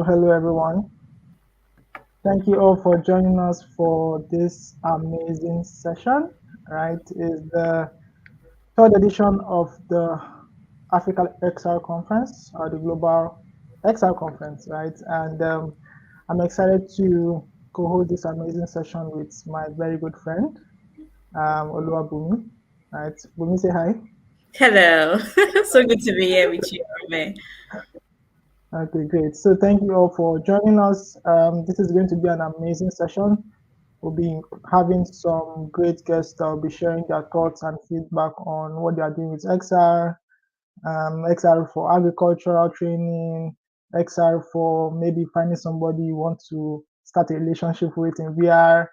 Hello, everyone. Thank you all for joining us for this amazing session. Right, is the third edition of the Africa XR Conference or the Global XR Conference, right? And I'm excited to co-host this amazing session with my very good friend, Oluwabumi. Right, Bumi, say hi. Hello. So good to be here with you, Rome. Okay, great. So thank you all for joining us. This is going to be an amazing session. We'll be having some great guests that will be sharing their thoughts and feedback on what they are doing with XR, XR for agricultural training, XR for maybe finding somebody you want to start a relationship with in VR.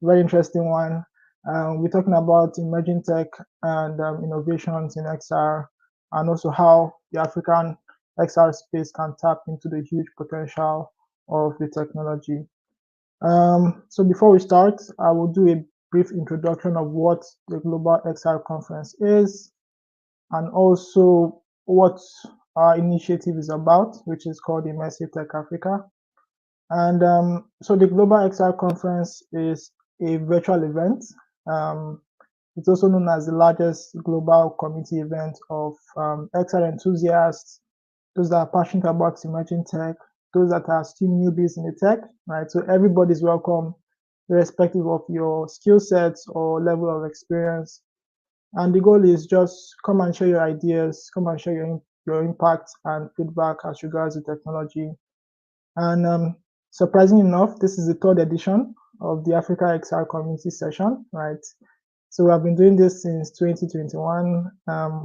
Very interesting one. We're talking about emerging tech and innovations in XR, and also how the African XR space can tap into the huge potential of the technology. So before we start, I will do a brief introduction of what the Global XR Conference is, and also what our initiative is about, which is called Immersive Tech Africa. And so the Global XR Conference is a virtual event. Um, it's also known as the largest global community event of XR enthusiasts, those that are passionate about emerging tech, those that are still newbies in the tech, right? So everybody's welcome, irrespective of your skill sets or level of experience. And the goal is just come and share your ideas, come and share your impact and feedback as regards the technology. And surprisingly enough, this is the third edition of the Africa XR Community Session, right? So we have been doing this since 2021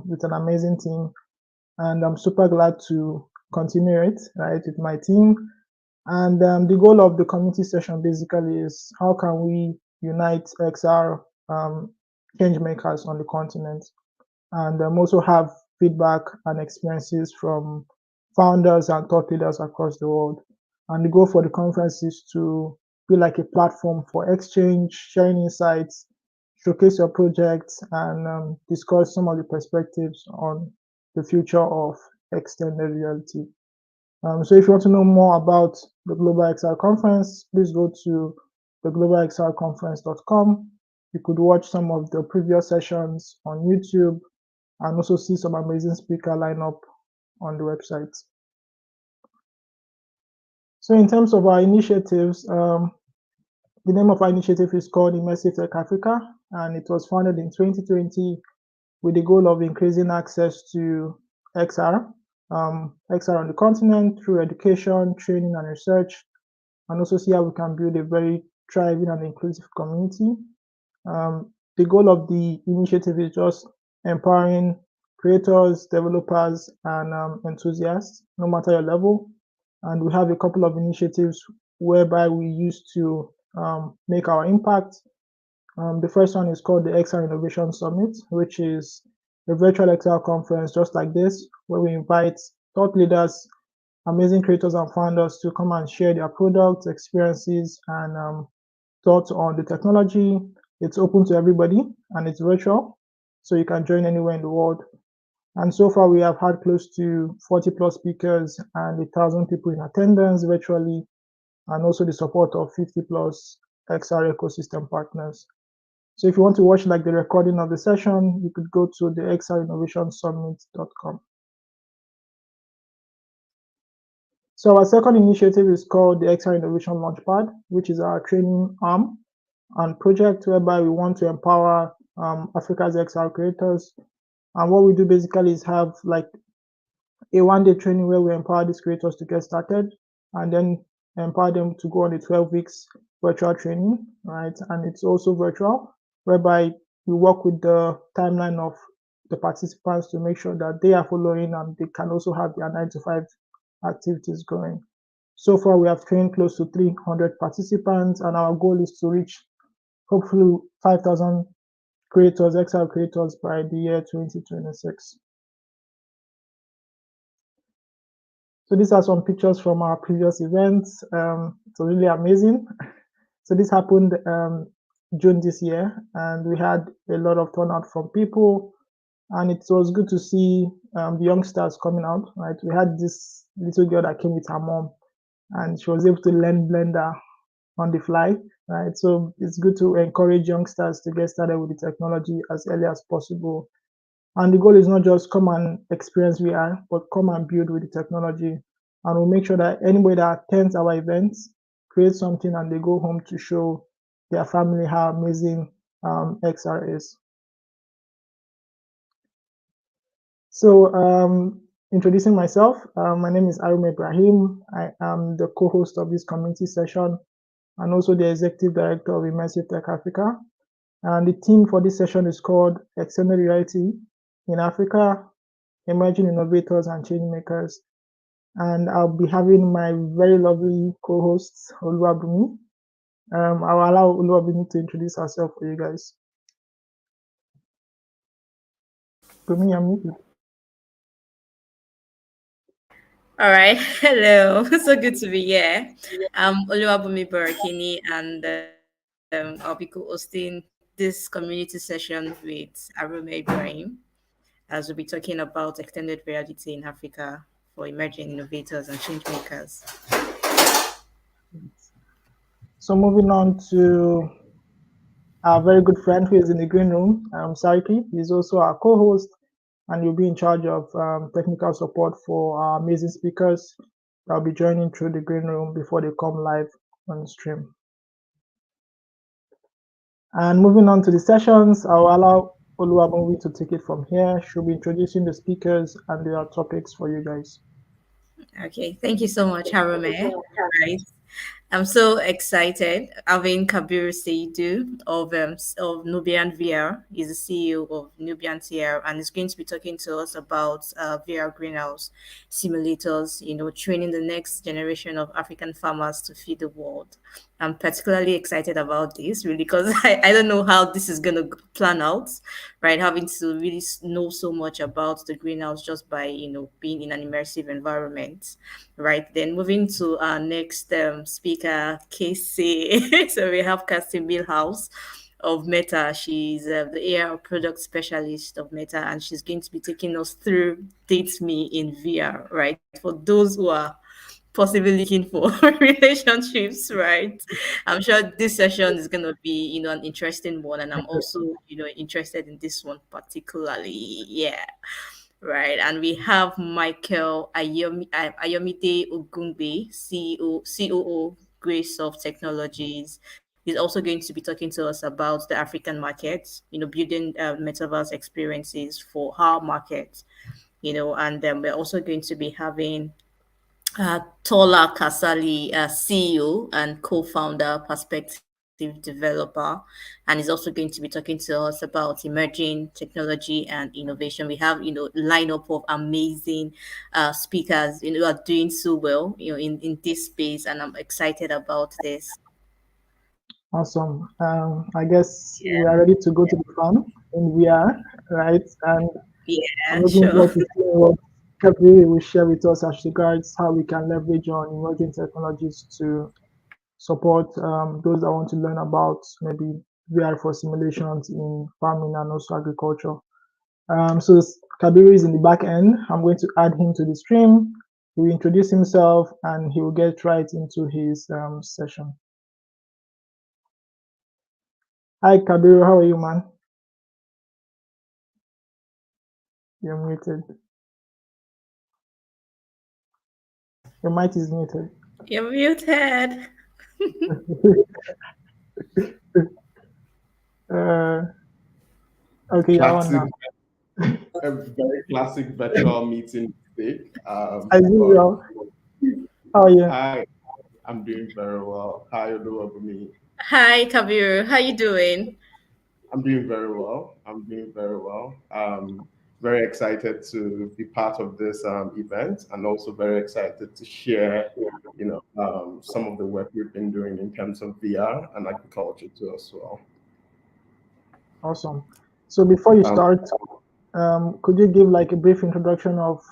with an amazing team, and I'm super glad to continue it, right, with my team. And the goal of the community session basically is how can we unite XR change makers on the continent, and also have feedback and experiences from founders and thought leaders across the world. And the goal for the conference is to be like a platform for exchange, sharing insights, showcase your projects, and discuss some of the perspectives on the future of extended reality. So if you want to know more about the Global XR Conference, please go to theglobalxrconference.com. You could watch some of the previous sessions on YouTube and also see some amazing speaker lineup on the website. So in terms of our initiatives, the name of our initiative is called Immersive Tech Africa, and it was founded in 2020 with the goal of increasing access to XR XR on the continent through education, training, and research, and also see how we can build a very thriving and inclusive community. The goal of the initiative is just empowering creators, developers, and enthusiasts, no matter your level. And we have a couple of initiatives whereby we used to make our impact. The first one is called the XR Innovation Summit, which is a virtual XR conference just like this, where we invite thought leaders, amazing creators, and founders to come and share their products, experiences, and thoughts on the technology. It's open to everybody and it's virtual, so you can join anywhere in the world. And so far, we have had close to 40 plus speakers and 1,000 people in attendance virtually, and also the support of 50 plus XR ecosystem partners. So if you want to watch like the recording of the session, you could go to the xrinnovationsummit.com. So our second initiative is called the XR Innovation Launchpad, which is our training arm and project whereby we want to empower Africa's XR creators. And what we do basically is have like a 1 day training where we empower these creators to get started and then empower them to go on a 12 weeks virtual training, right? And it's also virtual, whereby we work with the timeline of the participants to make sure that they are following and they can also have their 9 to 5 activities going. So far, we have trained close to 300 participants, and our goal is to reach hopefully 5,000 creators, XR creators by the year 2026. So these are some pictures from our previous events. It's really amazing. So this happened June this year, and we had a lot of turnout from people, and it was good to see the youngsters coming out. Right, we had this little girl that came with her mom, and she was able to learn Blender on the fly. Right, so it's good to encourage youngsters to get started with the technology as early as possible. And the goal is not just come and experience VR, but come and build with the technology. And we'll make sure that anybody that attends our events creates something and they go home to show their family how amazing XR is. So, introducing myself, my name is Arum Ibrahim. I am the co host of this community session and also the executive director of Immersive Tech Africa. And the theme for this session is called Extended Reality in Africa, Emerging Innovators and Changemakers. And I'll be having my very lovely co-host, Oluwabumi. I'll allow Oluwabumi to introduce herself for you guys. Bumi, I'm muted. All right. Hello. So good to be here. I'm Oluwabumi Barakini, and I'll be co-hosting this community session with Arome Ibrahim, as we'll be talking about extended reality in Africa for emerging innovators and change makers. So moving on to our very good friend who is in the green room, Sariki. He's also our co-host, and he'll be in charge of technical support for our amazing speakers that'll be joining through the green room before they come live on the stream. And moving on to the sessions, I'll allow Oluwabumi to take it from here. She'll be introducing the speakers and their topics for you guys. Okay. Thank you so much, Harome. Right. I'm so excited having Kabir Seidu of Nubian VR. He's the CEO of Nubian TR, and he's going to be talking to us about VR greenhouse simulators, training the next generation of African farmers to feed the world. I'm particularly excited about this really because I don't know how this is going to plan out, right? Having to really know so much about the greenhouse just by, being in an immersive environment, right? Then moving to our next speaker, Casey. So we have Cassie Milhouse of Meta. She's the AR product specialist of Meta, and she's going to be taking us through Date Me in VR, right? For those who are possibly looking for relationships, right? I'm sure this session is going to be, an interesting one, and I'm also, interested in this one particularly. Yeah. Right, and we have Michael Ayomide Ogungbe, COO, Graysoft Technologies. He's also going to be talking to us about the African market, building metaverse experiences for our market, and then we're also going to be having Tola Kasali, CEO and co-founder, perspective developer, and is also going to be talking to us about emerging technology and innovation. We have, lineup of amazing speakers, who are doing so well, in this space, and I'm excited about this. Awesome. I guess we are ready to go to the fun in VR, right? And I'm Yeah, looking sure. forward to seeing what Kabir will share with us as regards how we can leverage on emerging technologies to support those that want to learn about maybe VR for simulations in farming and also agriculture. So Kabiru is in the back end. I'm going to add him to the stream. He will introduce himself and he will get right into his session. Hi Kabiru, how are you, man? You're muted. Your mic is muted. You're muted. uh, okay, you're on Classic, now. a very classic virtual meeting mistake. As But usual, how are you? hi, I'm doing very well. How you doing with me? Hi, Kabir. How you doing? I'm doing very well. I'm doing very well. Very excited to be part of this event, and also very excited to share, some of the work we've been doing in terms of VR and agriculture too as well. Awesome. So before you Um, start, could you give like a brief introduction of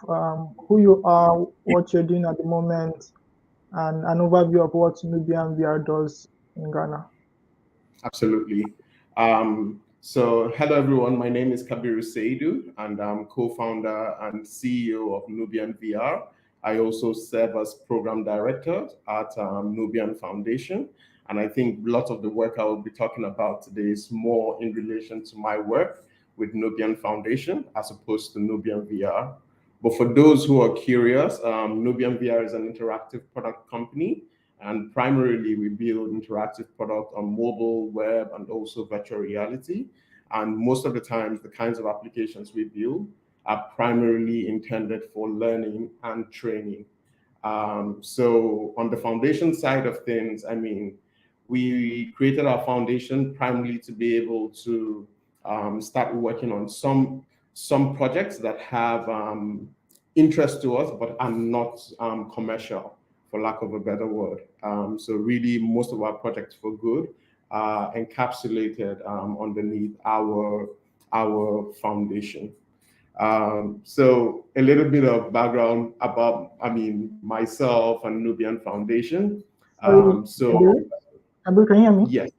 who you are, what you're doing at the moment, and an overview of what Nubian VR does in Ghana? Absolutely. So, hello everyone. My name is Kabiru Seidu, and I'm co-founder and CEO of Nubian VR. I also serve as program director at Nubian Foundation, and I think lots of the work I will be talking about today is more in relation to my work with Nubian Foundation as opposed to Nubian VR. But for those who are curious, Nubian VR is an interactive product company, and primarily, we build interactive product on mobile, web, and also virtual reality. And most of the times, the kinds of applications we build are primarily intended for learning and training. So on the foundation side of things, I mean, we created our foundation primarily to be able to start working on some projects that have interest to us but are not commercial, for lack of a better word. So really, most of our projects for good are encapsulated underneath our foundation. So a little bit of background about, I mean, myself and Nubian Foundation. Sorry, So Kabiru. Kabiru, can you hear me? yes,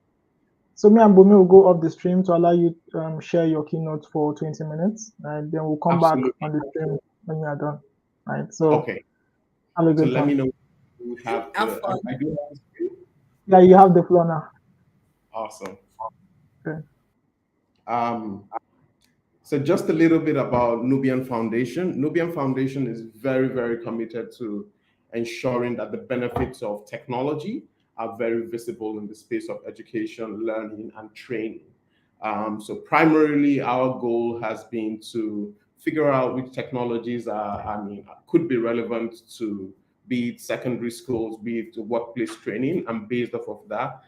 So me and Bumi will go off the stream to allow you share your keynote for 20 minutes, and then we'll come back absolutely. on the stream when you are done. Right. So Okay. have a So good let me one. know who have Have the, fun. I do have the screen. Yeah, you have the floor now. Awesome. Okay. Um, So just a little bit about Nubian Foundation. Nubian Foundation is very, very committed to ensuring that the benefits of technology are very visible in the space of education, learning, and training. So primarily, our goal has been to figure out which technologies are, I mean, could be relevant to be it secondary schools, be it workplace training, and based off of that,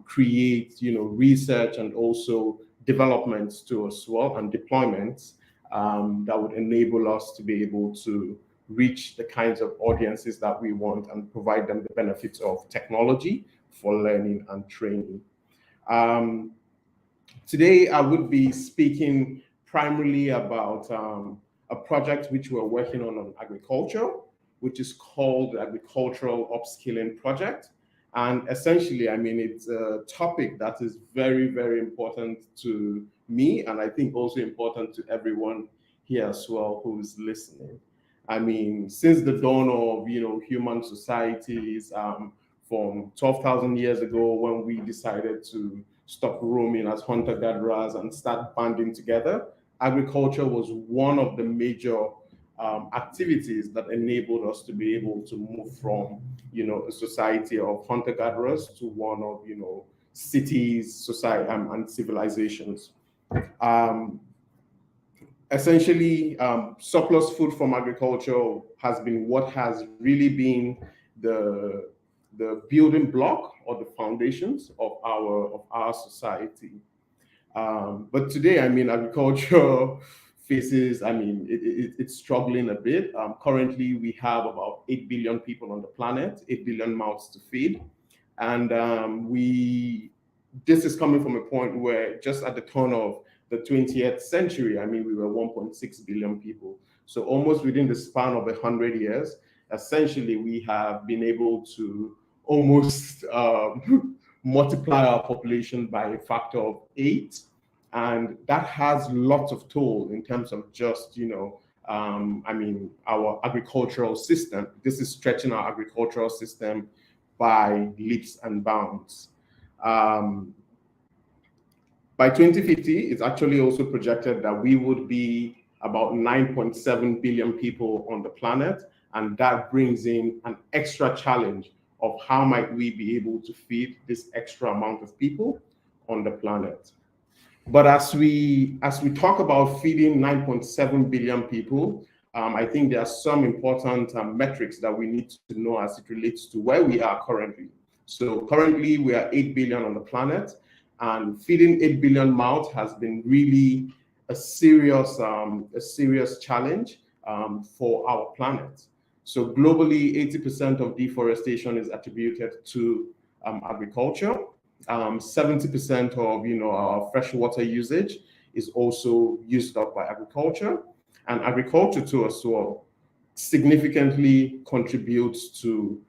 create, research and also developments to as well and deployments that would enable us to be able to reach the kinds of audiences that we want and provide them the benefits of technology for learning and training. Um, Today, I would be speaking primarily about a project which we're working on agriculture, which is called the Agricultural Upskilling Project. And essentially, I mean, it's a topic that is very, very important to me, and I think also important to everyone here as well who is listening. I mean, since the dawn of human societies, from 12,000 years ago when we decided to stop roaming as hunter-gatherers and start banding together, agriculture was one of the major activities that enabled us to be able to move from, a society of hunter-gatherers to one of, cities, society, and civilizations. Um, essentially, surplus food from agriculture has been what has really been the building block or the foundations of our society. But today, I mean, agriculture faces, I mean, it's struggling a bit. Currently, we have about 8 billion people on the planet, 8 billion mouths to feed. And this is coming from a point where just at the turn of the 20th century, I mean, we were 1.6 billion people. So almost within the span of 100 years, essentially, we have been able to almost multiply our population by a factor of 8, and that has lots of toll in terms of just I mean, our agricultural system. This is stretching our agricultural system by leaps and bounds. um, by 2050, it's actually also projected that we would be about 9.7 billion people on the planet, and that brings in an extra challenge of how might we be able to feed this extra amount of people on the planet. But as we talk about feeding 9.7 billion people, I think there are some important metrics that we need to know as it relates to where we are currently. So currently we are 8 billion on the planet, and feeding 8 billion mouths has been really a serious challenge for our planet. So globally, 80% of deforestation is attributed to agriculture. 70% of our freshwater usage is also used up by agriculture, and agriculture too as well significantly contributes to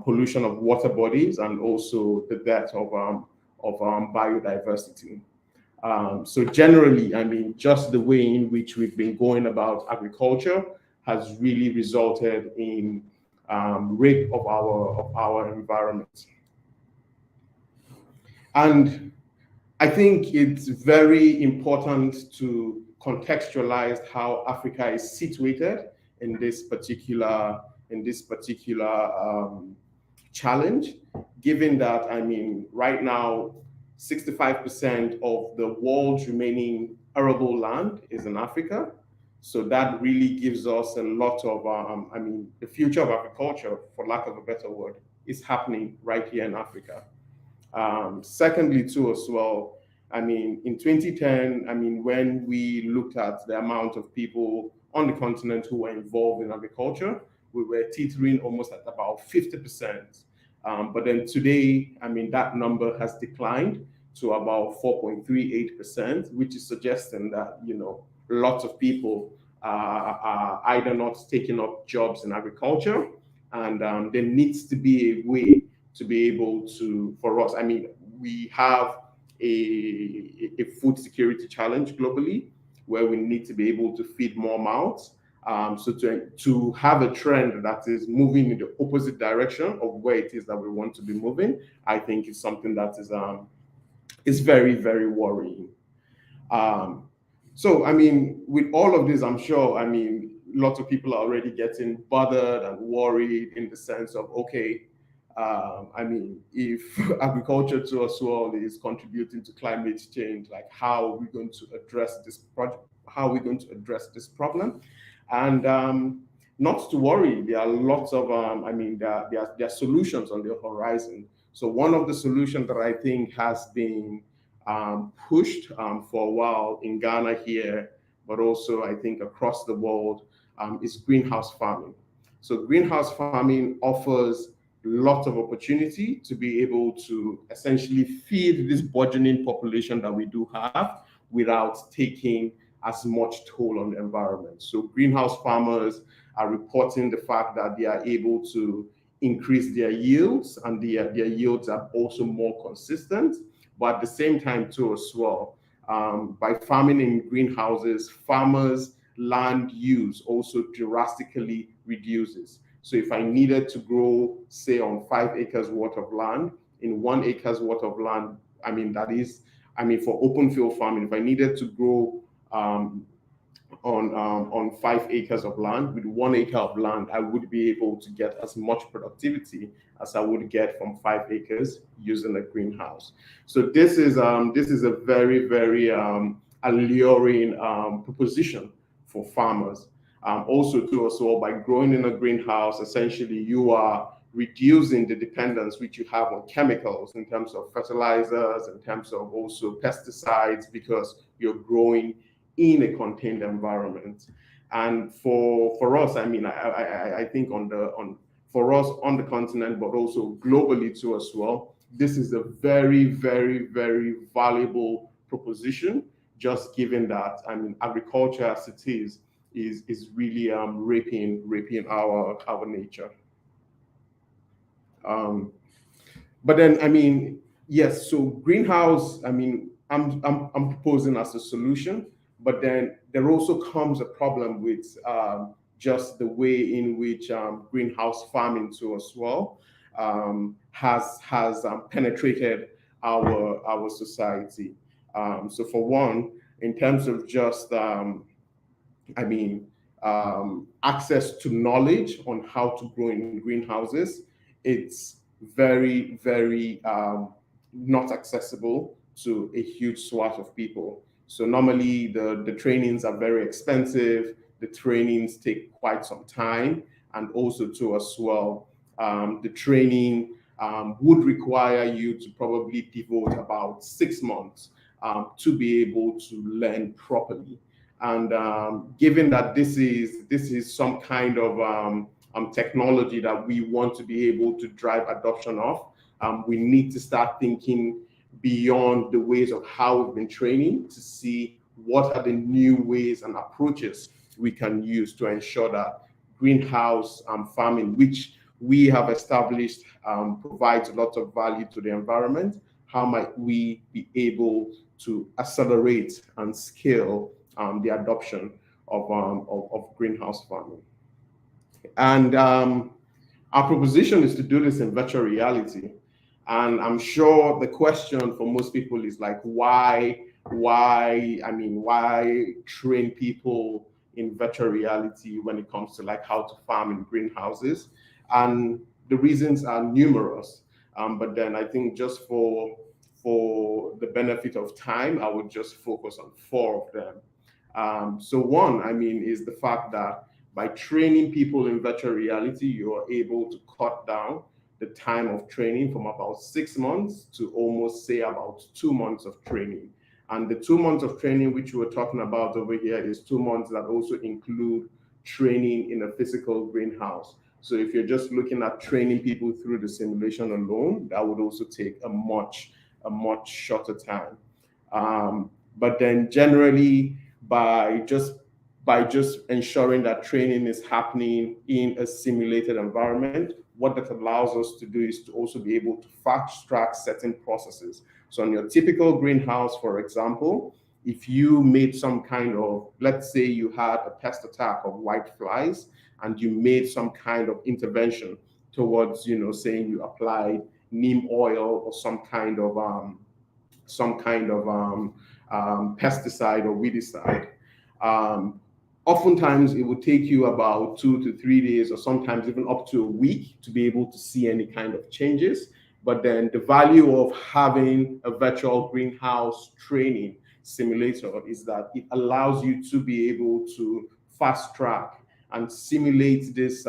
pollution of water bodies and also the death of biodiversity. So generally, I mean, just the way in which we've been going about agriculture has really resulted in rape of our environment. And I think it's very important to contextualize how Africa is situated in this particular challenge, given that, I mean, right now 65% of the world's remaining arable land is in Africa. So that really gives us a lot of, I mean, the future of agriculture, for lack of a better word, is happening right here in Africa. Secondly, too, as well, I mean, in 2010, I mean, when we looked at the amount of people on the continent who were involved in agriculture, we were teetering almost at about 50%. But then today, I mean, that number has declined to about 4.38%, which is suggesting that, lots of people are either not taking up jobs in agriculture, and there needs to be a way to be able to, for us, I mean, we have a food security challenge globally where we need to be able to feed more mouths. So to have a trend that is moving in the opposite direction of where it is that we want to be moving, I think is something that is very, very worrying. Um, so, I mean, with all of this, I'm sure, I mean, lots of people are already getting bothered and worried in the sense of, okay, I mean, if agriculture to us all is contributing to climate change, like how are we going to address this project? How are we going to address this problem? And not to worry, there are lots of, I mean, there are solutions on the horizon. So one of the solutions that I think has been pushed for a while in Ghana here, but also I think across the world, is greenhouse farming. So greenhouse farming offers lots of opportunity to be able to essentially feed this burgeoning population that we do have without taking as much toll on the environment. So greenhouse farmers are reporting the fact that they are able to increase their yields, and their yields are also more consistent. But at the same time too as well, by farming in greenhouses, farmers' land use also drastically reduces. So if I needed to grow, say, on 5 acres worth of land, in 1 acre's worth of land, I mean, that is, I mean, for open field farming, if I needed to grow um, on 5 acres of land, with 1 acre of land, I would be able to get as much productivity as I would get from 5 acres using a greenhouse. So this is a very, very alluring proposition for farmers. Also, too, as well, by growing in a greenhouse, essentially you are reducing the dependence which you have on chemicals in terms of fertilizers, in terms of also pesticides, because you're growing in a contained environment. And for us, I mean, I think on for us on the continent, but also globally too as well, this is a very, very, very valuable proposition. Just given that, I mean, agriculture as it is really raping our nature. Um, but then, I mean, yes. So greenhouse, I mean, I'm proposing as a solution, but then there also comes a problem with just the way in which greenhouse farming too as well has penetrated our society. So for one, in terms of just I mean, access to knowledge on how to grow in greenhouses, it's very, very not accessible to a huge swath of people. So normally the trainings are very expensive. The trainings take quite some time, and also too as well, the training would require you to probably devote about 6 months to be able to learn properly. And given that this is some kind of technology that we want to be able to drive adoption of, we need to start thinking beyond the ways of how we've been training to see what are the new ways and approaches we can use to ensure that greenhouse farming, which we have established, provides a lot of value to the environment. How might we be able to accelerate and scale the adoption of greenhouse farming? And our proposition is to do this in virtual reality. And I'm sure the question for most people is like, why train people in virtual reality when it comes to like how to farm in greenhouses? And the reasons are numerous. But then I think just for the benefit of time, I would just focus on four of them. So one, I mean, is the fact that by training people in virtual reality, you are able to cut down the time of training from about 6 months to almost say about 2 months of training. And the 2 months of training which we're talking about over here is 2 months that also include training in a physical greenhouse. So if you're just looking at training people through the simulation alone, that would also take a much shorter time. But then generally, by just ensuring that training is happening in a simulated environment, what that allows us to do is to also be able to fast track certain processes. So on your typical greenhouse, for example, if you made some kind of, let's say you had a pest attack of white flies and you made some kind of intervention towards, saying you applied neem oil or some kind of pesticide or weedicide. Oftentimes it would take you about 2 to 3 days or sometimes even up to a week to be able to see any kind of changes. But then the value of having a virtual greenhouse training simulator is that it allows you to be able to fast track and simulate this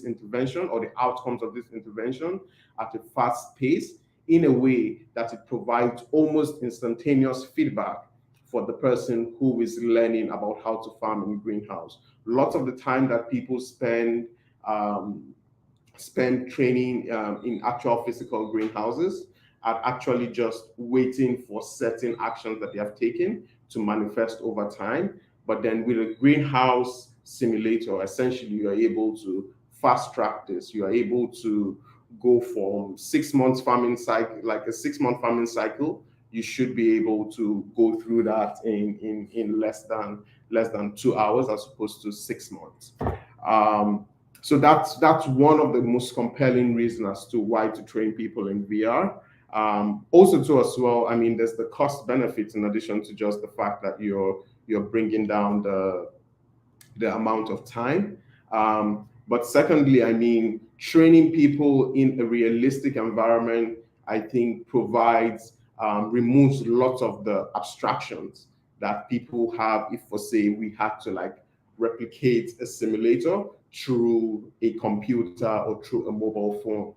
intervention or the outcomes of this intervention at a fast pace in a way that it provides almost instantaneous feedback for the person who is learning about how to farm in greenhouse. Lots of the time that people spend training in actual physical greenhouses are actually just waiting for certain actions that they have taken to manifest over time. But then with a greenhouse simulator, essentially you are able to fast track this. You are able to go from 6 months farming cycle, like a 6 month farming cycle. You should be able to go through that in less than 2 hours as opposed to 6 months. So that's one of the most compelling reasons as to why to train people in VR. Also, too, as well, I mean, there's the cost benefits in addition to just the fact that you're bringing down the amount of time. But secondly, I mean, training people in a realistic environment, I think, removes lots of the abstractions that people have if, for say, we had to like replicate a simulator through a computer or through a mobile phone.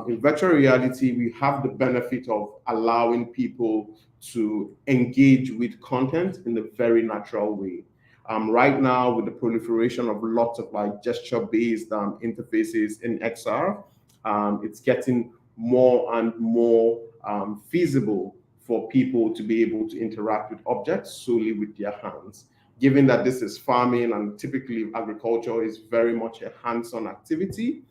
In virtual reality, we have the benefit of allowing people to engage with content in a very natural way. Right now, with the proliferation of lots of like gesture-based interfaces in XR, it's getting more and more feasible for people to be able to interact with objects solely with their hands. Given that this is farming and typically agriculture is very much a hands-on activity,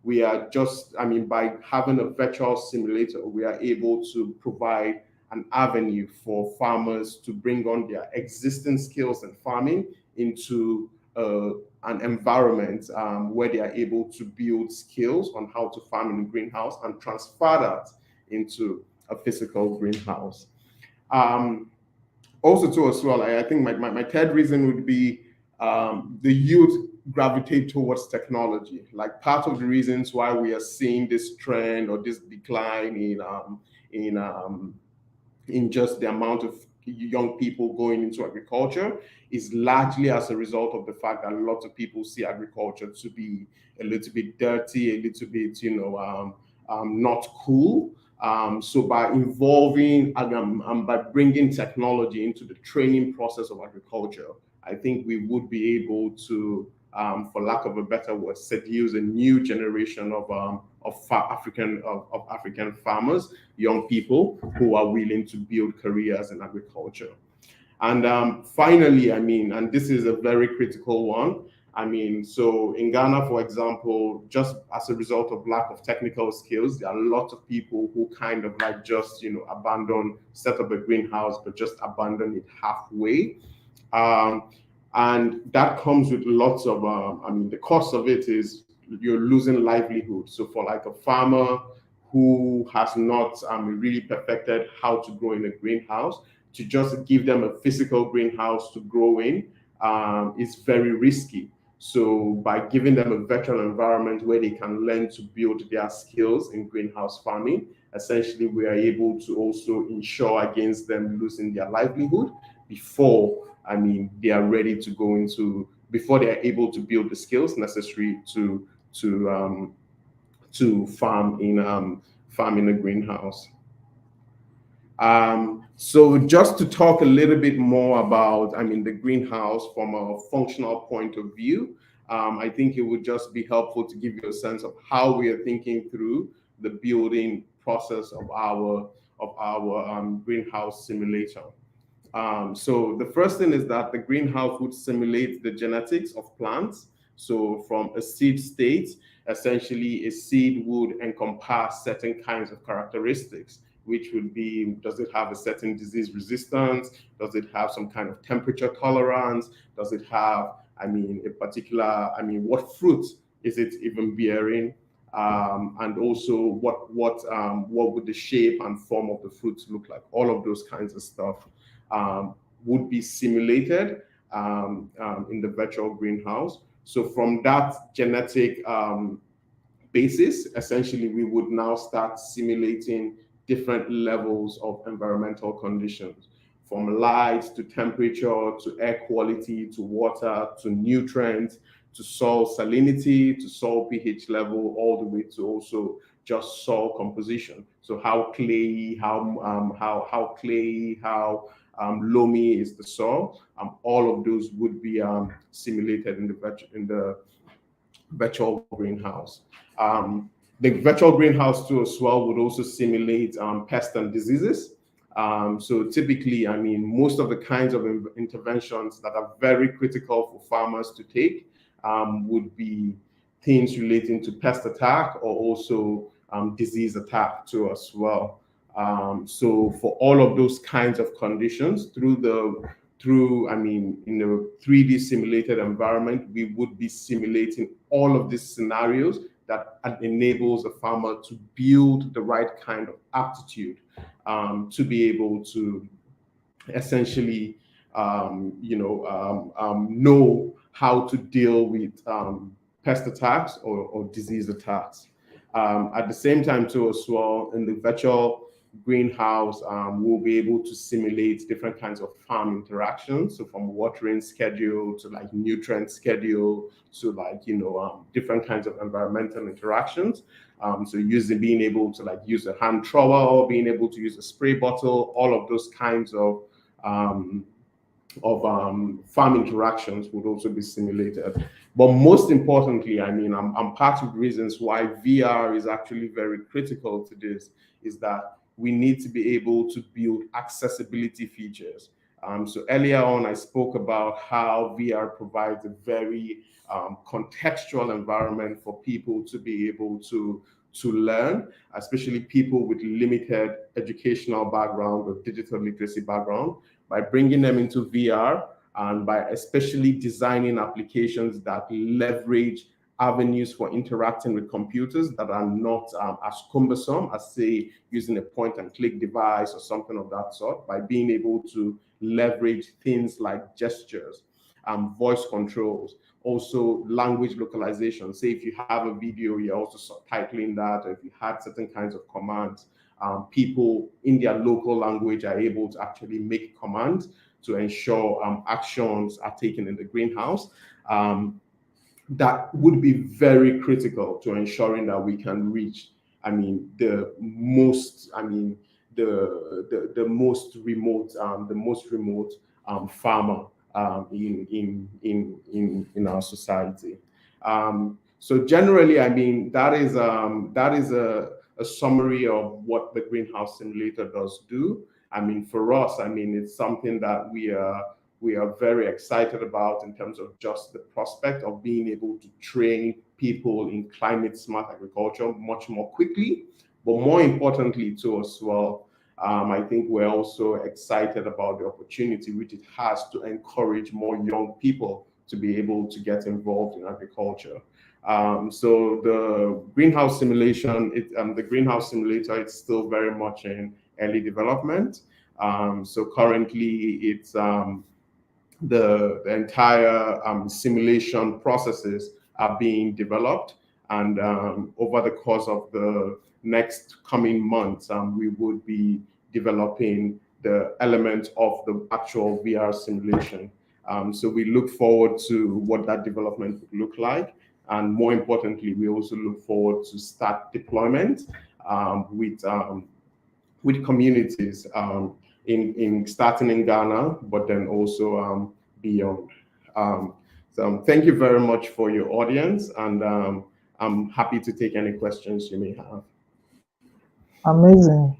we are just, I mean, by having a virtual simulator, we are able to provide an avenue for farmers to bring on their existing skills in farming into an environment where they are able to build skills on how to farm in a greenhouse and transfer that into a physical greenhouse. Also, too, as well, I think my third reason would be the youth gravitate towards technology. Like part of the reasons why we are seeing this trend or this decline in in just the amount of young people going into agriculture is largely as a result of the fact that a lot of people see agriculture to be a little bit dirty, a little bit, not cool. So by involving and by bringing technology into the training process of agriculture, I think we would be able to, for lack of a better word, seduce a new generation of African farmers, young people who are willing to build careers in agriculture. And finally, I mean, and this is a very critical one. I mean, so in Ghana, for example, just as a result of lack of technical skills, there are a lot of people who kind of like just, set up a greenhouse, but just abandon it halfway. Um, and that comes with lots of, the cost of it is you're losing livelihood. So for like a farmer who has not really perfected how to grow in a greenhouse, to just give them a physical greenhouse to grow in is very risky. So by giving them a virtual environment where they can learn to build their skills in greenhouse farming, essentially we are able to also ensure against them losing their livelihood before, they are ready to go into, before they are able to build the skills necessary to farm in a greenhouse. So just to talk a little bit more about, the greenhouse from a functional point of view, I think it would just be helpful to give you a sense of how we are thinking through the building process of our greenhouse simulator. So the first thing is that the greenhouse would simulate the genetics of plants. So from a seed state, essentially a seed would encompass certain kinds of characteristics, which would be, does it have a certain disease resistance? Does it have some kind of temperature tolerance? Does it have, a particular, what fruit is it even bearing? And also what would the shape and form of the fruits look like? All of those kinds of stuff would be simulated in the virtual greenhouse. So from that genetic basis, essentially, we would now start simulating different levels of environmental conditions, from light to temperature to air quality to water to nutrients to soil salinity to soil pH level, all the way to also just soil composition. So how clayey, how clayey, how loamy is the soil. All of those would be simulated in the virtual greenhouse. The virtual greenhouse too as well would also simulate pests and diseases. So typically, most of the kinds of interventions that are very critical for farmers to take would be things relating to pest attack or also disease attack too as well. So for all of those kinds of conditions, in a 3D simulated environment, we would be simulating all of these scenarios that enables a farmer to build the right kind of aptitude to be able to essentially, know how to deal with pest attacks or disease attacks. At the same time, too, as well, in the virtual greenhouse, we'll be able to simulate different kinds of farm interactions. So from watering schedule to like nutrient schedule to like, different kinds of environmental interactions. So being able to like use a hand trowel, being able to use a spray bottle, all of those kinds um, of farm interactions would also be simulated. But most importantly, I mean, I'm part of the reasons why VR is actually very critical to this is that we need to be able to build accessibility features. So earlier on, I spoke about how VR provides a very contextual environment for people to be able to learn, especially people with limited educational background or digital literacy background, by bringing them into VR and by especially designing applications that leverage avenues for interacting with computers that are not as cumbersome as, say, using a point and click device or something of that sort, by being able to leverage things like gestures, voice controls, also language localization. Say if you have a video, you're also subtitling that, or if you had certain kinds of commands, people in their local language are able to actually make commands to ensure actions are taken in the greenhouse. That would be very critical to ensuring that we can reach, the most remote farmer in our society. So generally, I mean, that is a summary of what the greenhouse simulator does do. I mean, for us, I mean, it's something that we are very excited about in terms of just the prospect of being able to train people in climate smart agriculture much more quickly, but more importantly too as well. I think we're also excited about the opportunity which it has to encourage more young people to be able to get involved in agriculture. So the greenhouse simulator, it's still very much in early development. So currently, it's the entire simulation processes are being developed, and over the course of the next coming months, we would be developing the element of the actual VR simulation. So we look forward to what that development would look like, and more importantly, we also look forward to start deployment with communities in starting in Ghana, but then also beyond. Thank you very much for your audience, and I'm happy to take any questions you may have. Amazing.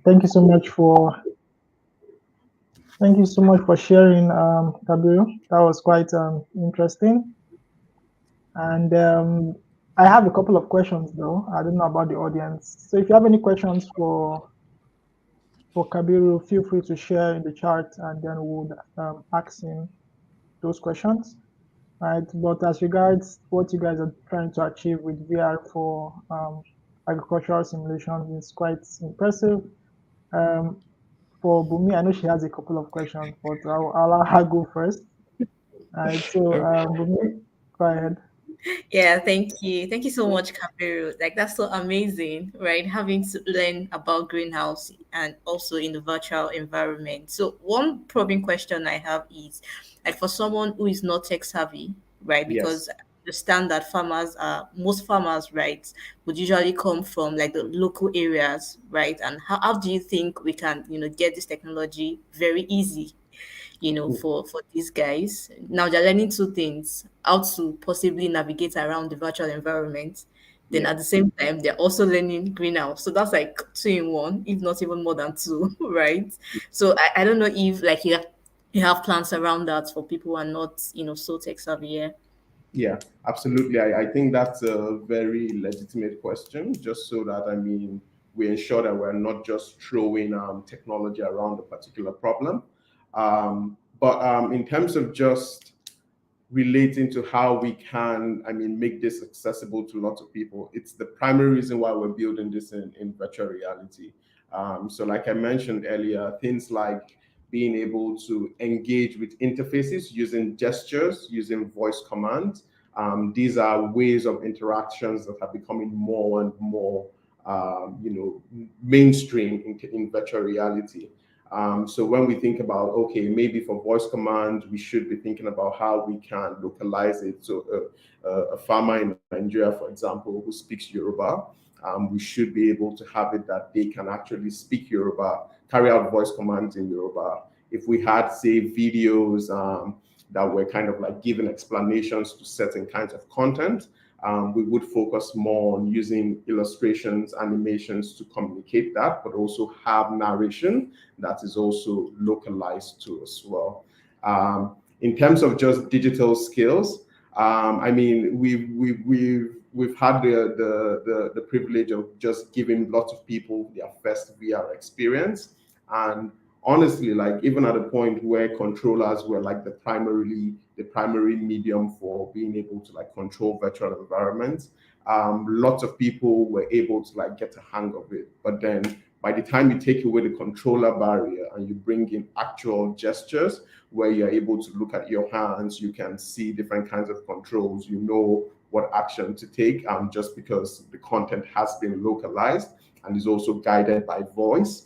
Thank you so much for sharing, Kabiru. That was quite interesting. And I have a couple of questions though. I don't know about the audience. So if you have any questions for Kabiru, feel free to share in the chat, and then we'll ask him those questions. Right. But as regards what you guys are trying to achieve with VR for agricultural simulation is quite impressive. For Bumi, I know she has a couple of questions, but I'll let her go first. All right. So Bumi, go ahead. Yeah, thank you. Thank you so much, Kabiru. Like that's so amazing, right? Having to learn about greenhouse and also in the virtual environment. So one probing question I have is like for someone who is not tech savvy, right? Because Yes. I understand that most farmers, right, would usually come from like the local areas, right? And how do you think we can, get this technology very easy, for these guys. Now they're learning two things: how to possibly navigate around the virtual environment. Then Yeah. at the same time, they're also learning greenhouse. So that's like two in one, if not even more than two, right? So I don't know if like you have plans around that for people who are not, so tech savvy. Yeah. Yeah, absolutely. I think that's a very legitimate question, just so that, I mean, we ensure that we're not just throwing technology around a particular problem. But in terms of just relating to how we can, I mean, make this accessible to lots of people, it's the primary reason why we're building this in virtual reality. So like I mentioned earlier, things like being able to engage with interfaces using gestures, using voice commands. These are ways of interactions that are becoming more and more mainstream in virtual reality. So when we think about, okay, maybe for voice commands, we should be thinking about how we can localize it. So a farmer in Nigeria, for example, who speaks Yoruba, we should be able to have it that they can actually speak Yoruba, carry out voice commands in Yoruba. If we had, say, videos that were kind of like giving explanations to certain kinds of content, we would focus more on using illustrations, animations to communicate that, but also have narration that is also localized to as well. In terms of just digital skills, I mean, we've had the privilege of just giving lots of people their first VR experience, and honestly, like even at a point where controllers were like the primary medium for being able to like control virtual environments, lots of people were able to like get a hang of it. But then by the time you take away the controller barrier and you bring in actual gestures where you're able to look at your hands, you can see different kinds of controls, you know what action to take, just because the content has been localized and is also guided by voice.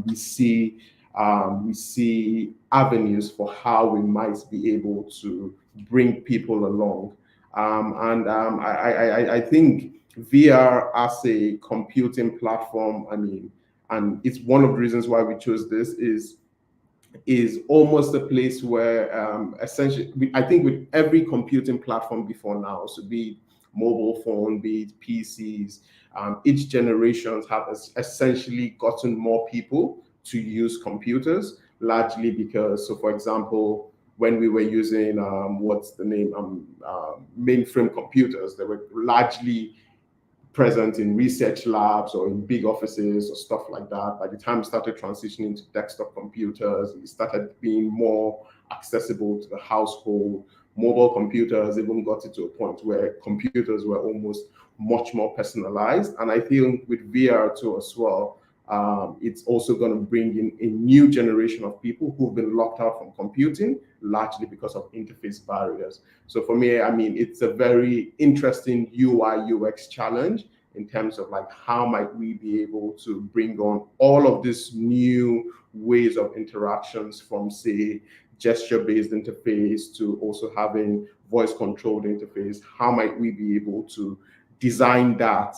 We see avenues for how we might be able to bring people along. I think VR as a computing platform, I mean, and it's one of the reasons why we chose this is almost a place where essentially, I think with every computing platform before now, so be it mobile phone, be it PCs, each generation have essentially gotten more people to use computers, largely because, so for example, when we were using what's the name, mainframe computers, they were largely present in research labs or in big offices or stuff like that. By the time we started transitioning to desktop computers, it started being more accessible to the household. Mobile computers even got it to a point where computers were almost much more personalized. And I think with VR too as well, it's also going to bring in a new generation of people who've been locked out from computing, largely because of interface barriers. So for me, I mean, it's a very interesting UI UX challenge in terms of like how might we be able to bring on all of these new ways of interactions, from say gesture-based interface to also having voice-controlled interface. How might we be able to design that,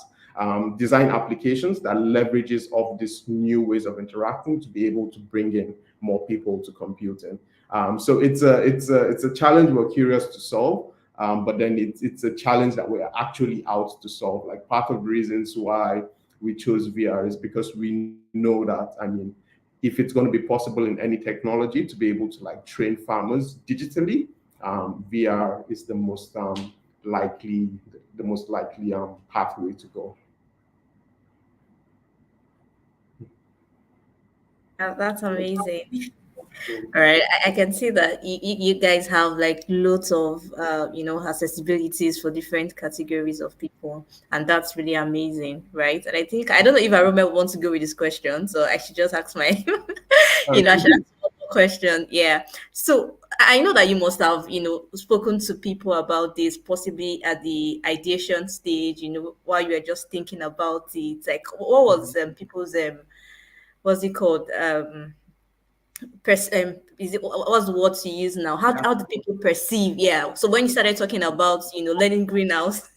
design applications that leverages of these new ways of interacting to be able to bring in more people to computing. So it's a challenge we're curious to solve, but then it's a challenge that we're actually out to solve. Like part of the reasons why we chose VR is because we know that, I mean, if it's going to be possible in any technology to be able to like train farmers digitally, VR is likely the most likely pathway to go. That's amazing. All right, I can see that you guys have like lots of accessibilities for different categories of people, and that's really amazing, right? And I think I don't know if Aroma wants to go with this question, so I should just ask my, I should ask one more question. Yeah. So I know that you must have spoken to people about this, possibly at the ideation stage, while you were just thinking about it. Like, what was people's what's it called is it what's the word to use now? How do people perceive? Yeah. So when you started talking about learning greenhouse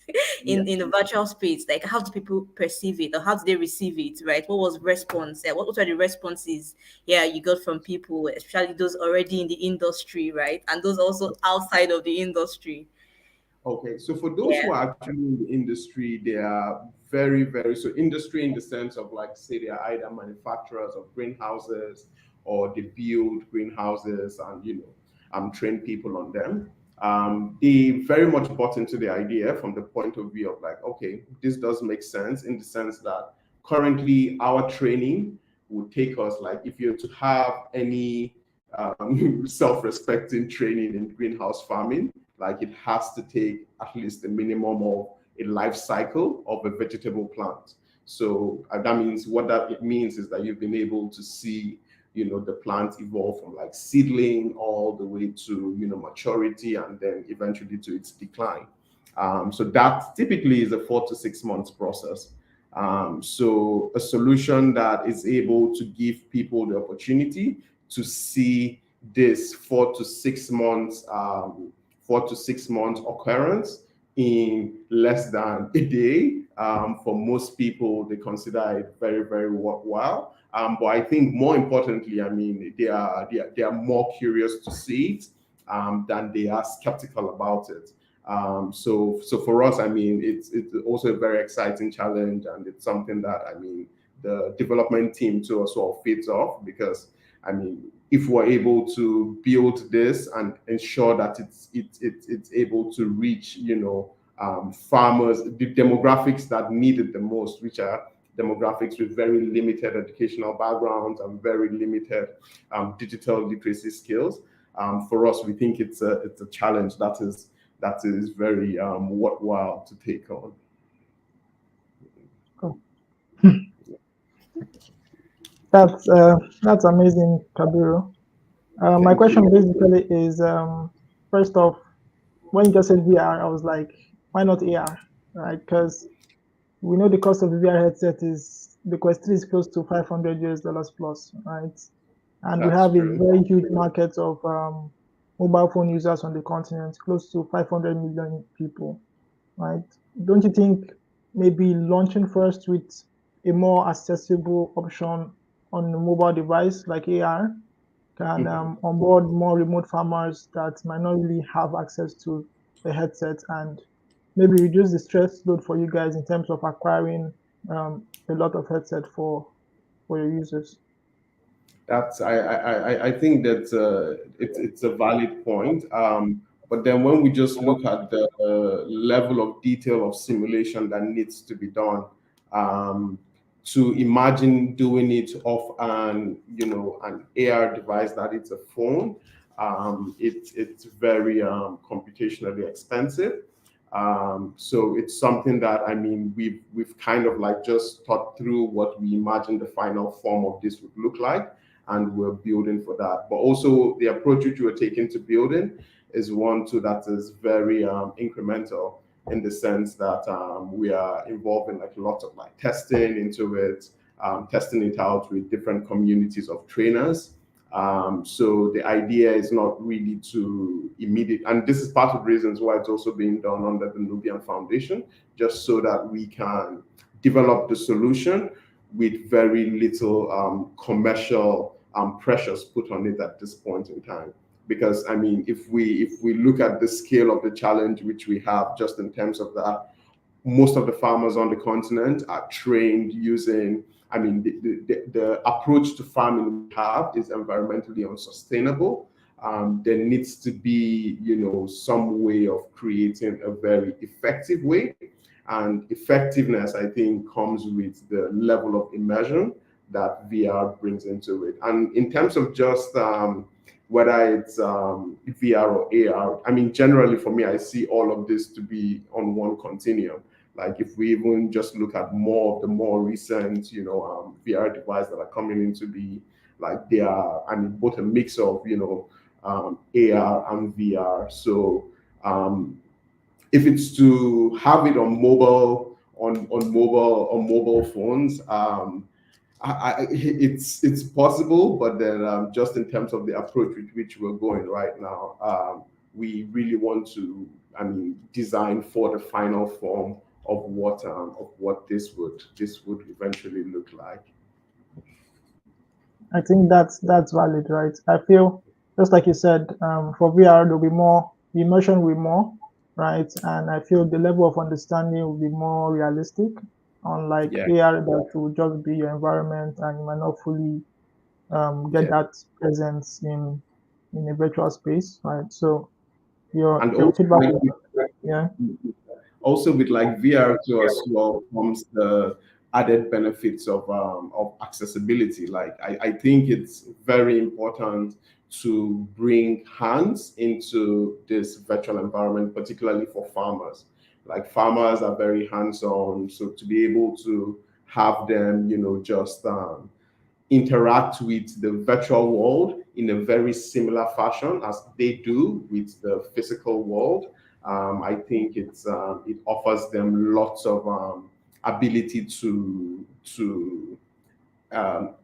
Yeah. in the virtual space, like how do people perceive it or how do they receive it? Right? What was response? Yeah. What were the responses? Yeah, you got from people, especially those already in the industry, right, and those also outside of the industry. Okay, so for those Yeah. who are actually in the industry, they are very, very, so industry in the sense of like, say they are either manufacturers of greenhouses or they build greenhouses and, train people on them. They very much bought into the idea from the point of view of like, okay, this does make sense in the sense that currently our training would take us, like, if you're to have any self-respecting training in greenhouse farming, like it has to take at least a minimum of a life cycle of a vegetable plant. So that means what that it means is that you've been able to see, the plant evolve from like seedling all the way to, maturity and then eventually to its decline. So that typically is a 4 to 6 months process. So a solution that is able to give people the opportunity to see this 4 to 6 months, 4 to 6 months occurrence in less than a day. For most people, they consider it very, very worthwhile. But I think more importantly, I mean, they are more curious to see it than they are skeptical about it. So for us, I mean, it's also a very exciting challenge, and it's something that I mean the development team to sort of feeds off because I mean if we're able to build this and ensure that it's able to reach farmers, the demographics that need it the most, which are demographics with very limited educational backgrounds and very limited digital literacy skills. For us, we think it's a challenge that is very worthwhile to take on. Cool. That's amazing, Kabiru. My Thank question you. basically is, first off, when you just said VR, I was like, why not AR, right? Because we know the cost of the VR headset is the Quest 3 is close to $500 plus, right? And we That's have a true. very huge market of mobile phone users on the continent, close to 500 million people, right? Don't you think maybe launching first with a more accessible option on a mobile device like AR can Mhm. onboard more remote farmers that might not really have access to a headset and maybe reduce the stress load for you guys in terms of acquiring a lot of headset for your users? I think that it's a valid point. But then when we just look at the level of detail of simulation that needs to be done, um, to imagine doing it off an AR device that it's a phone, it's very computationally expensive. So it's something that I mean we've kind of like just thought through what we imagine the final form of this would look like, and we're building for that. But also the approach which we're taking to building is one too that is very incremental in the sense that we are involving like a lot of like testing into it, testing it out with different communities of trainers. So the idea is not really to immediate, and this is part of the reasons why it's also being done under the Nubian Foundation, just so that we can develop the solution with very little commercial pressures put on it at this point in time. Because I mean, if we look at the scale of the challenge which we have, just in terms of that, most of the farmers on the continent are trained using. I mean, the approach to farming we have is environmentally unsustainable. There needs to be, some way of creating a very effective way, and effectiveness, I think, comes with the level of immersion that VR brings into it. And in terms of just whether it's VR or AR, I mean, generally for me, I see all of this to be on one continuum. Like if we even just look at more of the more recent, VR devices that are coming into be like they are, I mean, both a mix of, AR and VR. So if it's to have it on mobile phones, it's possible, but then just in terms of the approach with which we're going right now, we really want to, I mean, design for the final form of what this would eventually look like. I think that's valid, right? I feel just like you said, for VR there'll be more, the immersion will be more, right? And I feel the level of understanding will be more realistic, unlike Yeah, AR that will just be your environment and you might not fully get yeah, that presence in a virtual space, right? So and your also feedback, like yeah, also with like VR too as well comes the added benefits of accessibility. Like I think it's very important to bring hands into this virtual environment, particularly for farmers. Like farmers are very hands-on, so to be able to have them, just interact with the virtual world in a very similar fashion as they do with the physical world. I think it offers them lots of ability to um,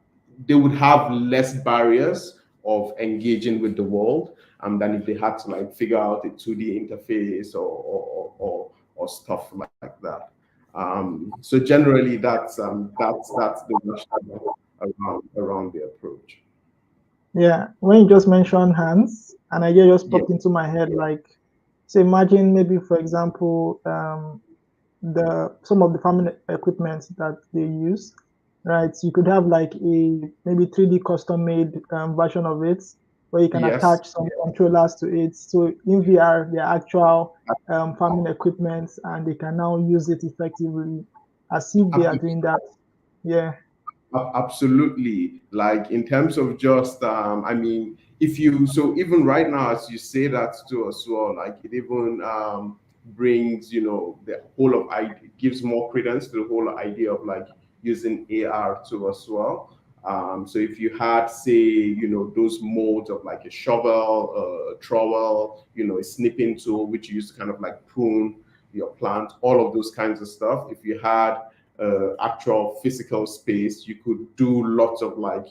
they would have less barriers of engaging with the world than if they had to like figure out a 2D interface or stuff like that. So generally, that's the rationale around the approach. Yeah, when you just mentioned hands, an idea just Yeah. popped into my head. Like, so imagine maybe, for example, the some of the farming equipment that they use, right? You could have like a maybe 3D custom made version of it where you can Yes. attach some controllers to it. So in VR, they're actual farming equipment and they can now use it effectively as if they are doing that. Yeah. Absolutely. Like in terms of just, I mean, if you, so even right now, as you say that to us, well, like it even brings, the whole of idea, gives more credence to the whole idea of like using AR to as well. So if you had, say, those modes of like a shovel, a trowel, a snipping tool, which you use to kind of like prune your plant, all of those kinds of stuff. If you had actual physical space, you could do lots of like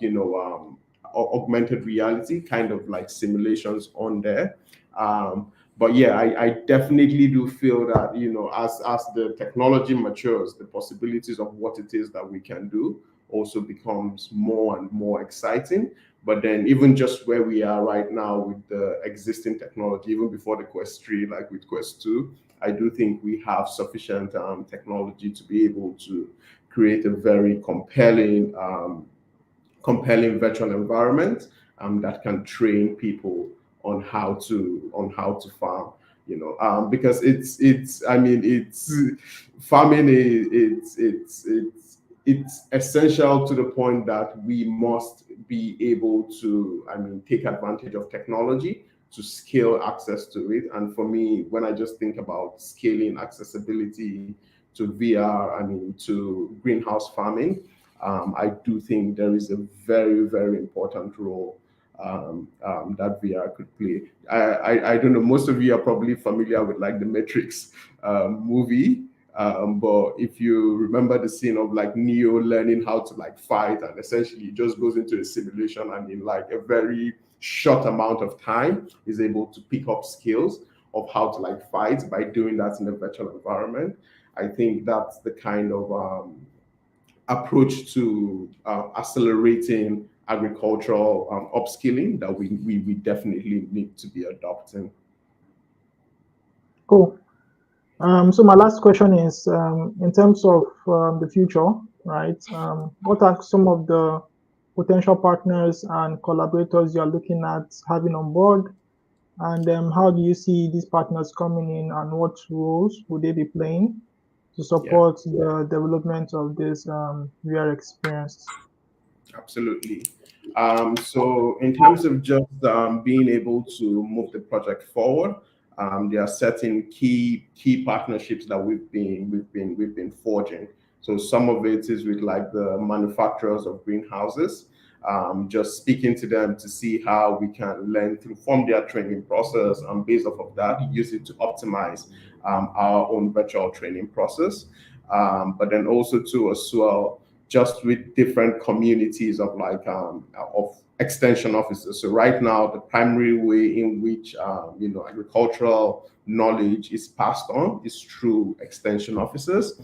augmented reality kind of like simulations on there. But yeah, I definitely do feel that as the technology matures, the possibilities of what it is that we can do also becomes more and more exciting. But then even just where we are right now with the existing technology, even before the Quest 3, like with Quest 2, I do think we have sufficient technology to be able to create a very compelling virtual environment that can train people on how to farm. Because it's I mean it's farming is it's essential to the point that we must be able to, I mean, take advantage of technology to scale access to it. And for me, when I just think about scaling accessibility to VR, I mean, to greenhouse farming, I do think there is a very, very important role that VR could play. I don't know. Most of you are probably familiar with like the Matrix movie, but if you remember the scene of like Neo learning how to like fight, and essentially he just goes into a simulation and in like a very short amount of time is able to pick up skills of how to like fight by doing that in a virtual environment. I think that's the kind of approach to accelerating agricultural upskilling that we definitely need to be adopting. Cool. So my last question is, in terms of the future, right? What are some of the potential partners and collaborators you are looking at having on board? And how do you see these partners coming in, and what roles would they be playing to Yeah. support the development of this VR experience? Absolutely. So in terms of just being able to move the project forward, there are certain key partnerships that we've been forging. So some of it is with like the manufacturers of greenhouses, just speaking to them to see how we can learn through from their training process, and based off of that, use it to optimize our own virtual training process. But then also too as well, just with different communities of like of extension officers. So right now, the primary way in which agricultural knowledge is passed on is through extension officers.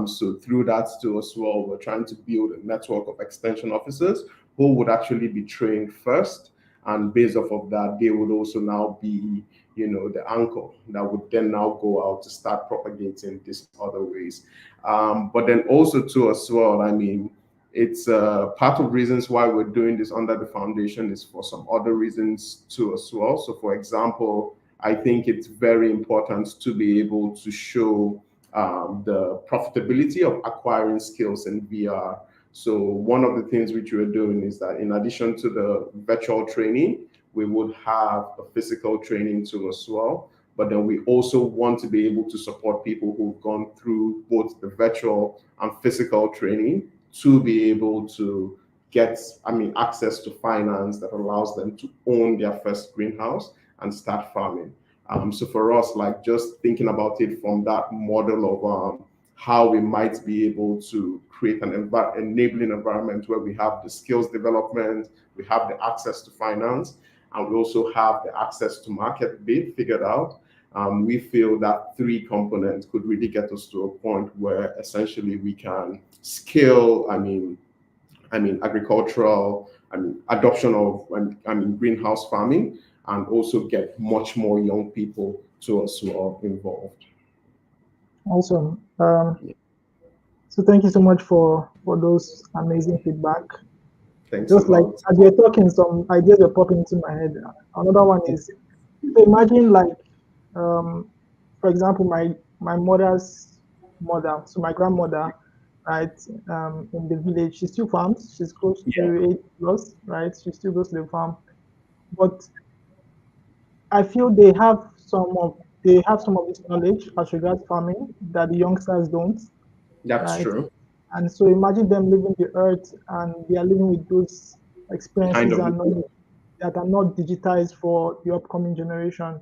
So through that too as well, we're trying to build a network of extension officers who would actually be trained first, and based off of that, they would also now be the anchor that would then now go out to start propagating these other ways. But then also too as well, I mean, it's part of reasons why we're doing this under the foundation is for some other reasons too as well. So for example, I think it's very important to be able to show the profitability of acquiring skills in VR. So one of the things which we're doing is that in addition to the virtual training, we would have a physical training too as well. But then we also want to be able to support people who've gone through both the virtual and physical training to be able to get, I mean, access to finance that allows them to own their first greenhouse and start farming. So for us, like just thinking about it from that model of how we might be able to create an enabling environment where we have the skills development, we have the access to finance, and we also have the access to market bit figured out. We feel that three components could really get us to a point where essentially we can scale, agricultural, adoption of, greenhouse farming, and also get much more young people to us who are involved. Awesome. So thank you so much for those amazing feedback. Thanks a Just like lot. as you're talking, some ideas are popping into my head. Another one is, so imagine like, um, for example, my mother's mother, so my grandmother, right, in the village, she still farms. She's close Yeah, to 80 plus, right? She still goes to the farm, but I feel they have some of this knowledge as regards farming that the youngsters don't, that's right? true. And so imagine them leaving the earth and they are living with those Kind experiences of. and knowledge that are not digitized for the upcoming generation,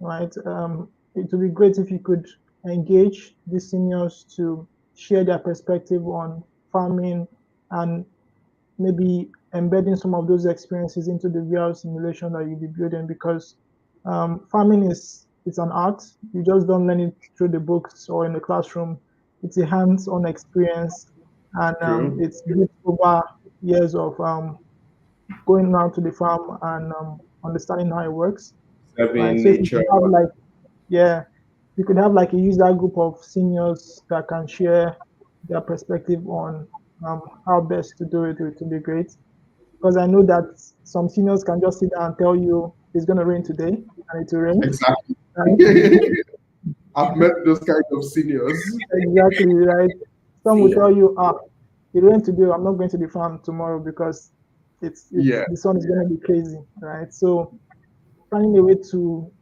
right? It would be great if you could engage the seniors to share their perspective on farming and maybe embedding some of those experiences into the VR simulation that you'll be building because farming is an art. You just don't learn it through the books or in the classroom. It's a hands-on experience, and True. it's built over years of going out to the farm and understanding how it works. Right. Serving So if you nature. could have like, yeah, you could have like a user group of seniors that can share their perspective on how best to do it. It would be great because I know that some seniors can just sit down and tell you it's going to rain today and it will rain. Exactly. Right? I've met those kind of seniors. Exactly, right. Some will See, tell you, it rained today. I'm not going to the farm tomorrow because it's Yeah, the sun is going to be crazy, right? So finding a way to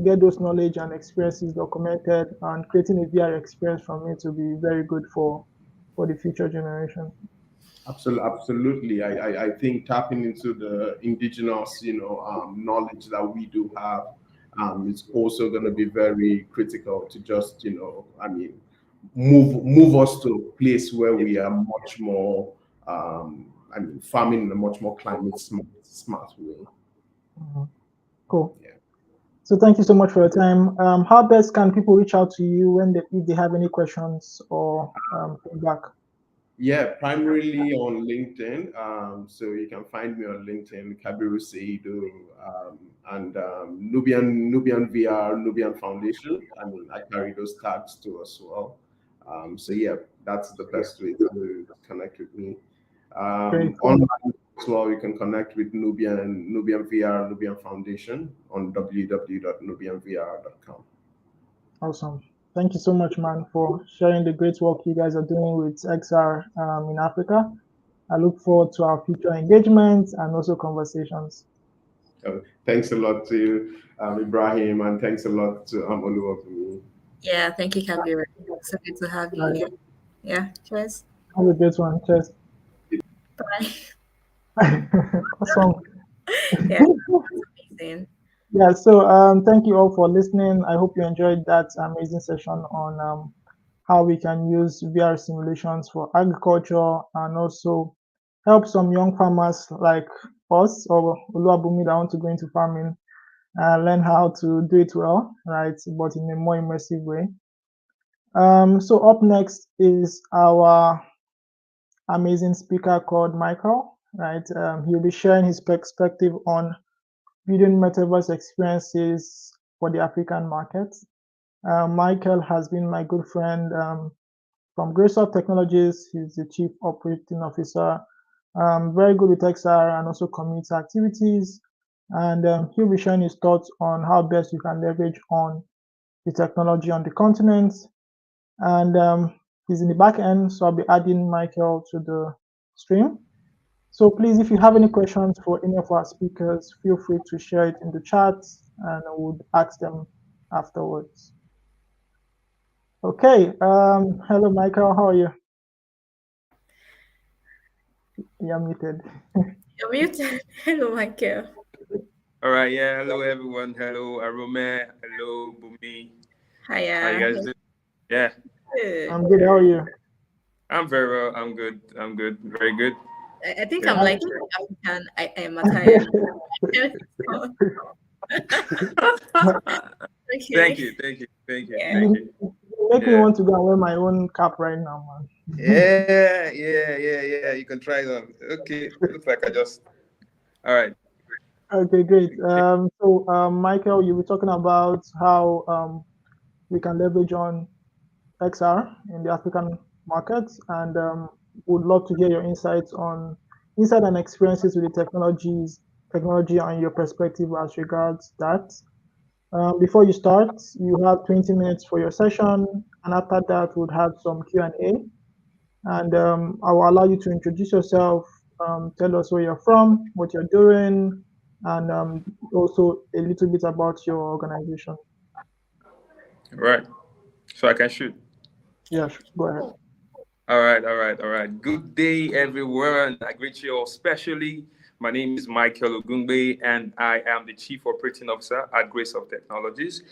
get those knowledge and experiences documented and creating a VR experience from it will be very good for the future generation. absolutely. I think tapping into the indigenous, knowledge that we do have, is also going to be very critical to just, move us to a place where we are much more, farming in a much more climate smart way. Mhm. Cool. Yeah. So thank you so much for your time. How best can people reach out to you if they have any questions or feedback? Yeah, primarily on LinkedIn. So you can find me on LinkedIn, Kabiru Seidu, and Nubian VR, Nubian Foundation. I carry those tags too as well. So yeah, that's the best way to connect with me. Great, cool, Online as well, you can connect with Nubian VR, Nubian Foundation on www.nubianvr.com. awesome. Thank you so much, man, for sharing the great work you guys are doing with XR in Africa. I look forward to our future engagements and also conversations. Thanks a lot to Ibrahim, and thanks a lot to Oluwabumi. yeah, thank you, Kabir. So good to have you Right. here. Yeah, cheers. Have a great one. Cheers. Bye. Awesome. Yeah, amazing. Yeah, so thank you all for listening. I hope you enjoyed that amazing session on how we can use VR simulations for agriculture and also help some young farmers like us or Oluwabumi that want to go into farming learn how to do it well, right? But in a more immersive way. So up next is our amazing speaker called Michael, right? He'll be sharing his perspective on building metaverse experiences for the African market. Michael has been my good friend from Gracesoft Technologies. He's the Chief Operating Officer, very good with XR and also community activities. And he'll be sharing his thoughts on how best you can leverage on the technology on the continent. And he's in the back end, so I'll be adding Michael to the stream. So please, if you have any questions for any of our speakers, feel free to share it in the chat and I would ask them afterwards. Okay. Hello, Michael. How are you? You're muted. You're muted. Hello, Michael. All right, yeah. Hello, everyone. Hello, Arome. Hello, Bumi. How you Hiya. guys doing? Yeah. Good. I'm good. How are you? I'm very well. I'm good. I'm good. Very good. I think I'm Yeah. like African. I am attire. Thank Okay. you. Thank you. Thank you. Yeah. Thank you. You make me Yeah. want to go and wear my own cap right now, man. Yeah. You can try them. Okay. Looks like I just. All right. Okay, great. Michael, you were talking about how we can leverage on XR in the African markets, and would love to hear your insight and experiences with the technology and your perspective as regards that. Before you start, you have 20 minutes for your session, and after that, we'll have some Q&A. And I will allow you to introduce yourself, tell us where you're from, what you're doing, and also a little bit about your organization. All right. So I can shoot. Yeah, go ahead. All right. Good day, everyone. I greet you all specially. My name is Michael Ogungbe, and I am the Chief Operating Officer at Grace of Technologies.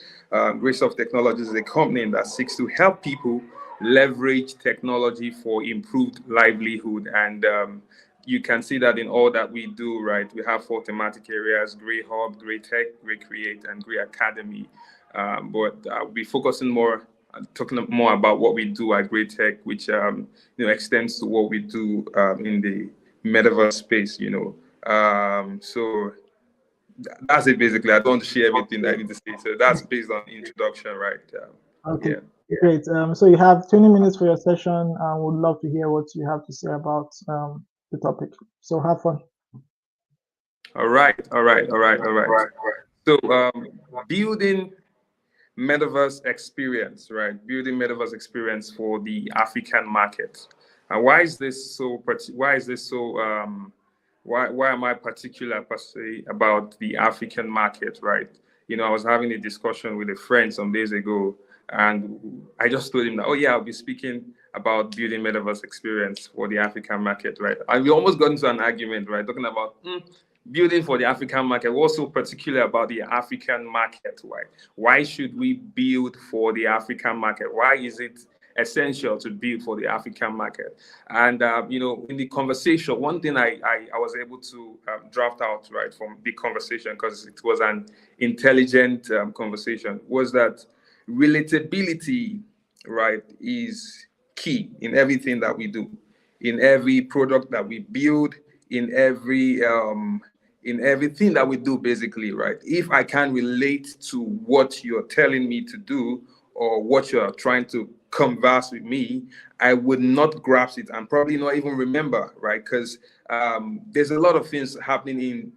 Grace of Technologies is a company that seeks to help people leverage technology for improved livelihood. And you can see that in all that we do, right? We have four thematic areas: Grey Hub, Grey Tech, Grey Create, and Grey Academy. But I'll be focusing more talking more about what we do at Great Tech, which extends to what we do in the metaverse space. So that's it basically. I don't want to share everything that I need to say. So that's based on introduction, right? Okay, Yeah. great. So you have 20 minutes for your session, and would love to hear what you have to say about the topic. So have fun. All right. So building metaverse experience, right? Building metaverse experience for the African market. And why is this so? Why am I particular per se about the African market, right? I was having a discussion with a friend some days ago, and I just told him that, oh yeah, I'll be speaking about building metaverse experience for the African market, right? And we almost got into an argument, right? Talking about building for the African market. What's so particular about the African market? Why should we build for the African market? Why is it essential to build for the African market? And in the conversation, one thing I was able to draft out right from the conversation, because it was an intelligent conversation, was that relatability, right, is key in everything that we do, in every product that we build, in everything that we do, basically, right? If I can relate to what you're telling me to do or what you're trying to converse with me, I would not grasp it and probably not even remember, right? Because there's a lot of things happening in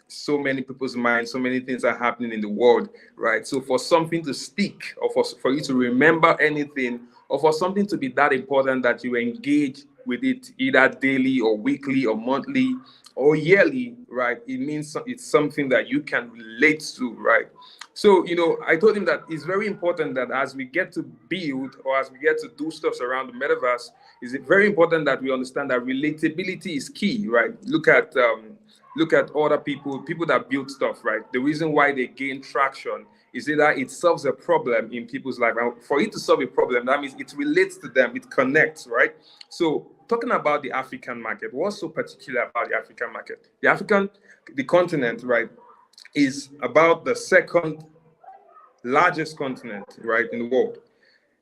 so many people's minds, so many things are happening in the world, right? So for something to stick, or for you to remember anything, or for something to be that important that you engage with it either daily or weekly or monthly or yearly, right? It means it's something that you can relate to, right? So, I told him that it's very important that as we get to build or as we get to do stuff around the metaverse, it's very important that we understand that relatability is key, right? Look at other people that build stuff, right? The reason why they gain traction is either it solves a problem in people's life. And for it to solve a problem, that means it relates to them, it connects, right? So talking about the African market, what's so particular about the African market? The continent, right, is about the second largest continent, right, in the world.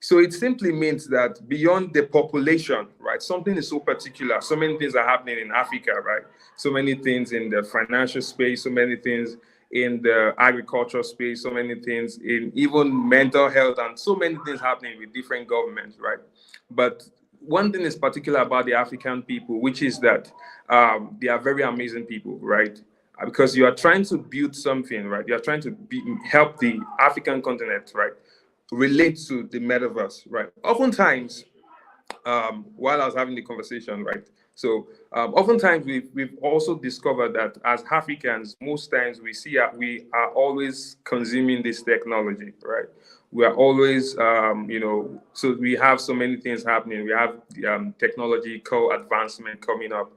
So it simply means that beyond the population, right, something is so particular. So many things are happening in Africa, right? So many things in the financial space, so many things in the agricultural space, so many things in even mental health, and so many things happening with different governments, right? But one thing is particular about the African people, which is that they are very amazing people, right? Because you are trying to build something, right? You are trying to help the African continent, right, relate to the metaverse, right? Oftentimes, while I was having the conversation, right? So oftentimes we've also discovered that as Africans, most times we are always consuming this technology, right? We are always, so we have so many things happening. We have technological advancement coming up,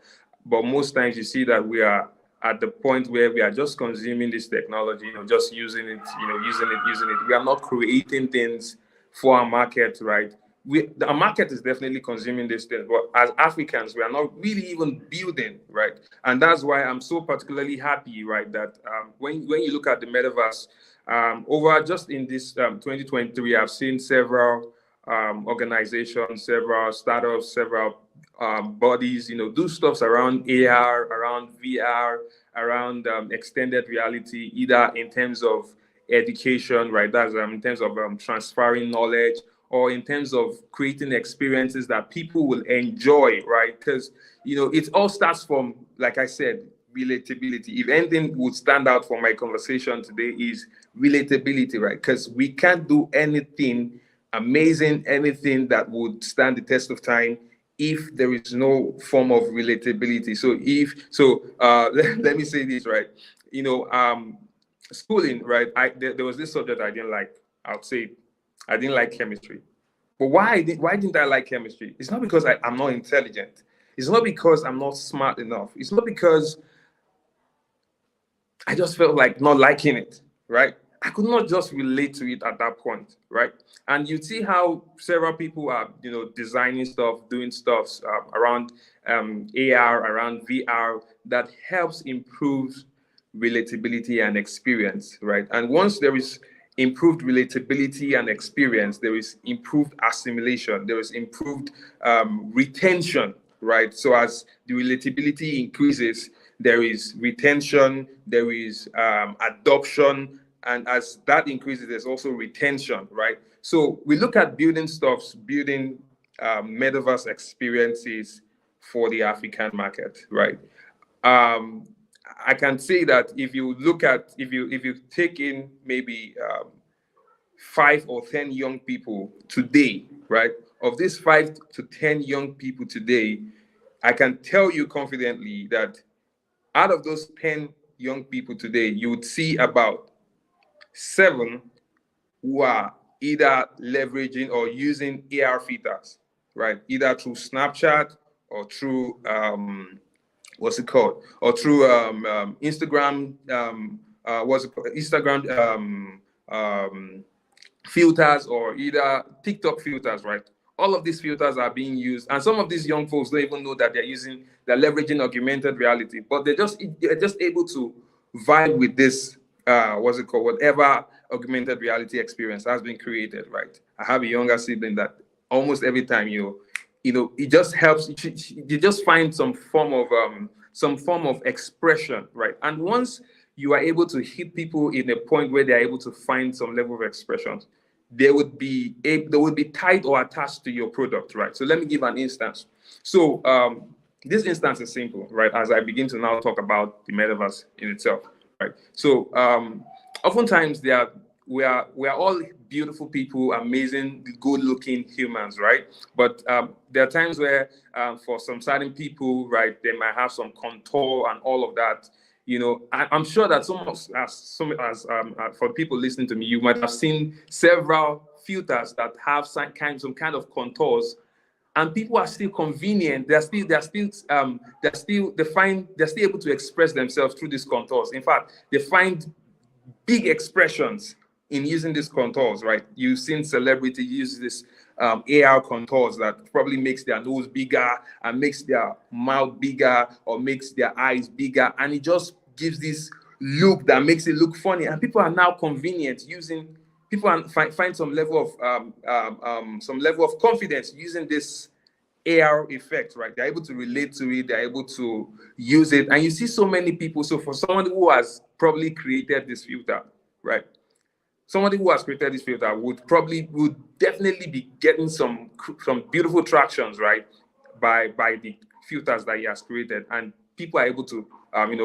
but most times you see that we are at the point where we are just consuming this technology, just using it, using it. We are not creating things for our market, right? our market is definitely consuming this thing, but as Africans, we are not really even building, right? And that's why I'm so particularly happy, right, that when you look at the metaverse, over just in this 2023, I've seen several organizations, several startups, several bodies, do stuffs around AR, around VR, around extended reality, either in terms of education, right? That's in terms of transferring knowledge, or in terms of creating experiences that people will enjoy, right? Because it all starts from, like I said, relatability. If anything would stand out from my conversation today is relatability, right? Because we can't do anything amazing, anything that would stand the test of time if there is no form of relatability. Let me say this, right? Schooling, right? There was this subject I didn't like. I'll say I didn't like chemistry. But why didn't I like chemistry? It's not because I'm not intelligent. It's not because I'm not smart enough. It's not because I just felt like not liking it, right? I could not just relate to it at that point, right? And you see how several people are, designing stuff, doing stuff around AR, around VR that helps improve relatability and experience, right? And once there is improved relatability and experience, there is improved assimilation, there is improved retention, right? So as the relatability increases, there is retention, there is adoption, and as that increases, there's also retention, right? So we look at building stuffs, building metaverse experiences for the African market, right? I can say that if you take in maybe 5 or 10 young people today, right? Of these 5 to 10 young people today, I can tell you confidently that out of those 10 young people today, you would see about 7 who are either leveraging or using AR filters, right? Either through Snapchat or through what's it called? Or through Instagram, Instagram filters, or either TikTok filters, right? All of these filters are being used, and some of these young folks don't even know that they're leveraging augmented reality, but they're just able to vibe with this whatever augmented reality experience has been created, right? I have a younger sibling that almost every time it just helps. You just find some form of expression, right? And once you are able to hit people in a point where they are able to find some level of expression, they would be tied or attached to your product, right? So let me give an instance. So this instance is simple, right? As I begin to now talk about the metaverse in itself, right? So oftentimes we are all beautiful people, amazing, good-looking humans, right? But there are times where for some certain people, right, they might have some contour and all of that. I'm sure that for people listening to me, you might have seen several filters that have some kind of contours, and people are still convenient. They're still able to express themselves through these contours. In fact, they find big expressions in using these contours, right? You've seen celebrity use this AR contours that probably makes their nose bigger and makes their mouth bigger or makes their eyes bigger, and it just gives this look that makes it look funny. And people are now convenient using. People find some level of confidence using this AR effect, right? They're able to relate to it, they're able to use it. And you see so many people. So for someone who has probably created this filter, right? Somebody who has created this filter would definitely be getting some beautiful tractions, right? By the filters that he has created. And people are able to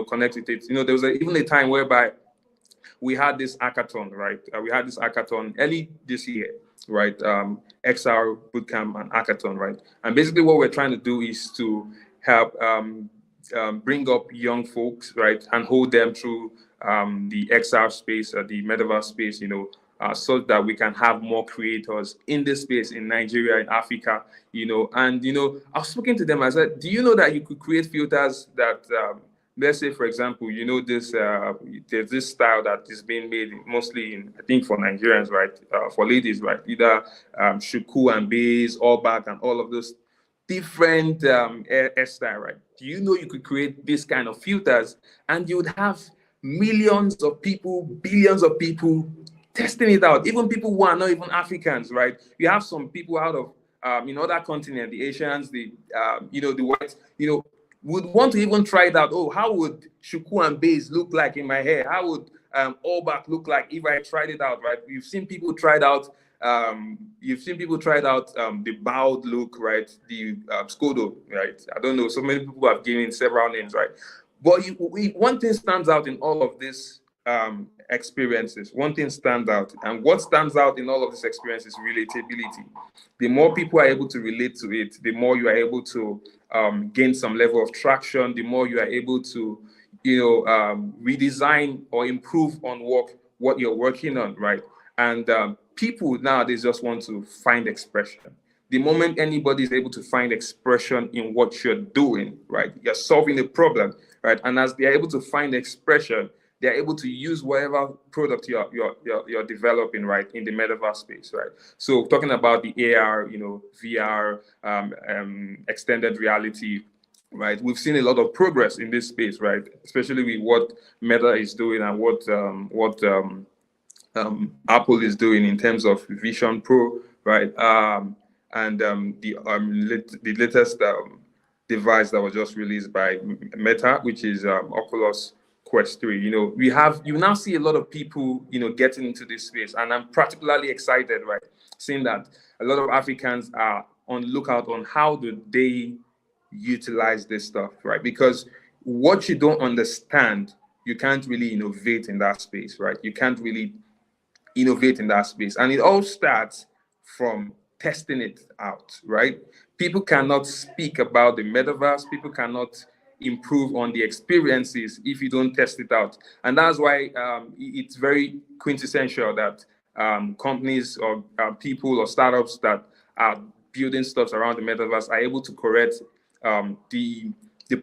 connect with it. There was even a time whereby we had this hackathon, right? We had this hackathon early this year, right? XR bootcamp and hackathon, right? And basically, what we're trying to do is to help bring up young folks, right, and hold them through the XR space, the metaverse space, so that we can have more creators in this space in Nigeria, in Africa, And I was speaking to them. I said, "Do you know that you could create filters that let's say, for example, this there's this style that is being made mostly in, I think, for Nigerians, right? For ladies, right? Either shuku and bays, all back, and all of those different hairstyle, right? Do you know you could create this kind of filters and you would have millions of people, billions of people testing it out, even people who are not even Africans, right? You have some people out of in other continent, the Asians, the the whites, would want to even try it out. Oh, how would shuku and bays look like in my hair? How would all back look like if I tried it out, right? You've seen people try it out. The bowed look, right? The Skodo, right? I don't know. So many people have given several names, right? But one thing stands out in all of these experiences. One thing stands out, and what stands out in all of these experiences is relatability. The more people are able to relate to it, the more you are able to gain some level of traction. The more you are able to, redesign or improve on what you're working on, right? And people nowadays just want to find expression. The moment anybody is able to find expression in what you're doing, right, you're solving a problem, right? And as they're able to find expression, they're able to use whatever product you're developing, right, in the metaverse space, right? So talking about the AR, VR, extended reality, right? We've seen a lot of progress in this space, right? Especially with what Meta is doing and what Apple is doing in terms of Vision Pro, right? And the latest device that was just released by Meta, which is Oculus Quest 3. You now see a lot of people, getting into this space, and I'm particularly excited, right? Seeing that a lot of Africans are on lookout on how do they utilize this stuff, right? Because what you don't understand, you can't really innovate in that space, right? You can't really innovate in that space. And it all starts from testing it out, right? People cannot speak about the metaverse, people cannot improve on the experiences if you don't test it out. And that's why it's very quintessential that companies or people or startups that are building stuff around the metaverse are able to correct the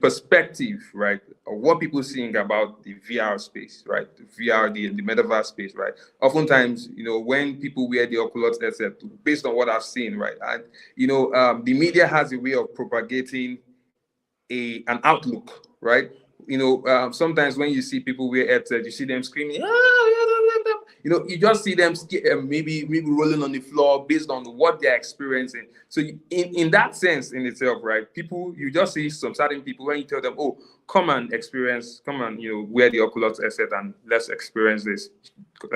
perspective, right, of what people seeing about the VR space, right, the VR, the metaverse space, right. Oftentimes, when people wear the Oculus headset, based on what I've seen, right, and the media has a way of propagating an outlook, right. Sometimes when you see people wear headsets, you see them screaming, you just see them maybe rolling on the floor based on what they're experiencing. So in that sense in itself, right, people, you just see some certain people when you tell them, oh, come and wear the Oculus headset and let's experience this.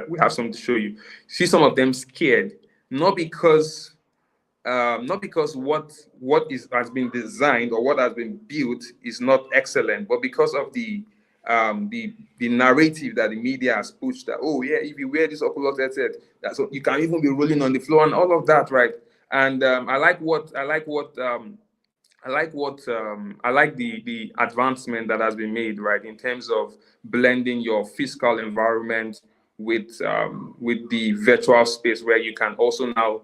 We have something to show you. See some of them scared, not because what has been designed or what has been built is not excellent, but because of the narrative that the media has pushed, that, oh yeah, if you wear this Oculus headset, that's what, you can even be rolling on the floor and all of that, right? And I like the advancement that has been made, right, in terms of blending your physical environment with the virtual space, where you can also now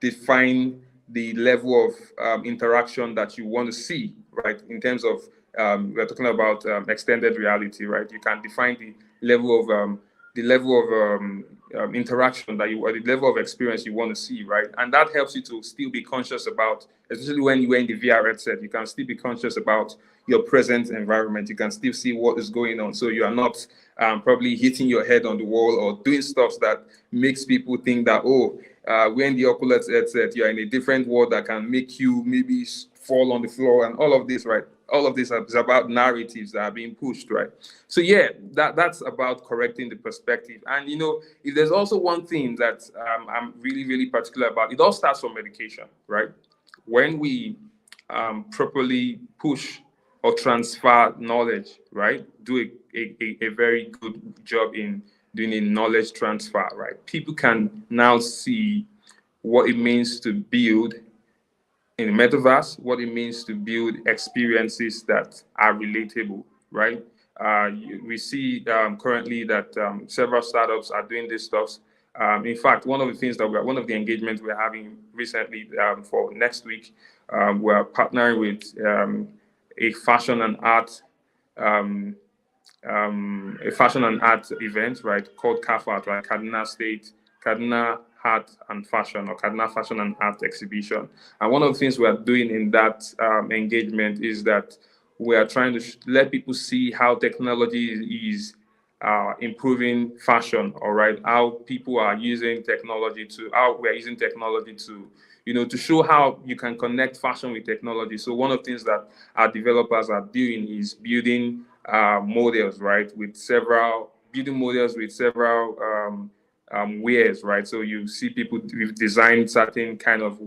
define the level of interaction that you want to see, right? In terms of we're talking about extended reality, right? You can define the level of interaction that you, or the level of experience you want to see, right? And that helps you to still be conscious about, especially when you're in the VR headset, you can still be conscious about your present environment. You can still see what is going on, so you are not probably hitting your head on the wall or doing stuff that makes people think that, oh, when the Oculus headset, you're in a different world that can make you maybe fall on the floor and all of this, right? All of this is about narratives that are being pushed, right? So yeah, that's about correcting the perspective. And if there's also one thing that I'm really, really particular about, it all starts from education, right? When we properly push or transfer knowledge, right? Do a very good job in doing a knowledge transfer, right? People can now see what it means to build in the metaverse, what it means to build experiences that are relatable, right? We see currently that several startups are doing this stuff. In fact, one of the engagements we're having recently for next week, we're partnering with a fashion and art um, a fashion and art event, right, called CAFAT, right, Kaduna State, Kaduna Art and Fashion, or Kaduna Fashion and Art Exhibition. And one of the things we are doing in that engagement is that we are trying to let people see how technology is improving fashion, all right, how people are using technology to, how we're using technology to, to show how you can connect fashion with technology. So one of the things that our developers are doing is building models, right, with several, building models with several wares, right? So you see people, we've designed certain kind of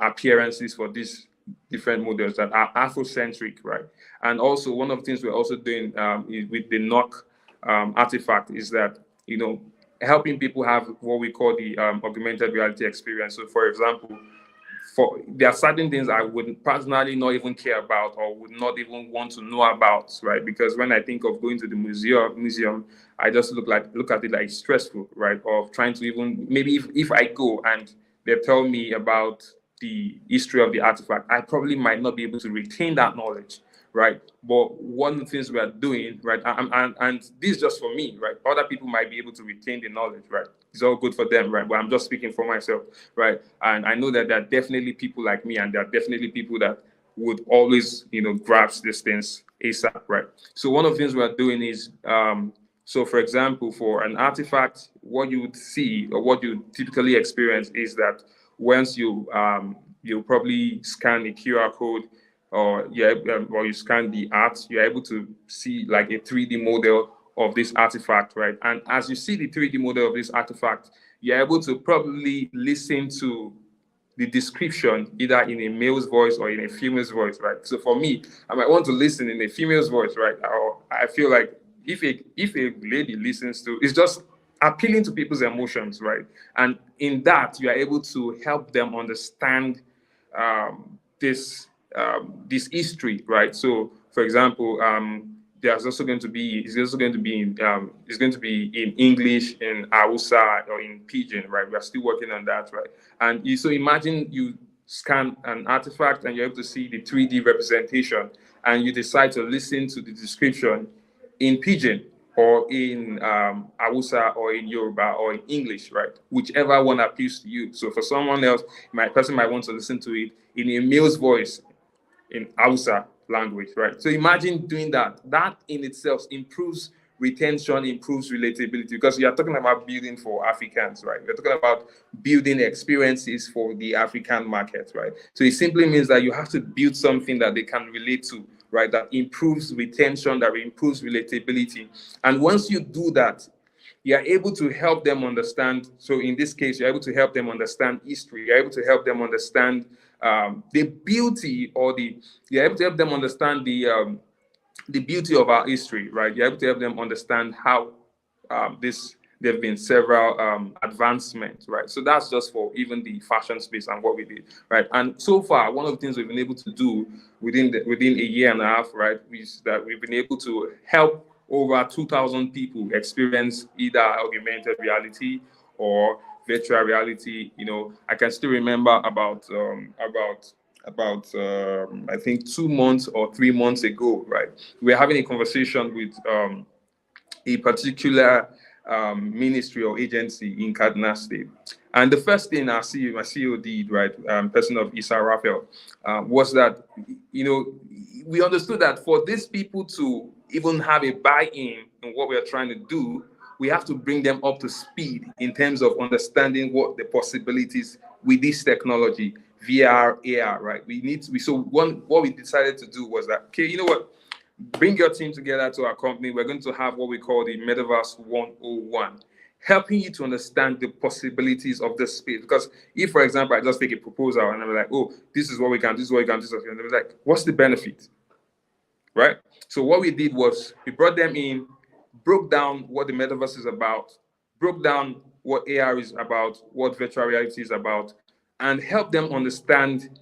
appearances for these different models that are Afrocentric, right? And also one of the things we're also doing is with the knock artifact is that, helping people have what we call the augmented reality experience. So for example, there are certain things I would personally not even care about or would not even want to know about, right? Because when I think of going to the museum, I just look at it like stressful, right? Of trying to even, maybe if I go and they tell me about the history of the artifact, I probably might not be able to retain that knowledge, right? But one of the things we are doing, right, and this is just for me, right? Other people might be able to retain the knowledge, right? It's all good for them, right? But I'm just speaking for myself, right? And I know that there are definitely people like me, and there are definitely people that would always, grasp these things ASAP, right? So one of the things we are doing is, so for example, for an artifact, what you would see or what you typically experience is that once you probably scan the QR code, or or you scan the art, you're able to see like a 3D model of this artifact, right? And as you see the 3D model of this artifact, you're able to probably listen to the description either in a male's voice or in a female's voice, right? So for me, I might want to listen in a female's voice, right? Or I feel like if a lady listens to, it's just appealing to people's emotions, right? And in that, you are able to help them understand this history, right? So, for example, there's also going to be it's going to be in English, in Hausa, or in Pidgin, right? We are still working on that, right? And so imagine you scan an artifact and you're able to see the 3D representation, and you decide to listen to the description in Pidgin or in Hausa or in Yoruba or in English, right? Whichever one appeals to you. So for someone else, person might want to listen to it in a male's voice in Hausa language, right? So imagine doing that. That in itself improves retention, improves relatability, because you are talking about building for Africans, right? We're talking about building experiences for the African market, right? So it simply means that you have to build something that they can relate to, right? That improves retention, that improves relatability. And once you do that, you are able to help them understand. So in this case, you're able to help them understand history. You're able to help them understand the beauty, or you're able to help them understand the beauty of our history, right? You're able to help them understand how there have been several advancements, right? So that's just for even the fashion space and what we did, right? And so far, one of the things we've been able to do within a year and a half, right, is that we've been able to help over 2,000 people experience either augmented reality or virtual reality. I can still remember about I think 2 months or 3 months ago, right? We were having a conversation with a particular ministry or agency in Kaduna State. And the first thing my CEO did, right, person of Issa Raphael, was that, we understood that for these people to even have a buy-in in what we are trying to do, we have to bring them up to speed in terms of understanding what the possibilities with this technology, VR, AR, right? What we decided to do was that, okay, you know what? Bring your team together to our company. We're going to have what we call the Metaverse 101, helping you to understand the possibilities of this space. Because if, for example, I just take a proposal and I'm like, oh, this is what we can, this is what we can, this is what we can, and they're like, what's the benefit? Right? So what we did was we brought them in, broke down what the metaverse is about, broke down what AR is about, what virtual reality is about, and helped them understand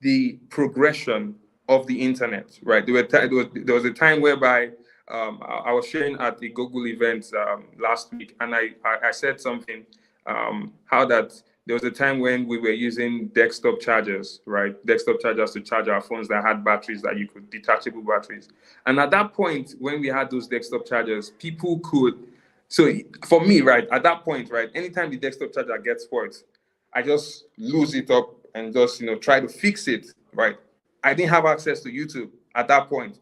the progression of the internet, right? There was a time whereby I was sharing at the Google event last week, and I said something, how that there was a time when we were using desktop chargers, right? Desktop chargers to charge our phones that had batteries that you could, detachable batteries. And at that point, when we had those desktop chargers, people could, so for me, right, at that point, right, anytime the desktop charger gets spoiled, I just lose it up and just, try to fix it, right? I didn't have access to YouTube at that point.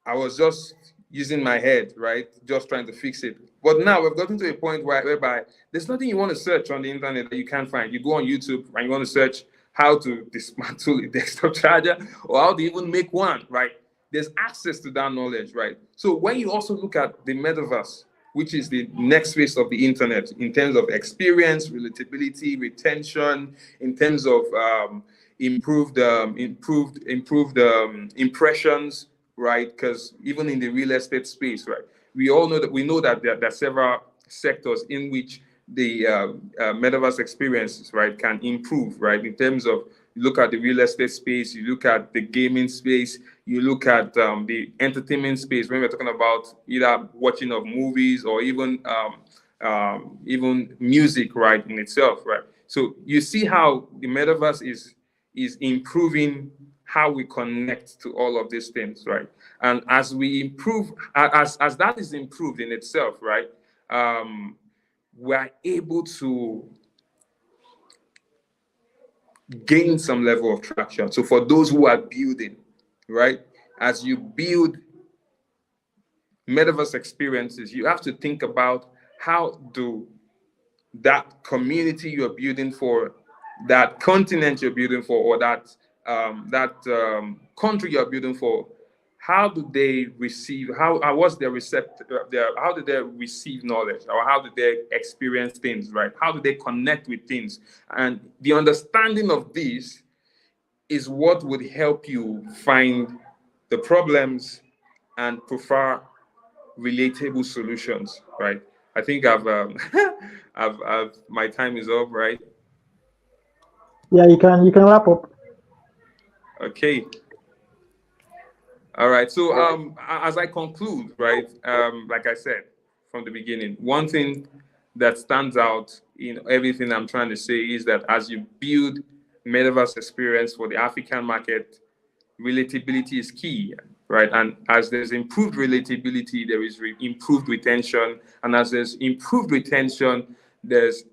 I was just using my head, right? Just trying to fix it. But now we've gotten to a point whereby there's nothing you want to search on the internet that you can't find. You go on YouTube and you want to search how to dismantle a desktop charger or how to even make one, right? There's access to that knowledge, right? So when you also look at the metaverse, which is the next phase of the internet in terms of experience, relatability, retention, in terms of improved impressions, right? Because even in the real estate space, right, we know that there are several sectors in which the metaverse experiences, right, can improve, right? In terms of, you look at the real estate space, you look at the gaming space, you look at the entertainment space when we're talking about either watching of movies or even music, right, in itself, right? So you see how the metaverse is improving how we connect to all of these things, right? And as we improve, as that is improved in itself, right, we're able to gain some level of traction. So for those who are building, right, as you build metaverse experiences, you have to think about how do that community you're building for, that continent you're building for, or that country you're building for, how do they receive, what's their how do they receive knowledge, or how do they experience things, right? How do they connect with things? And the understanding of this is what would help you find the problems and prefer relatable solutions, right? I think I've my time is up, right? Yeah, you can wrap up. Okay. All right. So as I conclude, right, like I said from the beginning, one thing that stands out in everything I'm trying to say is that as you build metaverse experience for the African market, relatability is key, right? And as there's improved relatability, there is improved retention. And as there's improved retention, there's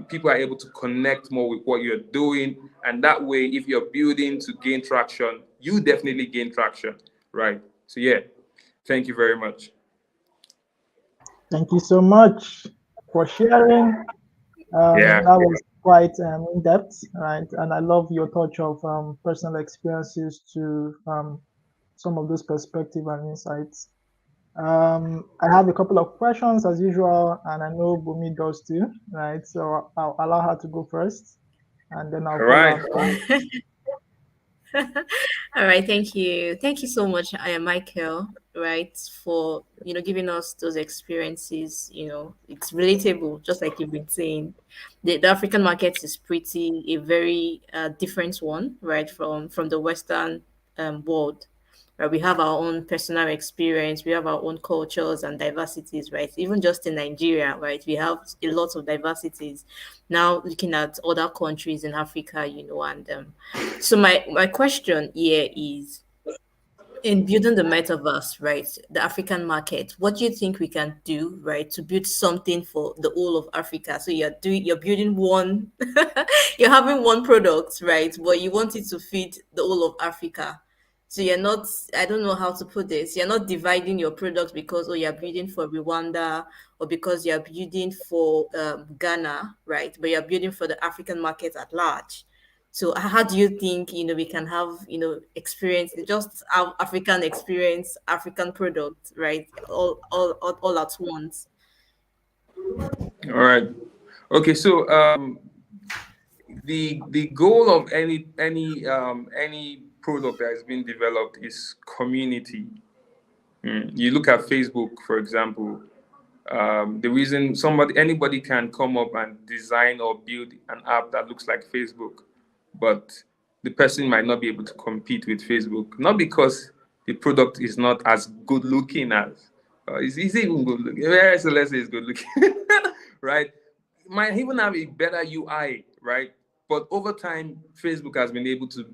people are able to connect more with what you're doing. And that way, if you're building to gain traction, you definitely gain traction, right? So yeah, thank you very much. Thank you so much for sharing. Yeah. That was quite in depth, right? And I love your touch of personal experiences to some of those perspectives and insights. I have a couple of questions as usual, and I know Bumi does too, right? So I'll allow her to go first, and then I'll All follow right. after. All right, thank you. Thank you so much, Michael, right, for giving us those experiences. It's relatable, just like you've been saying. The African market is pretty a very different one, right, from the Western world. Right, we have our own personal experience, we have our own cultures and diversities, right? Even just in Nigeria, right, we have a lot of diversities. Now looking at other countries in Africa, and so my question here is, in building the metaverse, right, the African market, what do you think we can do, right, to build something for the whole of Africa? So you're building one, you're having one product, right, but you want it to feed the whole of Africa. So you're not, I don't know how to put this. You're not dividing your product because, oh, you're building for Rwanda or because you're building for Ghana, right? But you're building for the African market at large. So how do you think we can have experience, just have African experience, African product, right? All at once. All right. Okay. So the goal of any product that is being developed is community. You look at Facebook, for example. The reason anybody can come up and design or build an app that looks like Facebook, but the person might not be able to compete with Facebook, not because the product is not as good looking as, it's even good looking. So let's say it's good looking, right? Might even have a better UI, right? But over time, Facebook has been able to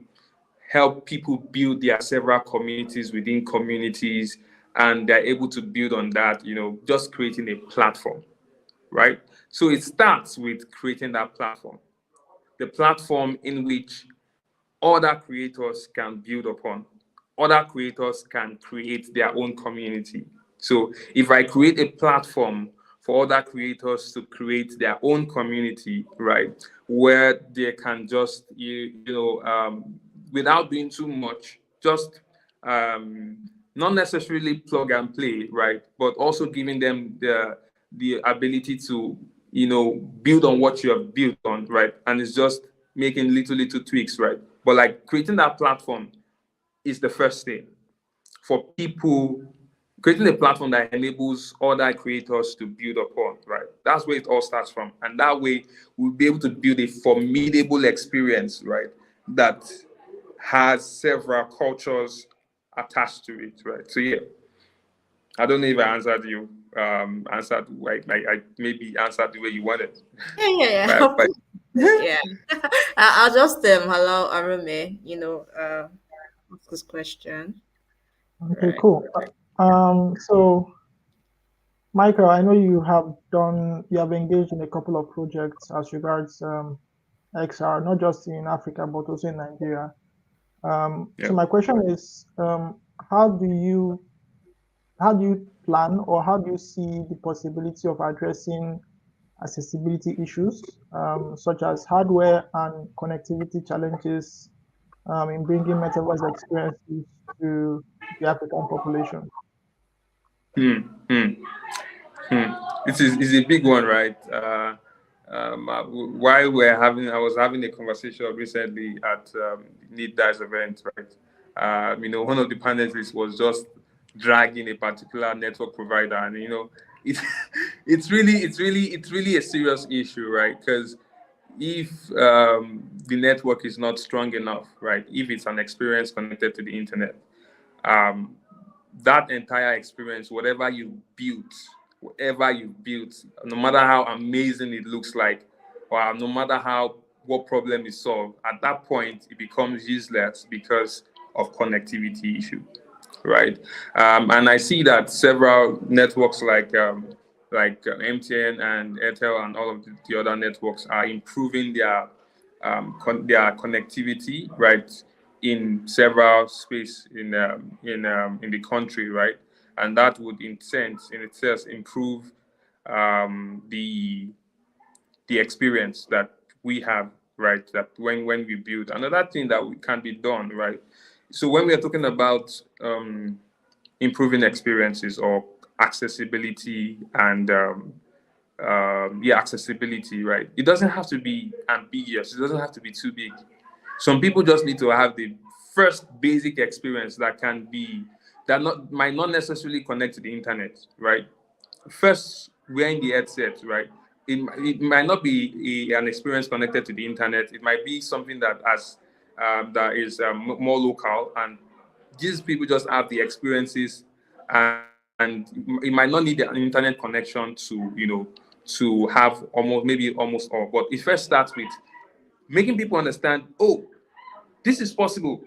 help people build their several communities within communities, and they're able to build on that, just creating a platform, right? So it starts with creating that platform, the platform in which other creators can build upon. Other creators can create their own community. So if I create a platform for other creators to create their own community, right, where they can just, without doing too much, just not necessarily plug and play, right, but also giving them the ability to, build on what you have built on, right, and it's just making little tweaks, right, but like creating that platform is the first thing for people, creating a platform that enables other creators to build upon, right? That's where it all starts from. And that way we'll be able to build a formidable experience, right? That has several cultures attached to it, right? So yeah, I don't know if I answered you, answered like I maybe answered the way you wanted. Yeah, yeah, But yeah. Yeah. I'll just allow Arume, ask this question. Okay, Right. cool. So Michael, I know you have engaged in a couple of projects as regards XR, not just in Africa but also in Nigeria. So yeah. my question is, how do you how do you plan, or how do you see the possibility of addressing accessibility issues, such as hardware and connectivity challenges, in bringing metaverse experiences to the African population? Hmm. Hmm. Hmm. It's a big one, right? While I was having a conversation recently at Need Dice event, right? One of the panelists was just dragging a particular network provider, and it, it's really a serious issue, right? Because if the network is not strong enough, right? If it's an experience connected to the internet, um, that entire experience, whatever you built, no matter how amazing it looks like, or no matter what problem is solved, at that point it becomes useless because of connectivity issue, right? And I see that several networks like MTN and Airtel and all of the other networks are improving their connectivity, right, in several space in the country, right, and that would in itself improve the experience that we have, right, that when we build. Another thing that can be done, right, so when we are talking about improving experiences or accessibility and accessibility, right, it doesn't have to be ambiguous, it doesn't have to be too big. Some people just need to have the first basic experience that might not necessarily connect to the internet, right? First, wearing the headset, right? It might not be an experience connected to the internet. It might be something that is more local, and these people just have the experiences, and it might not need an internet connection to have almost all. But it first starts with making people understand, oh, this is possible,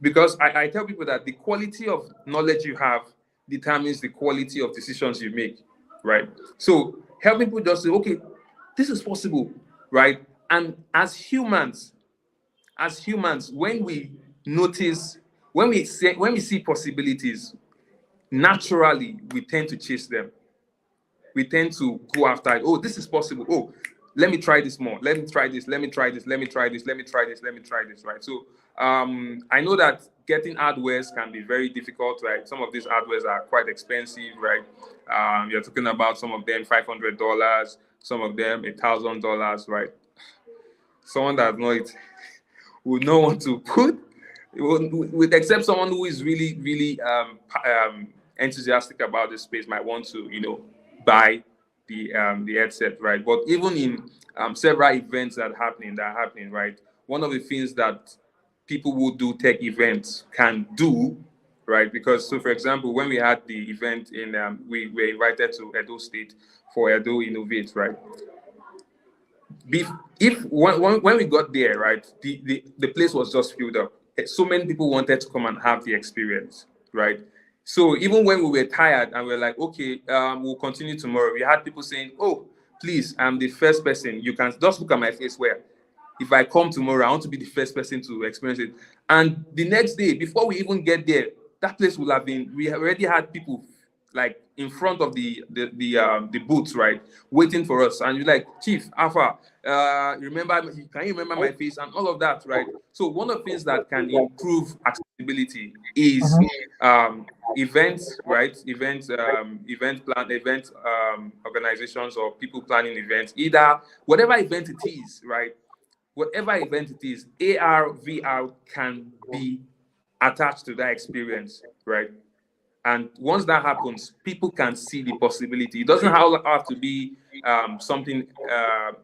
because I tell people that the quality of knowledge you have determines the quality of decisions you make, right? So helping people just say, okay, this is possible, right? And as humans, when we notice, when we see possibilities, naturally we tend to chase them. We tend to go after it. Oh, this is possible. Oh, let me try this more. Let me try this. Let me try this. Let me try this. Let me try this. Let me try this. Right. So I know that getting hardwares can be very difficult. Right. Some of these hardwares are quite expensive. Right. You're talking about some of them $500, some of them $1,000. Right. Someone that knows it would not want to put, with except someone who is really, really enthusiastic about this space might want to, buy the headset, right? But even in several events that are happening, right? One of the things that people who do tech events can do, right? Because so, for example, when we had the event we were invited to Edo State for Edo Innovate, right? if when we got there, right, the place was just filled up. So many people wanted to come and have the experience, right? So even when we were tired and we are like, okay, we'll continue tomorrow, we had people saying, oh, please, I'm the first person. You can just look at my face where if I come tomorrow, I want to be the first person to experience it. And the next day, before we even get there, that place will have been. We already had people like in front of the booths, right, waiting for us. And you're like, Chief, Alpha, remember? Can you remember my face and all of that, right? So one of the things that can improve accessibility is Mhm. events, right? Event organizations or people planning events, either whatever event it is, right? Whatever event it is, AR, VR can be attached to that experience, right? And once that happens, people can see the possibility. It doesn't have to be something.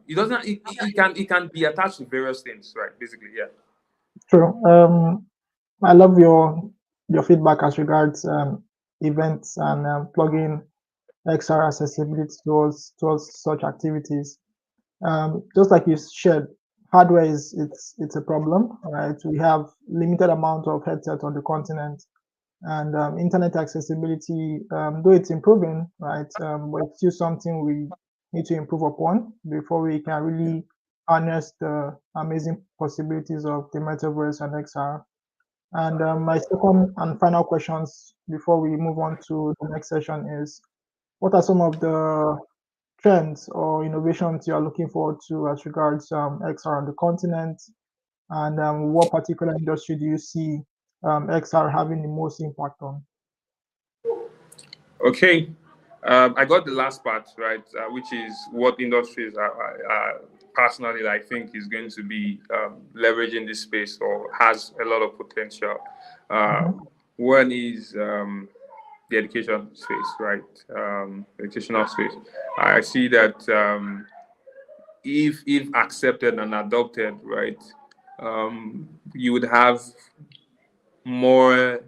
It doesn't. It can be attached to various things, right? Basically, yeah. True. I love your feedback as regards events and plugging XR accessibility towards such activities. Just like you shared, hardware is it's a problem, right? We have limited amount of headsets on the continent, and internet accessibility, though it's improving, right? But it's still something we need to improve upon before we can really harness the amazing possibilities of the metaverse and XR. And my second and final questions before we move on to the next session is, what are some of the trends or innovations you are looking forward to as regards XR on the continent? And what particular industry do you see XR having the most impact on? Okay. I got the last part right, which is what industries are personally I think is going to be leveraging this space or has a lot of potential. Uh, Mhm. One is the education space, right? Educational space. I see that if accepted and adopted, right, you would have more.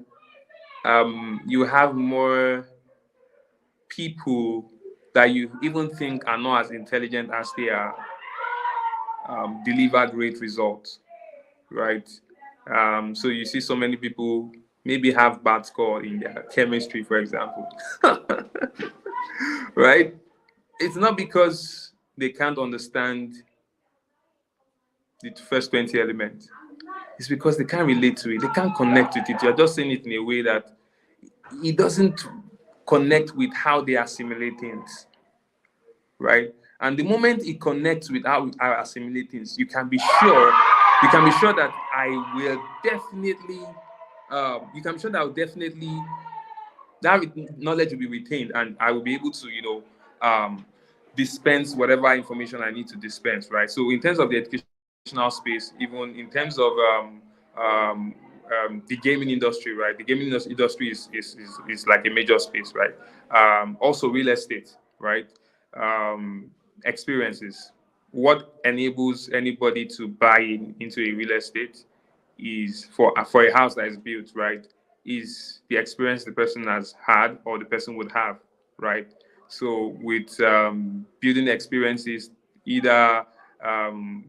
You have more people that you even think are not as intelligent as they are deliver great results, right? So you see so many people maybe have bad score in their chemistry, for example, right? It's not because they can't understand the first 20 elements. It's because they can't relate to it. They can't connect with it. You're just saying it in a way that it doesn't connect with how they assimilate things, right? And the moment it connects with how we are assimilating things, you can be sure that I will definitely, you can be sure that I'll definitely, that knowledge will be retained and I will be able to, dispense whatever information I need to dispense, right? So in terms of the educational space, even in terms of um, the gaming industry, right? The gaming industry is like a major space, right? Also real estate, right? Experiences. What enables anybody to buy into a real estate is for a house that is built, right? Is the experience the person has had or the person would have, right? So with building experiences, either um,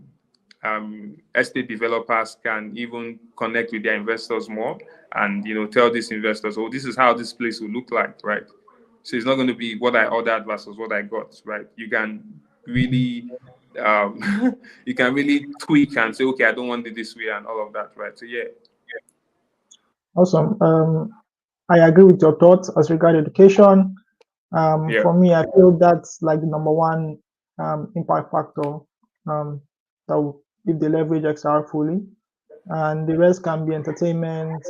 estate developers can even connect with their investors more and tell these investors, oh, this is how this place will look like, right? So it's not going to be what I ordered versus what I got, right? You can really you can really tweak and say, okay, I don't want it this way and all of that, right? So yeah. Awesome. I agree with your thoughts as regard education. Yeah. For me, I feel that's like the number one impact factor if they leverage XR fully, and the rest can be entertainment,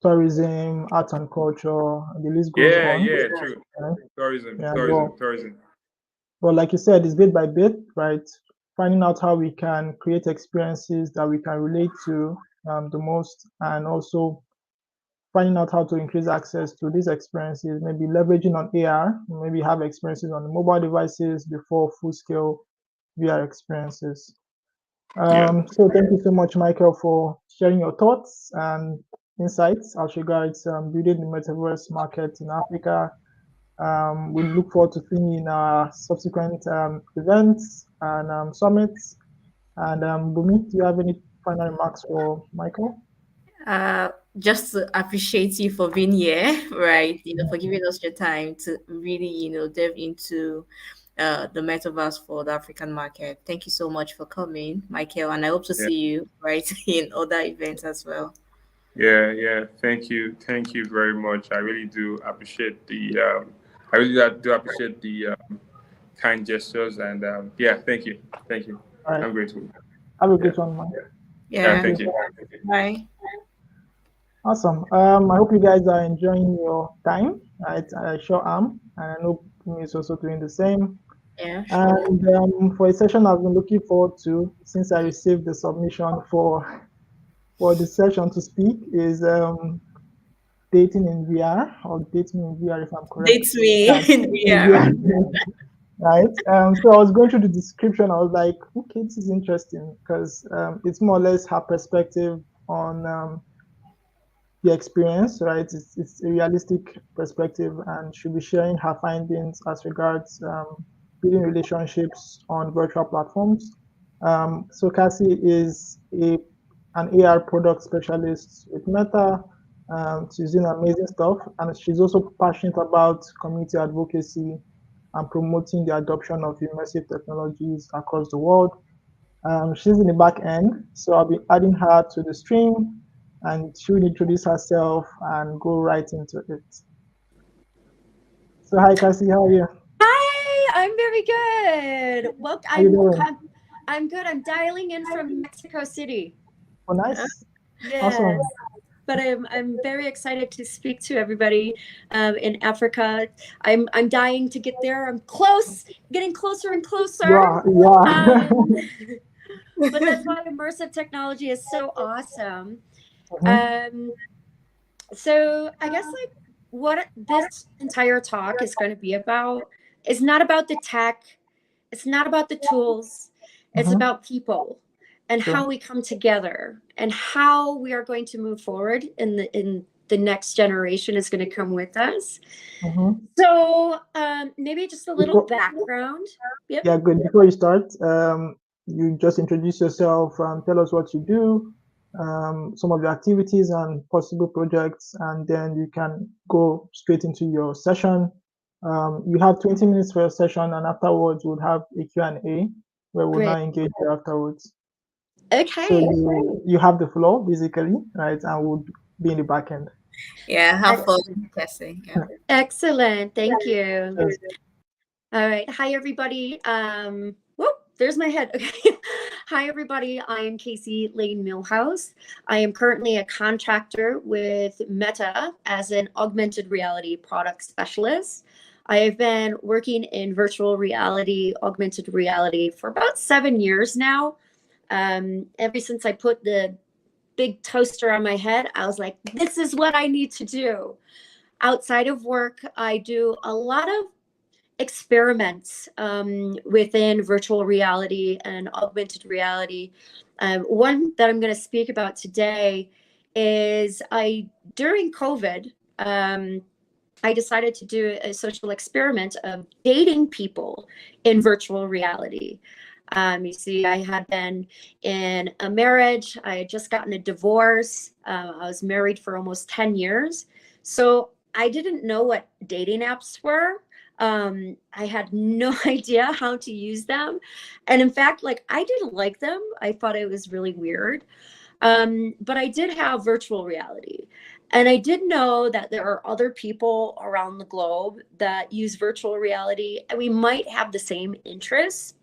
tourism, arts and culture. The list goes Yeah, on. yeah, true. Right? Tourism, Yeah, tourism, tourism. but like you said, it's bit by bit, right? Finding out how we can create experiences that we can relate to the most, and also finding out how to increase access to these experiences, maybe leveraging on AR, maybe have experiences on the mobile devices before full scale VR experiences. Yeah. So thank you so much, Michael, for sharing your thoughts and insights as regards building the metaverse market in Africa We look forward to seeing you in our subsequent events and summits. And Bumi, do you have any final remarks for Michael? Just to appreciate you for being here, right? For giving us your time to really, delve into the metaverse for the African market. Thank you so much for coming, Michael, and I hope to Yeah. see you right in other events as well. Yeah. Thank you very much. I really do appreciate I really do appreciate the kind gestures, and yeah, thank you. All right. I'm grateful. Have a Yeah, great one, man. yeah, Yeah. Thank thank you. you. Bye. Awesome. I hope you guys are enjoying your time. I sure am. And I know Bumi is also doing the same. Yeah, sure. And for a session I've been looking forward to since I received the submission for the session to speak is dating in VR or dating in VR if I'm correct. Dates me Yeah, in in VR. VR. Right. So I was going through the description. I was like, okay, this is interesting because it's more or less her perspective on the experience, right? It's a realistic perspective, and she'll be sharing her findings as regards building relationships on virtual platforms. So Cassie is an AR product specialist with Meta. She's doing amazing stuff, and she's also passionate about community advocacy and promoting the adoption of immersive technologies across the world. She's in the back end, so I'll be adding her to the stream and she will introduce herself and go right into it. So, hi, Cassie, how are you? Hi, I'm very good. Well, How you doing? I'm good. I'm dialing in from Mexico City. Oh, nice. Yes, Awesome. but I'm very excited to speak to everybody in Africa. I'm dying to get there. I'm close, getting closer and closer. Yeah. Um, but that's why immersive technology is so awesome. Mhm. So I guess like what this entire talk is going to be about is not about the tech. It's not about the tools. It's Mhm. about people and how Sure. we come together and how we are going to move forward in the next generation is going to come with us. Mhm. So maybe just a little Before, background. Yep. yeah, good. Before you start, you just introduce yourself, tell us what you do, some of your activities and possible projects, and then you can go straight into your session. You have 20 minutes for your session, and afterwards we'll have a Q&A where we'll now Great. engage you afterwards. So Okay. you have the floor, basically, right? And we'll be in the back end. Yeah, have Ex- fun, Cassie. Yeah. Excellent. Thank you. Cheers. All right. Hi, everybody. Whoop, there's my head. Okay. Hi, everybody. I am Casey Lane Millhouse. I am currently a contractor with Meta as an augmented reality product specialist. I have been working in virtual reality, augmented reality for about 7 years now. Ever since I put the big toaster on my head, I was like, this is what I need to do. Outside of work, I do a lot of experiments within virtual reality and augmented reality. One that I'm going to speak about today is during COVID, I decided to do a social experiment of dating people in virtual reality. You see, I had been in a marriage. I had just gotten a divorce. I was married for almost 10 years. So I didn't know what dating apps were. I had no idea how to use them. And in fact, like I didn't like them. I thought it was really weird. But I did have virtual reality. And I did know that there are other people around the globe that use virtual reality, and we might have the same interests.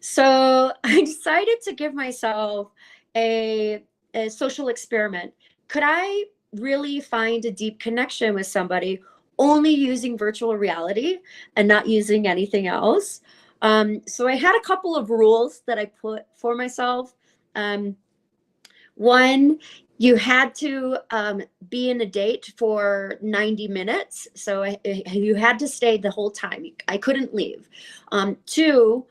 So I decided to give myself a social experiment. Could I really find a deep connection with somebody only using virtual reality and not using anything else? So I had a couple of rules that I put for myself. One, you had to be in a date for 90 minutes. So you had to stay the whole time. I couldn't leave. Two,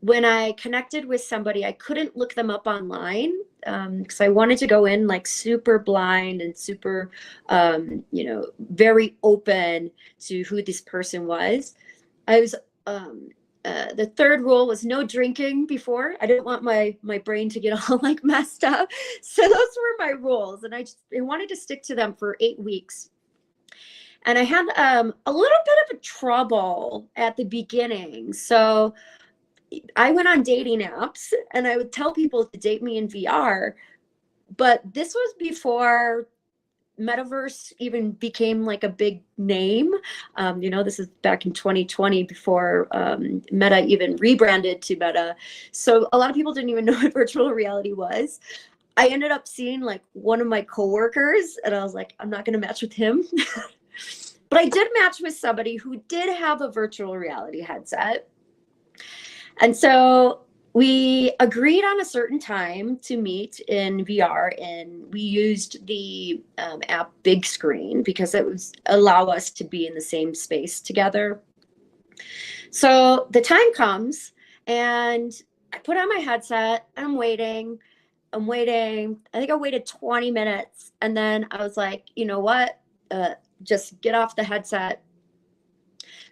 when I connected with somebody, I couldn't look them up online. because I wanted to go in like super blind and super, very open to who this person was. I was, the third rule was no drinking before. I didn't want my brain to get all like messed up. So those were my rules. And I wanted to stick to them for 8 weeks. And I had a little bit of a trouble at the beginning. So I went on dating apps and I would tell people to date me in VR. But this was before metaverse even became like a big name. This is back in 2020 before Meta even rebranded to Meta. So a lot of people didn't even know what virtual reality was. I ended up seeing like one of my coworkers and I was like, I'm not going to match with him. But I did match with somebody who did have a virtual reality headset. And so we agreed on a certain time to meet in VR, and we used the app Big Screen because it would allow us to be in the same space together. So the time comes and I put on my headset and I'm waiting. I think I waited 20 minutes and then I was like, you know what? Just get off the headset.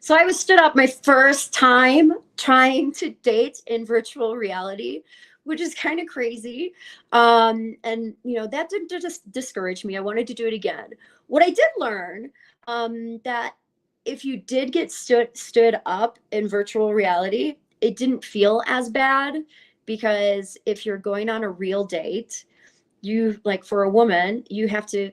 So I was stood up my first time trying to date in virtual reality, which is kind of crazy. And, that didn't just discourage me. I wanted to do it again. What I did learn that if you did get stood up in virtual reality, it didn't feel as bad because if you're going on a real date, you like for a woman, you have to,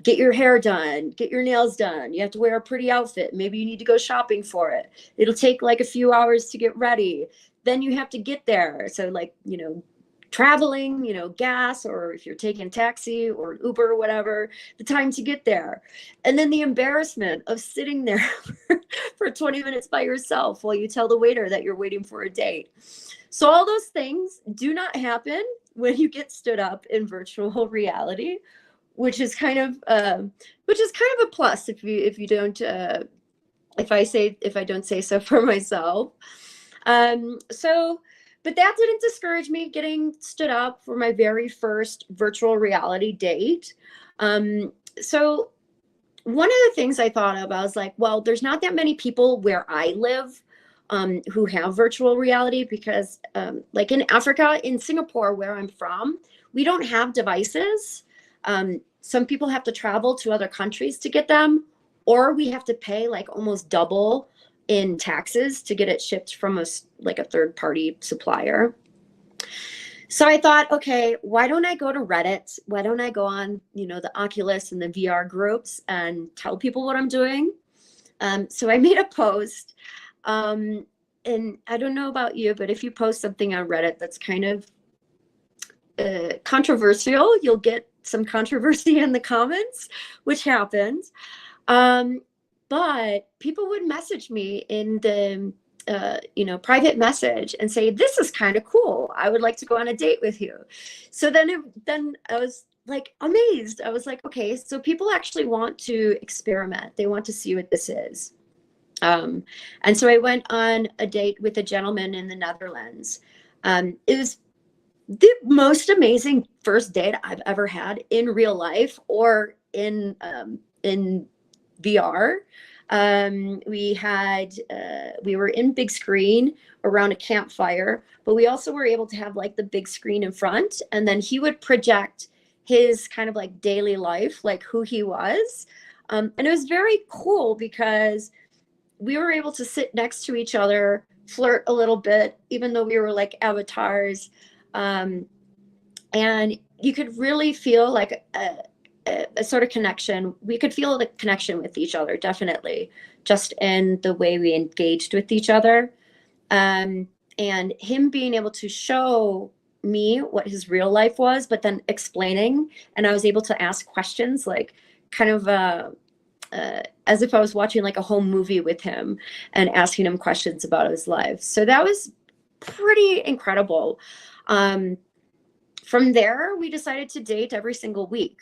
get your hair done, get your nails done. You have to wear a pretty outfit. Maybe you need to go shopping for it. It'll take like a few hours to get ready. Then you have to get there. So like, traveling, gas, or if you're taking a taxi or an Uber or whatever, the time to get there. And then the embarrassment of sitting there for 20 minutes by yourself while you tell the waiter that you're waiting for a date. So all those things do not happen when you get stood up in virtual reality, which is kind of a plus if you don't if I don't say so for myself. But that didn't discourage me getting stood up for my very first virtual reality date. So one of the things I thought of, I was like, well, there's not that many people where I live who have virtual reality because like in Africa, in Singapore, where I'm from, we don't have devices. Some people have to travel to other countries to get them, or we have to pay like almost double in taxes to get it shipped from a third party supplier. So I thought, okay, why don't I go to Reddit? Why don't I go on, the Oculus and the VR groups and tell people what I'm doing? So I made a post, and I don't know about you, but if you post something on Reddit that's kind of controversial, you'll get some controversy in the comments, which happens. But people would message me in the, private message and say, this is kind of cool. I would like to go on a date with you. So then I was like amazed. I was like, okay, so people actually want to experiment. They want to see what this is. And so I went on a date with a gentleman in the Netherlands. It was the most amazing first date I've ever had in real life or in VR. We were in big screen around a campfire, but we also were able to have like the big screen in front, and then he would project his kind of like daily life, like who he was. And it was very cool because we were able to sit next to each other, flirt a little bit, even though we were like avatars. And you could really feel like a sort of connection. We could feel the connection with each other, definitely, just in the way we engaged with each other. And him being able to show me what his real life was, but then explaining, and I was able to ask questions, like kind of as if I was watching like a home movie with him and asking him questions about his life. So that was pretty incredible. From there, we decided to date every single week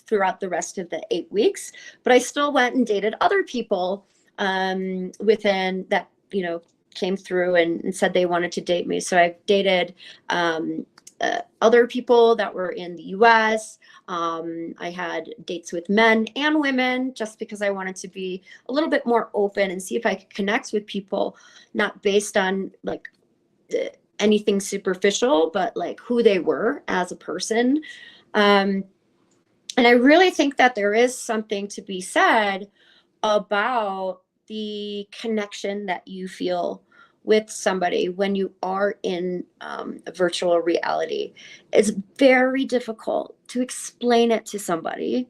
throughout the rest of the 8 weeks. But I still went and dated other people within that, came through and said they wanted to date me. So I've dated other people that were in the US. I had dates with men and women just because I wanted to be a little bit more open and see if I could connect with people, not based on like anything superficial, but like who they were as a person. And I really think that there is something to be said about the connection that you feel with somebody when you are in a virtual reality. It's very difficult to explain it to somebody.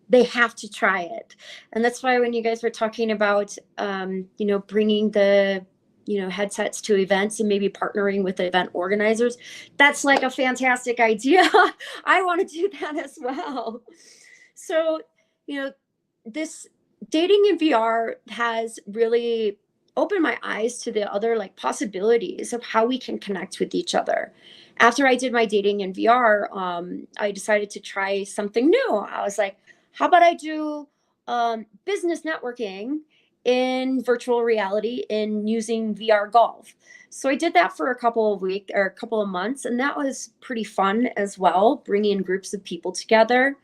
They have to try it. And that's why when you guys were talking about, bringing the, headsets to events and maybe partnering with event organizers, that's like a fantastic idea. I want to do that as well. So, this dating in VR has really opened my eyes to the other like possibilities of how we can connect with each other. After I did my dating in VR, I decided to try something new. I was like, how about I do business networking in virtual reality in using VR golf? So I did that for a couple of weeks or a couple of months, and that was pretty fun as well, bringing groups of people together.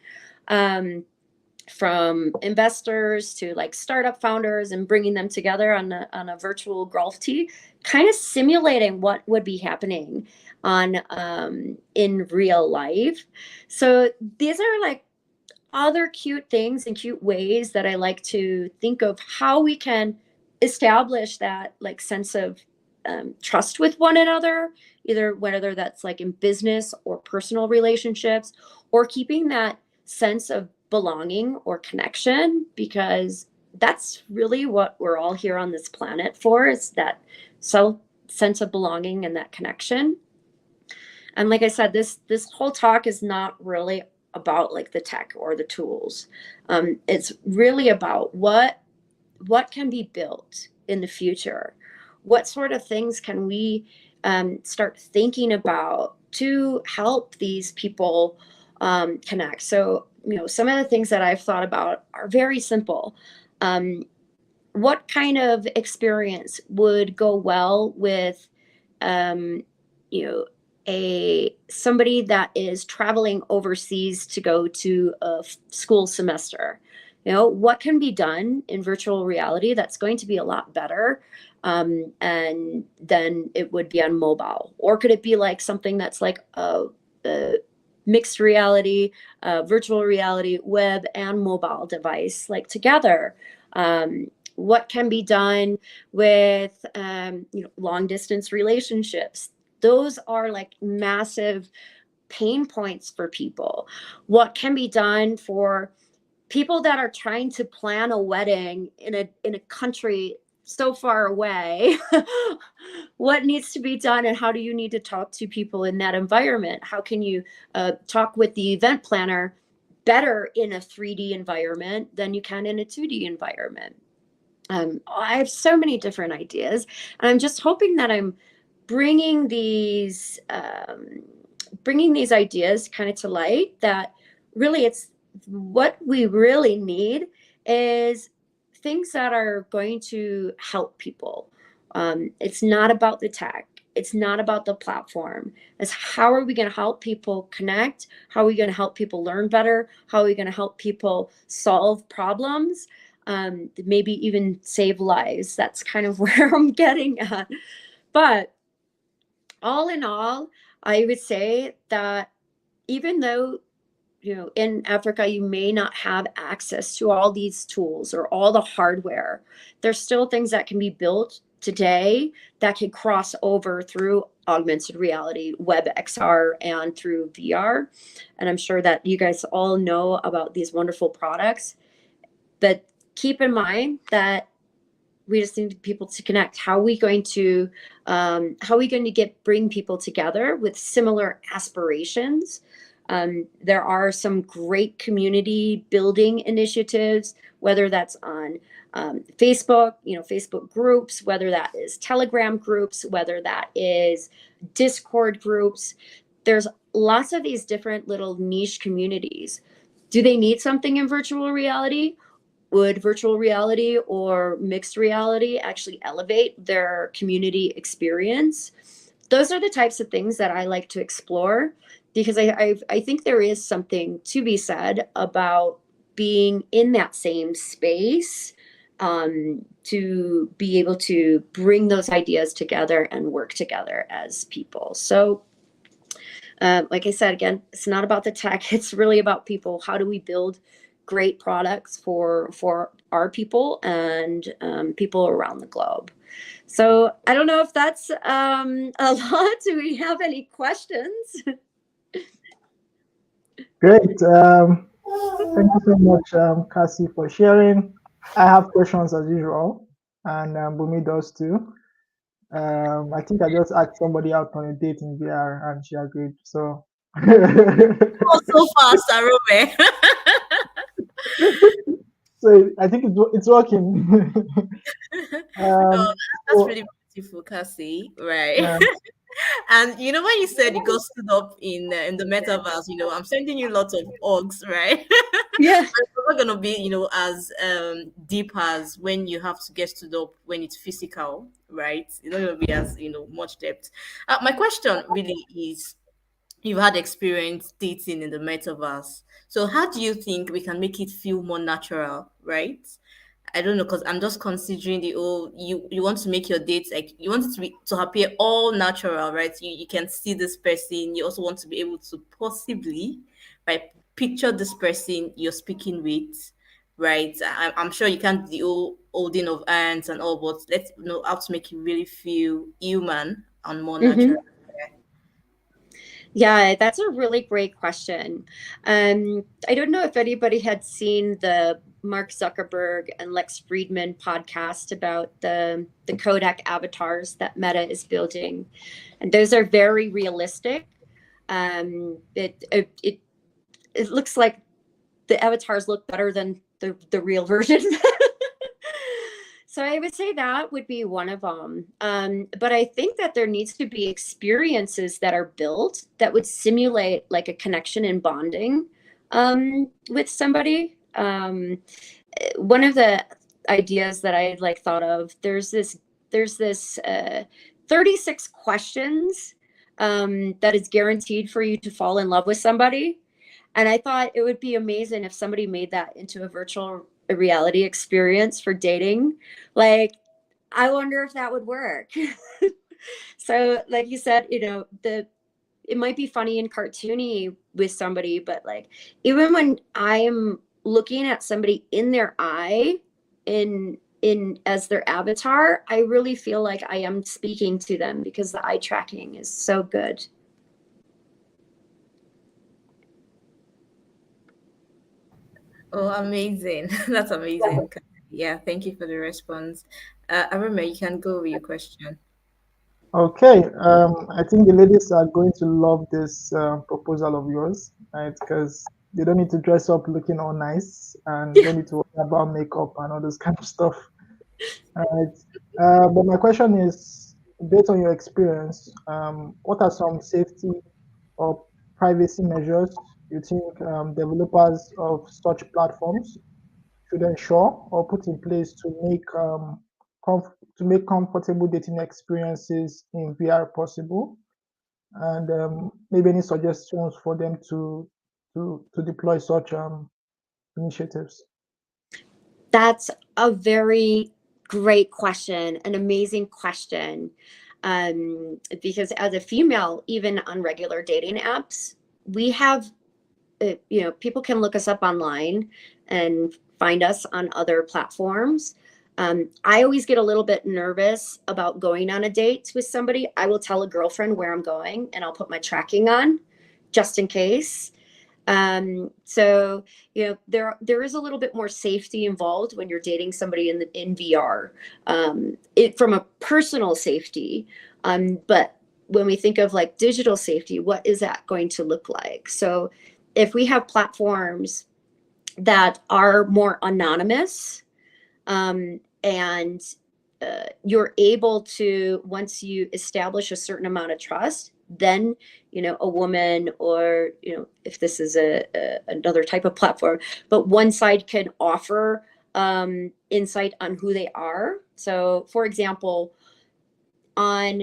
From investors to like startup founders and bringing them together on a virtual golf tee, kind of simulating what would be happening on in real life. So these are like other cute things and cute ways that I like to think of how we can establish that like sense of trust with one another, either whether that's like in business or personal relationships, or keeping that sense of belonging or connection, because that's really what we're all here on this planet for, is that sense of belonging and that connection. And like I said, this whole talk is not really about like the tech or the tools. It's really about what can be built in the future. What sort of things can we start thinking about to help these people connect? So, some of the things that I've thought about are very simple. What kind of experience would go well with, somebody that is traveling overseas to go to a school semester? What can be done in virtual reality that's going to be a lot better, and then it would be on mobile? Or could it be like something that's like a mixed reality, virtual reality, web and mobile device, like together? What can be done with long distance relationships? Those are like massive pain points for people. What can be done for people that are trying to plan a wedding in a country so far away? What needs to be done, and how do you need to talk to people in that environment? How can you talk with the event planner better in a 3D environment than you can in a 2D environment? I have so many different ideas, and I'm just hoping that I'm bringing these ideas kind of to light, that really it's what we really need is things that are going to help people. It's not about the tech. It's not about the platform. It's how are we going to help people connect? How are we going to help people learn better? How are we going to help people solve problems? Maybe even save lives. That's kind of where I'm getting at. But all in all, I would say that even though, in Africa, you may not have access to all these tools or all the hardware, there's still things that can be built today that can cross over through augmented reality, web XR, and through VR. And I'm sure that you guys all know about these wonderful products. But keep in mind that we just need people to connect. How are we going to bring people together with similar aspirations? There are some great community building initiatives, whether that's on Facebook, Facebook groups, whether that is Telegram groups, whether that is Discord groups. There's lots of these different little niche communities. Do they need something in virtual reality? would virtual reality or mixed reality actually elevate their community experience? Those are the types of things that I like to explore, because I think there is something to be said about being in that same space, to be able to bring those ideas together and work together as people. So like I said, again, it's not about the tech. It's really about people. How do we build great products for our people and people around the globe? So I don't know if that's a lot. Do we have any questions? Great. Thank you so much, Cassie, for sharing. I have questions as usual, and Bumi does too. I think I just asked somebody out on a date in VR, and she agreed. So, Oh, so fast, Arome. so I think it's working. Oh, that's So, really beautiful, Cassie. Right. yeah, And you know when you said you got stood up in the metaverse, I'm sending you lots of orgs, right? Yeah. It's not gonna be, as deep as when you have to get stood up when it's physical, right? It's not gonna be as much depth. My question really is, you've had experience dating in the metaverse. So how do you think we can make it feel more natural, right? I don't know, because I'm just considering the oh, you want to make your dates, like you want it to appear all natural, right? You can see this person. You also want to be able to possibly, right, picture this person you're speaking with, right? I'm sure you can't do the old holding of hands and all, but let's know how to make it really feel human and more Mm-hmm. natural. Yeah, that's a really great question. I don't know if anybody had seen the Mark Zuckerberg and Lex Friedman podcast about the Kodak avatars that Meta is building, and those are very realistic. It looks like the avatars look better than the real version. So I would say that would be one of them. But I think that there needs to be experiences that are built that would simulate like a connection and bonding with somebody. One of the ideas that I like thought of, there's this 36 questions that is guaranteed for you to fall in love with somebody. And I thought it would be amazing if somebody made that into a virtual reality experience for dating. Like, I wonder if that would work. So, like you said, it might be funny and cartoony with somebody, but like even when I am looking at somebody in their eye in as their avatar, I really feel like I am speaking to them because the eye tracking is so good. Oh, amazing. That's amazing. Yeah, thank you for the response. Arome, you can go with your question. okay. I think the ladies are going to love this proposal of yours, right? Because they don't need to dress up looking all nice and don't need to worry about makeup and all this kind of stuff. Right. But my question is, based on your experience, what are some safety or privacy measures you think developers of such platforms should ensure or put in place to make to make comfortable dating experiences in VR possible, and maybe any suggestions for them to deploy such initiatives? That's a very great question, an amazing question. Because as a female, even on regular dating apps, we have, people can look us up online and find us on other platforms. I always get a little bit nervous about going on a date with somebody. I will tell a girlfriend where I'm going and I'll put my tracking on just in case. So there is a little bit more safety involved when you're dating somebody in VR, it from a personal safety. But when we think of like digital safety, what is that going to look like? So if we have platforms that are more anonymous, and you're able to, once you establish a certain amount of trust, then a woman, or if this is another type of platform, but one side can offer insight on who they are. So, for example, on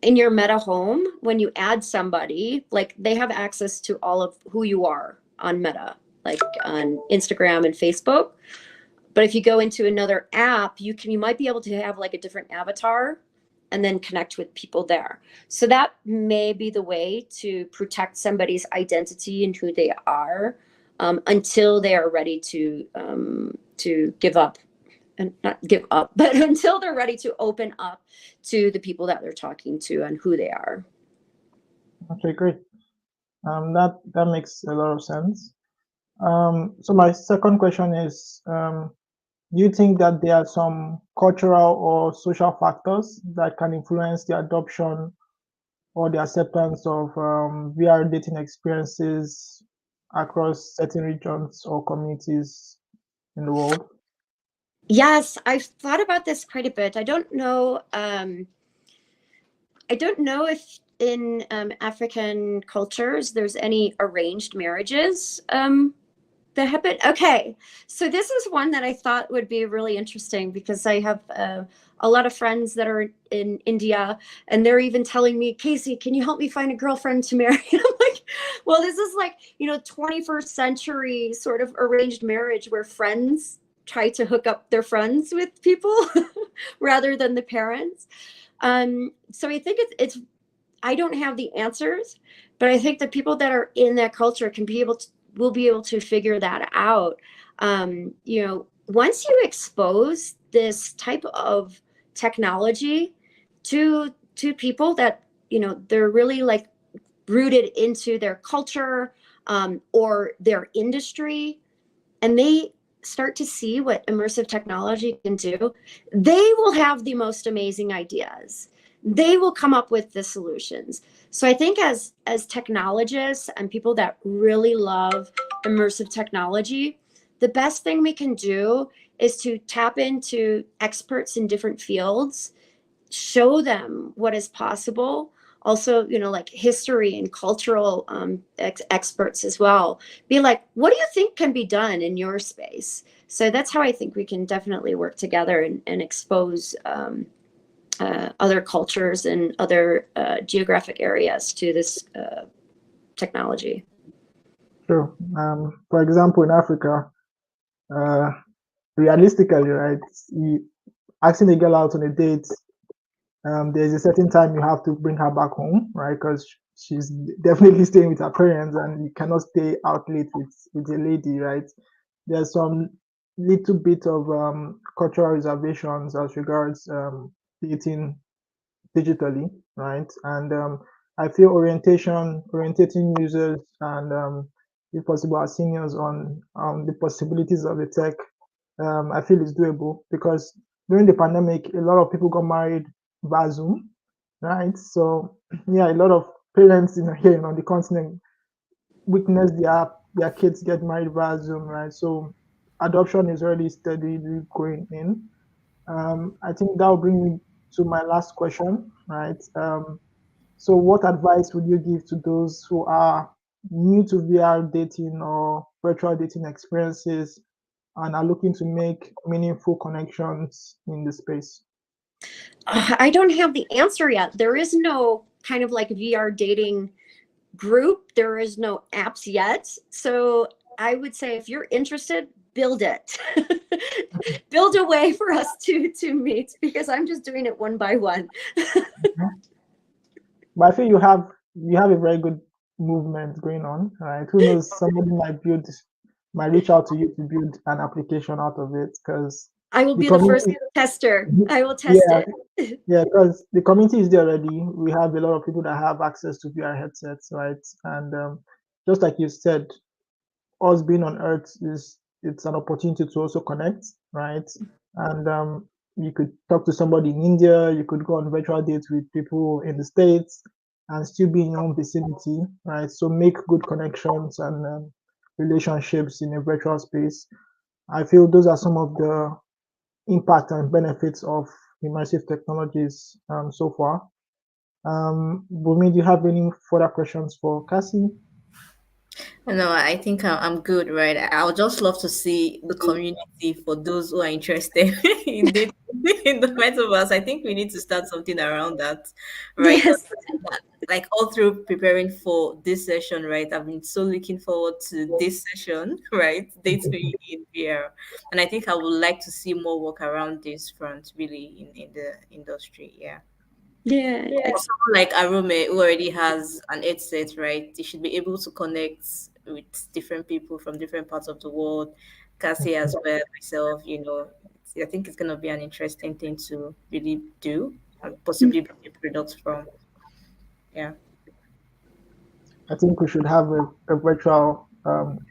in your Meta home, when you add somebody, like they have access to all of who you are on Meta, like on Instagram and Facebook. But if you go into another app, you might be able to have like a different avatar and then connect with people there. So that may be the way to protect somebody's identity and who they are until they are ready to give up, and not give up, but until they're ready to open up to the people that they're talking to and who they are. Okay, great. That makes a lot of sense. So my second question is, do you think that there are some cultural or social factors that can influence the adoption or the acceptance of VR dating experiences across certain regions or communities in the world? Yes, I've thought about this quite a bit. I don't know. I don't know if in African cultures there's any arranged marriages that happen. Okay, so this is one that I thought would be really interesting because I have a lot of friends that are in India, and they're even telling me, Casey, can you help me find a girlfriend to marry? I'm like, well, this is like, 21st century sort of arranged marriage where friends try to hook up their friends with people rather than the parents. So I think it's I don't have the answers, but I think the people that are in that culture will be able to figure that out. Once you expose this type of technology to people that they're really like rooted into their culture or their industry, and they start to see what immersive technology can do, they will have the most amazing ideas. They will come up with the solutions. So I think as technologists and people that really love immersive technology, the best thing we can do is to tap into experts in different fields, show them what is possible. Also, like history and cultural experts as well. Be like, what do you think can be done in your space? So that's how I think we can definitely work together and expose other cultures and other geographic areas to this technology. Sure. For example, in Africa, realistically, right, asking a girl out on a date, there's a certain time you have to bring her back home, right? Because she's definitely staying with her parents, and you cannot stay out late with a lady, right? There's some little bit of cultural reservations as regards dating digitally, right? And I feel orientating users and if possible our seniors on the possibilities of the tech, I feel is doable because during the pandemic, a lot of people got married via Zoom, right? So yeah, a lot of parents here on the continent witness their kids get married via Zoom, right? So adoption is already steadily going in. I think that will bring me to my last question, right? So what advice would you give to those who are new to VR dating or virtual dating experiences and are looking to make meaningful connections in the space? I don't have the answer yet. There is no kind of like VR dating group. There is no apps yet. So I would say if you're interested, build it. Build a way for us to meet, because I'm just doing it one by one. But I think you have a very good movement going on, right? Who knows, somebody might reach out to you to build an application out of it, because I will be the first tester. I will test it. Yeah, because the community is there already. We have a lot of people that have access to VR headsets, right? And just like you said, us being on Earth it's an opportunity to also connect, right? And you could talk to somebody in India, you could go on virtual dates with people in the States and still be in your own vicinity, right? So make good connections and relationships in a virtual space. I feel those are some of the impact and benefits of immersive technologies so far. Bumi, do you have any further questions for Cassie? No, I think I'm good, right? I would just love to see the community for those who are interested in this in the metaverse. I think we need to start something around that, right? 'Cause Yes. like all through preparing for this session, right? I've been so looking forward to this session, right? Date me in VR, and I think I would like to see more work around this front, really, in the industry. Yeah. Yeah. Like someone like Arome who already has an headset, right? They should be able to connect with different people from different parts of the world. Cassie as well, myself, I think it's gonna be an interesting thing to really do and possibly build a product from. Yeah. I think we should have a virtual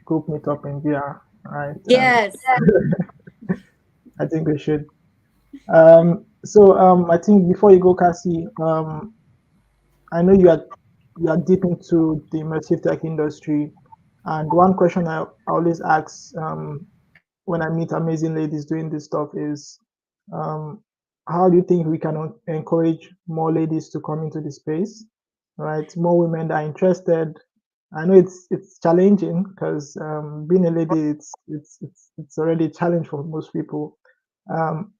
group meetup in VR, right? Yes. I think we should. I think before you go, Cassie, I know you are deep into the immersive tech industry, and one question I always ask when I meet amazing ladies doing this stuff is, um, how do you think we can encourage more ladies to come into the space, right? More women that are interested. I know it's challenging because being a lady, it's already a challenge for most people. Um,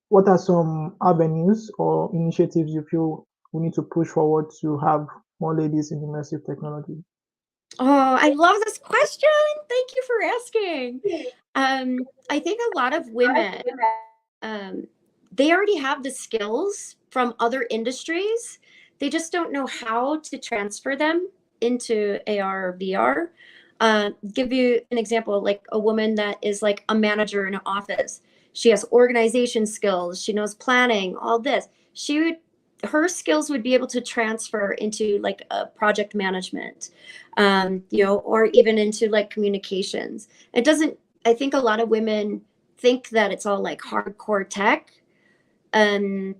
what are some avenues or initiatives you feel we need to push forward to have more ladies in immersive technology? Oh, I love this question. Thank you for asking. I think a lot of women, um, they already have the skills from other industries. They just don't know how to transfer them into AR or VR. Give you an example, like a woman that is like a manager in an office. She has organization skills. She knows planning, all this. Her skills would be able to transfer into like a project management, or even into like communications. It doesn't, I think a lot of women think that it's all like hardcore tech, um,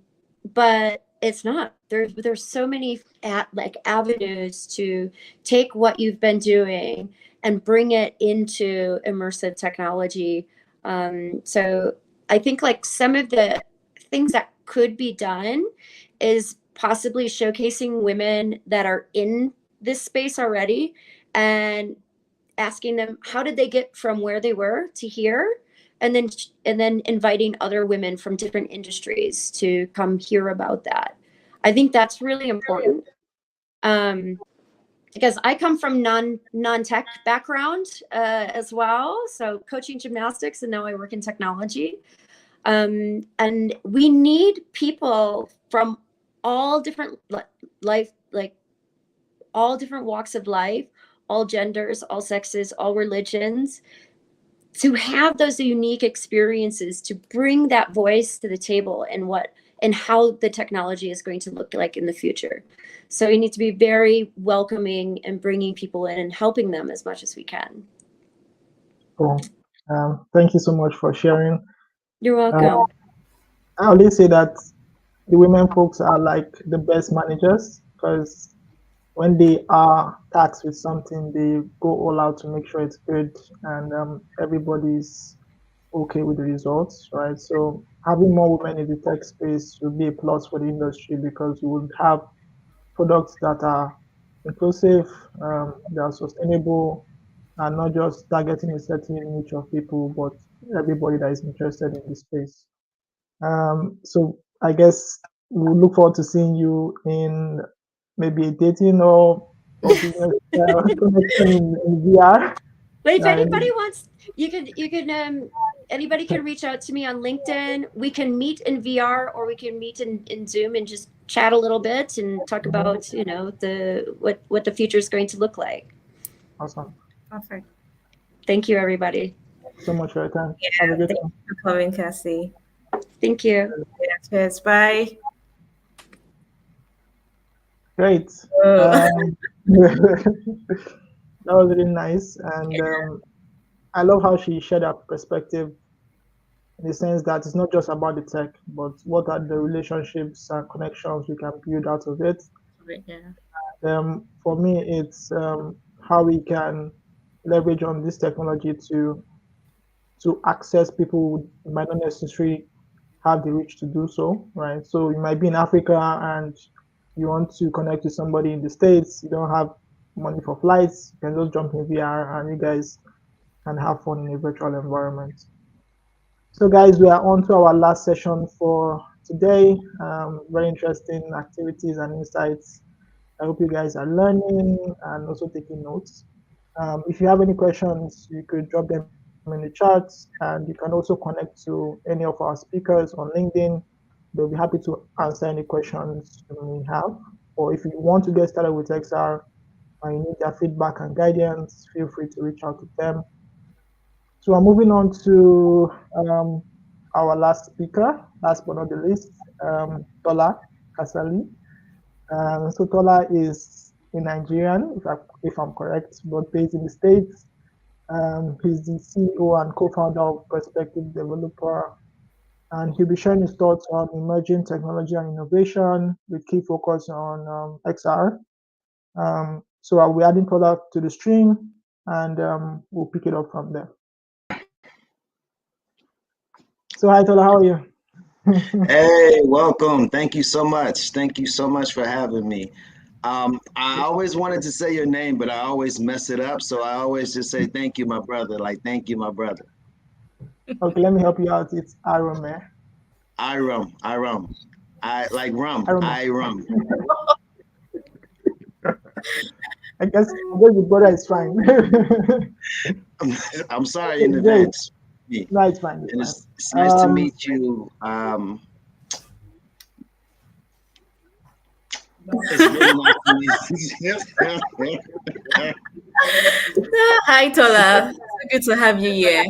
but it's not. There's so many like avenues to take what you've been doing and bring it into immersive technology. So I think like some of the things that could be done is possibly showcasing women that are in this space already and asking them how did they get from where they were to here, and then inviting other women from different industries to come hear about that. I think that's really important, um, because I come from non-tech background, as well, so coaching gymnastics, and now I work in technology, and we need people from all different life, like all different walks of life, all genders, all sexes, all religions, to have those unique experiences, to bring that voice to the table, and how the technology is going to look like in the future. So we need to be very welcoming and bringing people in and helping them as much as we can. Cool. Thank you so much for sharing. You're Uh, welcome. I always say that the women folks are like the best managers because when they are tasked with something, they go all out to make sure it's good and everybody's okay with the results, right? So having more women in the tech space will be a plus for the industry because we would have products that are inclusive, they are sustainable, and not just targeting a certain niche of people, but everybody that is interested in this space. So I guess we look forward to seeing you in maybe a dating or business connection in VR. But if anybody And wants, anybody can reach out to me on LinkedIn. We can meet in VR, or we can meet in Zoom and just chat a little bit and talk about, the what the future is going to look like. awesome. Perfect. Thank you, everybody. Thank you so much for your time. Have a Yeah. good Thank one. you for coming, Cassie. Thank you. Yeah, cheers. Bye. Great. Oh. Um, that was really nice. And I love how she shared her perspective in the sense that it's not just about the tech, but what are the relationships and connections we can build out of it. Yeah. For me, it's how we can leverage on this technology to access people who might not necessarily have the reach to do so, right? So you might be in Africa and you want to connect with somebody in the States, you don't have money for flights. You can just jump in VR and you guys can have fun in a virtual environment. So, guys, we are on to our last session for today. Very interesting activities and insights. I hope you guys are learning and also taking notes. If you have any questions, you could drop them in the chat, and you can also connect to any of our speakers on LinkedIn. They'll be happy to answer any questions you may have. Or if you want to get started with XR and you need their feedback and guidance, feel free to reach out to them. So we're moving on to our last speaker, last but not the least, Tola Kasali. So Tola is a Nigerian, if I'm correct, but based in the States. He's the CEO and co-founder of Perspective Developer, and he'll be sharing his thoughts on emerging technology and innovation with key focus on XR. So I'll be adding Tola to the stream, and we'll pick it up from there. So hi Tola, how are you? Hey, welcome. Thank you so much. Thank you so much for having me. I always wanted to say your name, but I always mess it up. So I always just say thank you, my brother. Like, thank you, my brother. Okay, let me help you out. It's Arome. Irum. I like rum. Arome. Irum. I guess the brother is fine. I'm sorry in Great. advance. No, it's fine. And It's it's fine. nice to meet you. It's really nice to meet you. Hi, Tola. So good to have you here.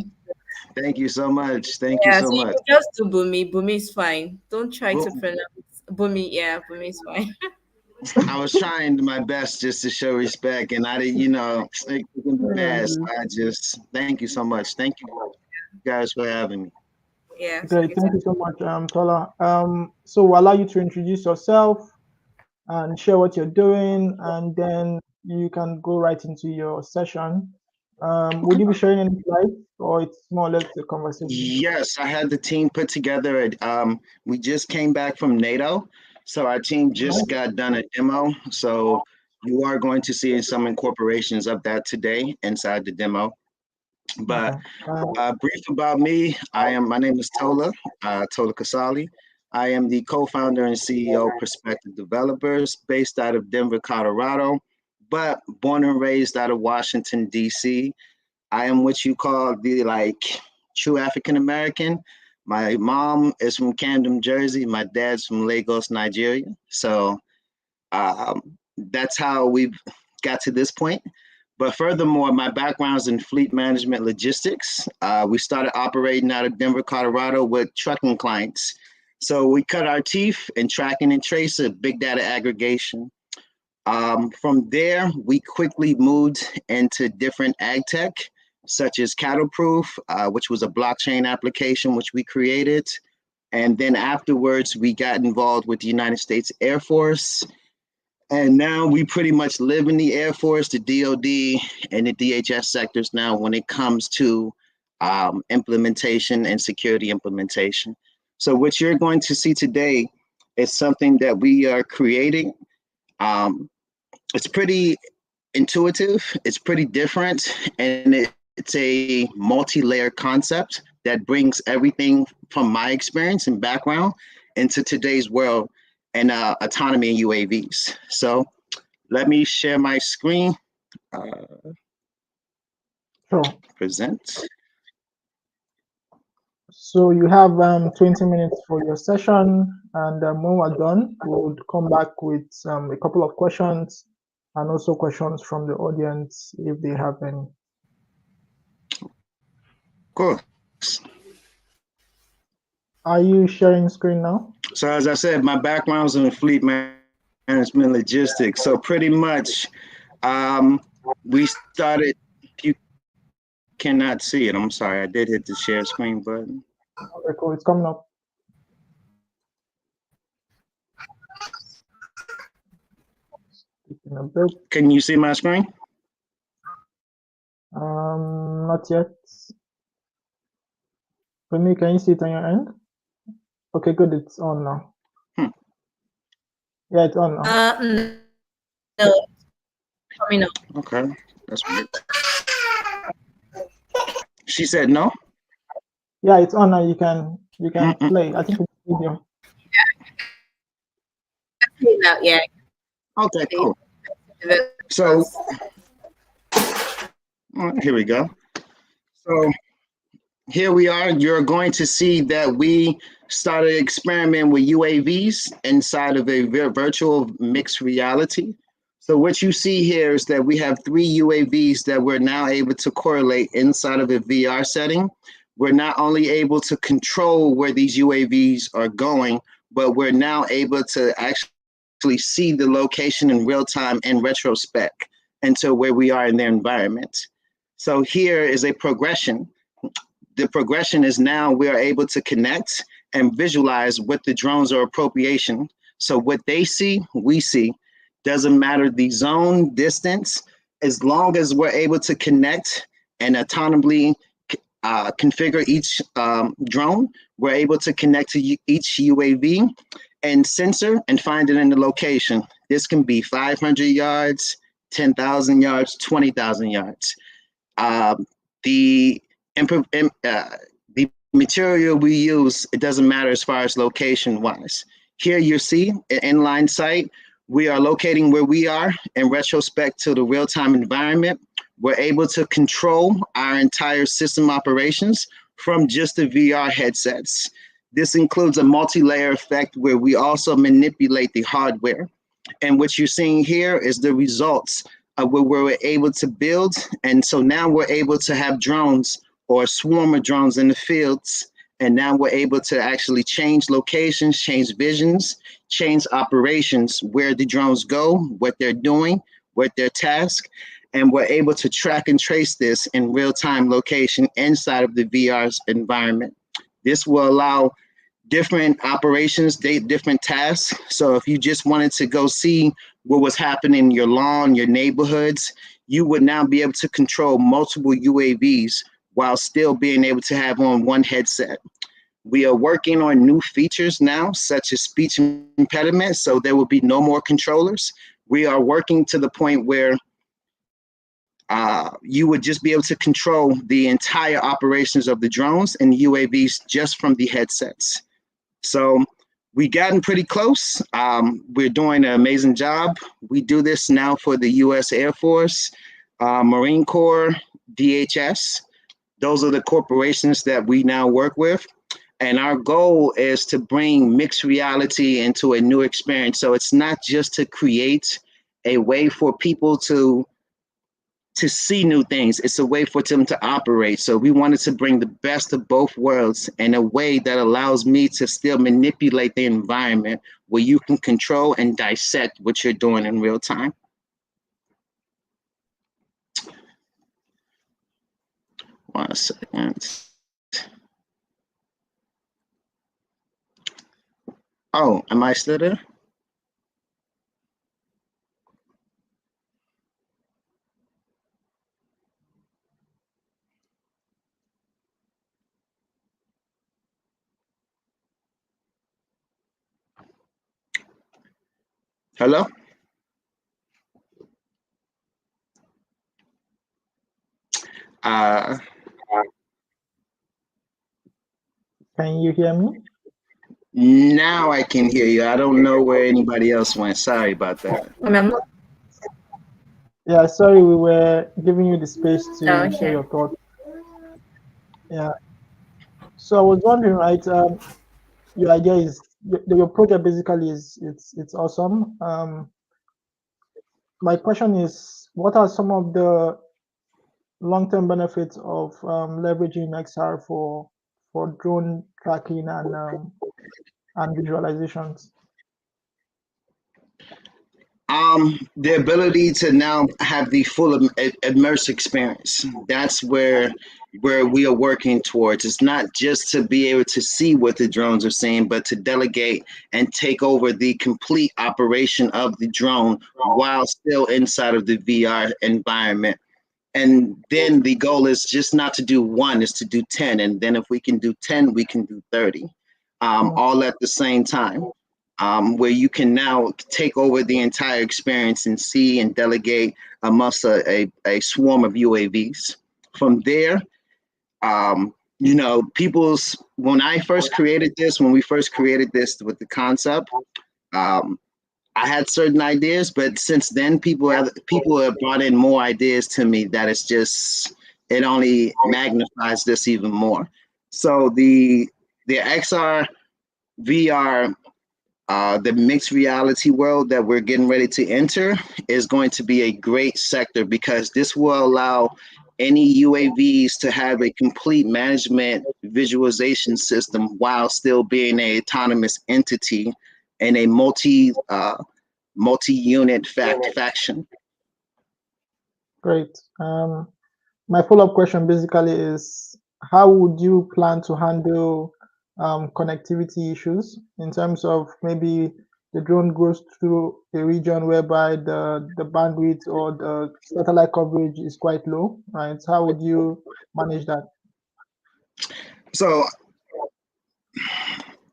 Thank you so much. Thank you Yeah, so so you much. can just do Bumi. Bumi is fine. Don't try to Well, pronounce Bumi. Yeah, Bumi is fine. I was trying my best just to show respect, and I didn't, it can be bad. So I just thank you so much. Thank you guys for having me. Yeah, so Great. good Thank to. you so much, Tola. So we'll allow you to introduce yourself and share what you're doing, and then you can go right into your session. Would you be sharing any slides, or it's more or less a conversation? Yes, I had the team put together. We just came back from NATO, so our team just got done a demo. So you are going to see some incorporations of that today inside the demo. But brief about me, my name is Tola Kasali. I am the co-founder and CEO of Perspective Developers based out of Denver, Colorado, but born and raised out of Washington, D.C. I am what you call the true African American. My mom is from Camden, Jersey. My dad's from Lagos, Nigeria. So that's how we got to this point. But furthermore, my background is in fleet management logistics. We started operating out of Denver, Colorado with trucking clients. So we cut our teeth in tracking and tracing, big data aggregation. From there, we quickly moved into different ag tech, such as Cattle Proof, which was a blockchain application which we created. And then afterwards, we got involved with the United States Air Force. And now we pretty much live in the Air Force, the DoD, and the DHS sectors now when it comes to implementation and security implementation. So what you're going to see today is something that we are creating. It's pretty intuitive, it's pretty different, and it's a multi-layer concept that brings everything from my experience and background into today's world and autonomy and UAVs. So let me share my screen. Sure. Present. So you have 20 minutes for your session, and when we're done, we'll come back with a couple of questions and also questions from the audience if they have any. Cool. Are you sharing screen now? So as I said, my background's in fleet management logistics. So pretty much we started, you cannot see it. I'm sorry, I did hit the share screen button. Okay, cool. It's coming up. Can you see my screen? Not yet. For me, can you see it on your end? Okay, good. It's on now. Yeah, it's on now. No. coming up. Okay, that's weird. She said no. Yeah, it's on now. You can Mm-mm. play. I think it's video. Now, yeah. Okay, cool. So here we go. So here we are. You're going to see that we started experimenting with UAVs inside of a virtual mixed reality. So what you see here is that we have 3 UAVs that we're now able to correlate inside of a VR setting. We're not only able to control where these UAVs are going, but we're now able to actually see the location in real time and retrospect into where we are in their environment. So here is a progression. The progression is now we are able to connect and visualize what the drones are appropriation. So what they see, we see. Doesn't matter the zone, distance, as long as we're able to connect and autonomously configure each drone, we're able to connect to each UAV and sensor and find it in the location. This can be 500 yards, 10,000 yards, 20,000 yards. The the material we use, it doesn't matter as far as location wise. Here you see an inline sight. We are locating where we are in retrospect to the real-time environment. We're able to control our entire system operations from just the VR headsets. This includes a multi-layer effect where we also manipulate the hardware. And what you're seeing here is the results of what we're able to build. And so now we're able to have drones or a swarm of drones in the fields. And now we're able to actually change locations, change visions, change operations, where the drones go, what they're doing, what their task. And we're able to track and trace this in real-time location inside of the VR's environment. This will allow different operations, different tasks. So if you just wanted to go see what was happening in your lawn, your neighborhoods, you would now be able to control multiple UAVs while still being able to have on one headset. We are working on new features now, such as speech impediment, so there will be no more controllers. We are working to the point where you would just be able to control the entire operations of the drones and UAVs just from the headsets. So we gotten pretty close. We're doing an amazing job. We do this now for the U.S. Air Force, Marine Corps, DHS. Those are the corporations that we now work with. And our goal is to bring mixed reality into a new experience. So it's not just to create a way for people to see new things. It's a way for them to operate. So we wanted to bring the best of both worlds in a way that allows me to still manipulate the environment where you can control and dissect what you're doing in real time. One second. Oh, am I still there? Hello? Can you hear me? Now I can hear you. I don't know where anybody else went. Sorry about that. I'm not. Yeah, sorry, we were giving you the space to Oh, share okay. your thoughts. Yeah. So I was wondering, right? Your idea is your project basically is it's awesome. My question is, what are some of the long-term benefits of leveraging XR for drone tracking and visualizations? The ability to now have the full immersive experience. That's where we are working towards. It's not just to be able to see what the drones are seeing, but to delegate and take over the complete operation of the drone while still inside of the VR environment. And then the goal is just not to do one, is to do 10. And then if we can do 10, we can do 30, all at the same time. where you can now take over the entire experience and see and delegate amongst a swarm of UAVs. From there, when we first created this with the concept, I had certain ideas, but since then, people have brought in more ideas to me that it only magnifies this even more. So the XR VR, the mixed reality world that we're getting ready to enter is going to be a great sector because this will allow any UAVs to have a complete management visualization system while still being a autonomous entity and a multi-unit faction. Great. My follow-up question basically is, how would you plan to handle connectivity issues in terms of maybe the drone goes through a region whereby the bandwidth or the satellite coverage is quite low, right? How would you manage that? So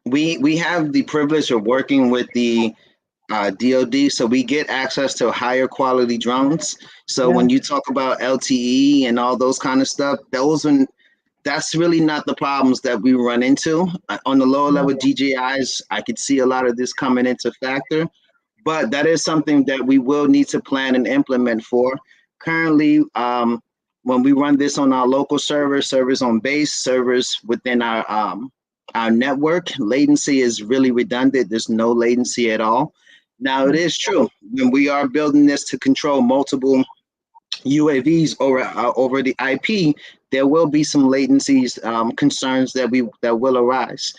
we have the privilege of working with the DoD, so we get access to higher quality drones. So Yeah. when you talk about LTE and all those kind of stuff, that's really not the problems that we run into. On the lower level DJIs, I could see a lot of this coming into factor, but that is something that we will need to plan and implement for. Currently, when we run this on our local servers on base, servers within our network, latency is really redundant. There's no latency at all. Now, it is true, when we are building this to control multiple UAVs over the IP, there will be some latencies concerns that will arise.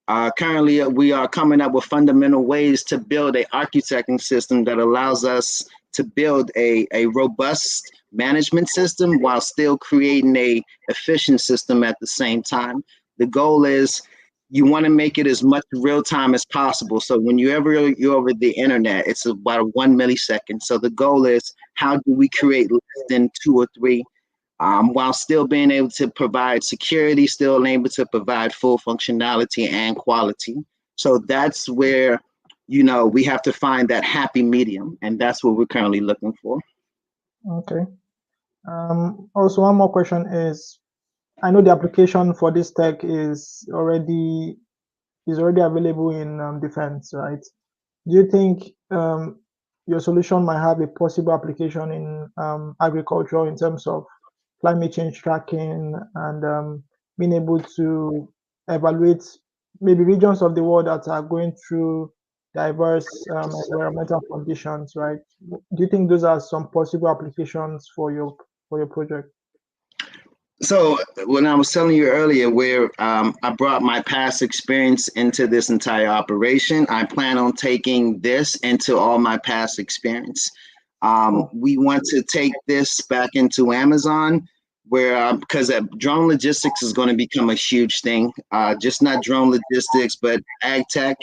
Currently, we are coming up with fundamental ways to build a architecting system that allows us to build a robust management system while still creating a efficient system at the same time. The goal is you want to make it as much real time as possible. So when you're over the internet, it's about 1 millisecond. So the goal is, how do we create less than 2 or 3 while still being able to provide security, still able to provide full functionality and quality. So that's where, we have to find that happy medium, and that's what we're currently looking for. Okay. Also, one more question is, I know the application for this tech is already available in defense, right? Do you think your solution might have a possible application in agriculture in terms of climate change tracking and being able to evaluate maybe regions of the world that are going through diverse environmental conditions, right? Do you think those are some possible applications for your project? So when I was telling you earlier where I brought my past experience into this entire operation, I plan on taking this into all my past experience. We want to take this back into Amazon, where because drone logistics is going to become a huge thing. Just not drone logistics, but ag tech.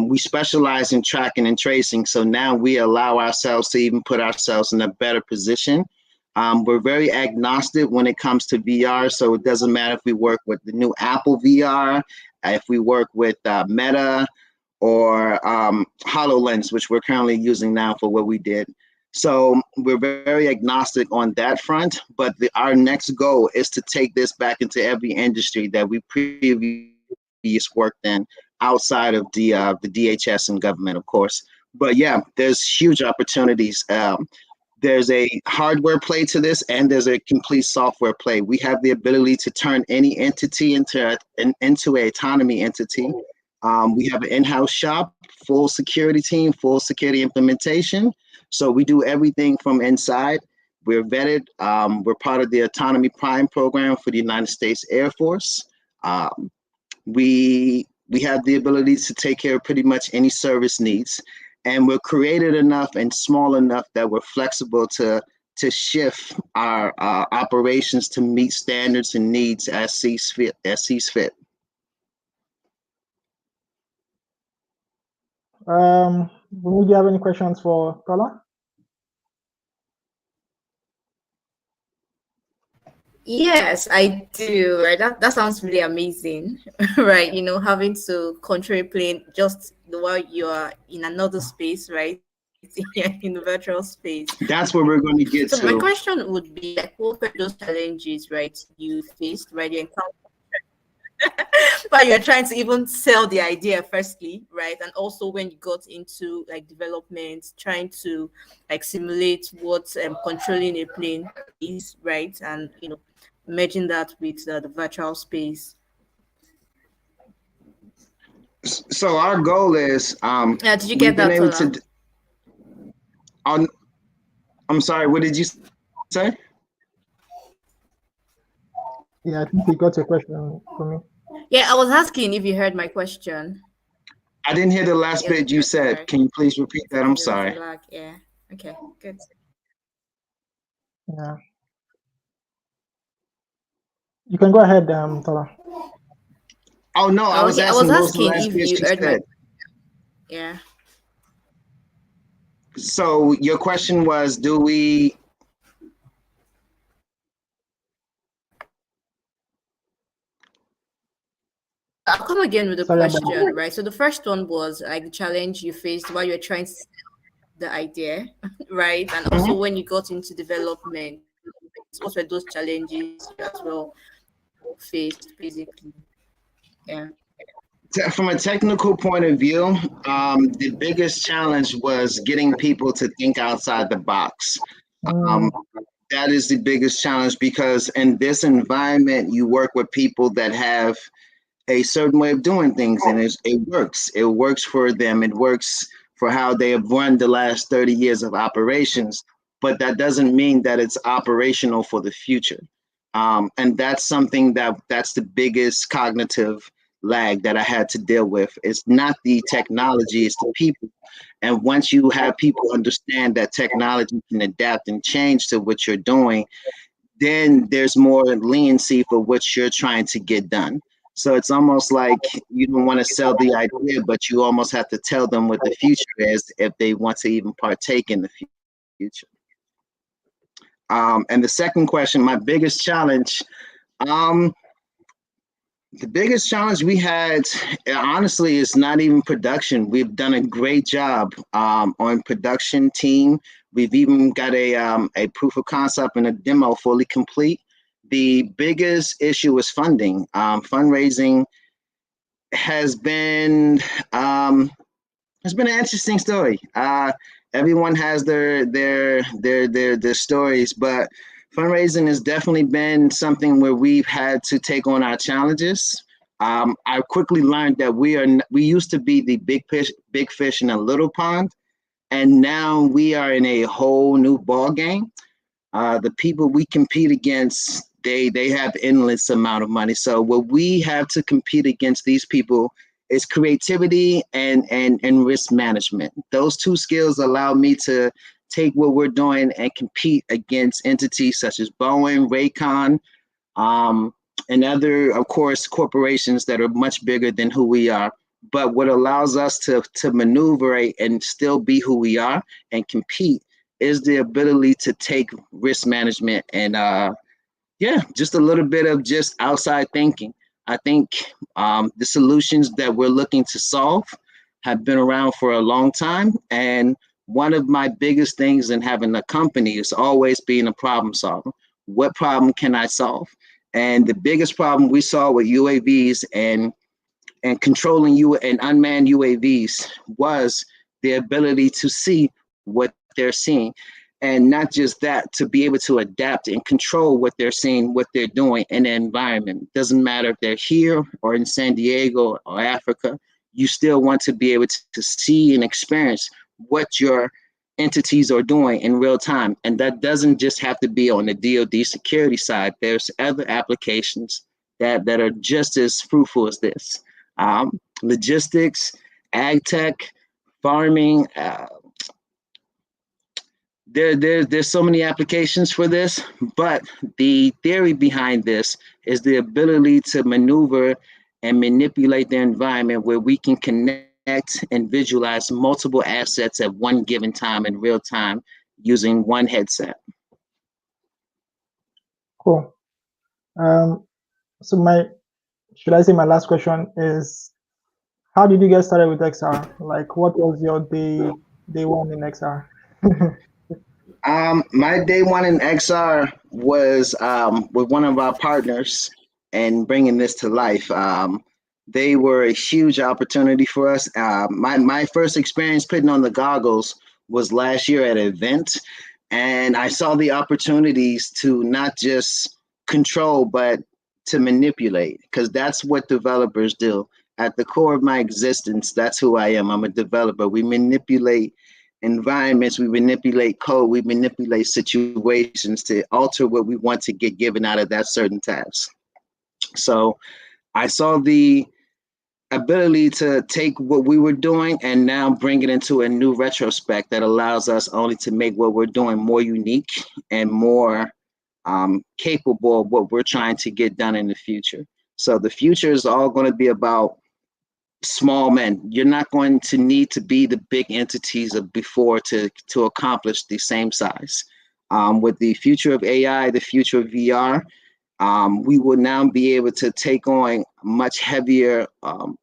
We specialize in tracking and tracing, so now we allow ourselves to even put ourselves in a better position. We're very agnostic when it comes to VR, so it doesn't matter if we work with the new Apple VR, if we work with Meta or HoloLens, which we're currently using now for what we did. So we're very agnostic on that front, but our next goal is to take this back into every industry that we previously worked in outside of the DHS and government, of course. But yeah, there's huge opportunities. There's a hardware play to this, and there's a complete software play. We have the ability to turn any entity into an autonomy entity. We have an in-house shop, full security team, full security implementation. So we do everything from inside. We're vetted. We're part of the Autonomy Prime program for the United States Air Force. We have the ability to take care of pretty much any service needs. And we're creative enough and small enough that we're flexible to shift our operations to meet standards and needs as sees fit. Do you have any questions for Tola? Yes, I do. Right, that sounds really amazing. Right, having to control a plane just while you are in another space, right? In a virtual space. That's what we're going to So get my to. question would be like, what were those challenges, right, you faced, right? You encountered while you're trying to even sell the idea, firstly, right? And also when you got into like development, trying to like simulate what controlling a plane is, right? And merging that with the virtual space. So our goal is Yeah, did you we've get been that, able to Tola? on I'm sorry, what did you say? Yeah, I think we got your question for me. Yeah, I was asking if you heard my question. I didn't hear the last Yeah, bit you said. sorry. Can you please repeat that? Okay, I'm there was a sorry. lag. Yeah. Okay, good. Yeah, you can go ahead, Tola. Oh no, I was Okay, I was asking what was the asking last if bit you you heard my said. yeah. So your question was, do we I'll come again with a Sorry about that. question, right? So the first one was like the challenge you faced while you're trying to sell the idea, right? And also when you got into development, what were those challenges you as well faced, basically? Yeah. from a technical point of view, the biggest challenge was getting people to think outside the box. Um, Mm, that is the biggest challenge because in this environment, you work with people that have a certain way of doing things, and it works. It works for them. It works for how they have run the last 30 years of operations, but that doesn't mean that it's operational for the future. And that's something that's the biggest cognitive lag that I had to deal with. It's not the technology, it's the people. And once you have people understand that technology can adapt and change to what you're doing, then there's more leniency for what you're trying to get done. So it's almost like you don't want to sell the idea, but you almost have to tell them what the future is if they want to even partake in the future. And the second question, my biggest challenge, um, the biggest challenge we had, honestly, is not even production. We've done a great job on production team. We've even got a proof of concept and a demo fully complete. The biggest issue is funding. Fundraising has been um, it's been an interesting story. Everyone has their stories, but fundraising has definitely been something where we've had to take on our challenges. I quickly learned that we used to be the big fish in a little pond, and now we are in a whole new ball game. The people we compete against, they have endless amount of money. So what we have to compete against these people is creativity and risk management. Those two skills allow me to take what we're doing and compete against entities such as Boeing, Raycon, um, and other, of course, corporations that are much bigger than who we are. But what allows us to maneuver and still be who we are and compete is the ability to take risk management and yeah, just a little bit of just outside thinking. I think the solutions that we're looking to solve have been around for a long time, and one of my biggest things in having a company is always being a problem solver. What problem can I solve? And the biggest problem we saw with UAVs and controlling and unmanned UAVs was the ability to see what they're seeing. And not just that, to be able to adapt and control what they're seeing, what they're doing in the environment. Doesn't matter if they're here or in San Diego or Africa, you still want to be able to see and experience what your entities are doing in real time. And that doesn't just have to be on the DoD security side. There's other applications that are just as fruitful as this. Logistics, ag tech, farming. There's so many applications for this, but the theory behind this is the ability to maneuver and manipulate the environment where we can connect and visualize multiple assets at one given time in real time using one headset. cool. Um, so should I say my last question is, how did you get started with XR? Like, what was your day one in XR? My day one in XR was with one of our partners and bringing this to life. They were a huge opportunity for us. My first experience putting on the goggles was last year at an event, and I saw the opportunities to not just control, but to manipulate, because that's what developers do. At the core of my existence, that's who I am. I'm a developer. We manipulate environments, we manipulate code, we manipulate situations to alter what we want to get given out of that certain task. So I saw the ability to take what we were doing and now bring it into a new retrospect that allows us only to make what we're doing more unique and more capable of what we're trying to get done in the future. So the future is all going to be about small men. You're not going to need to be the big entities of before to accomplish the same size. With the future of AI, the future of VR, we will now be able to take on much heavier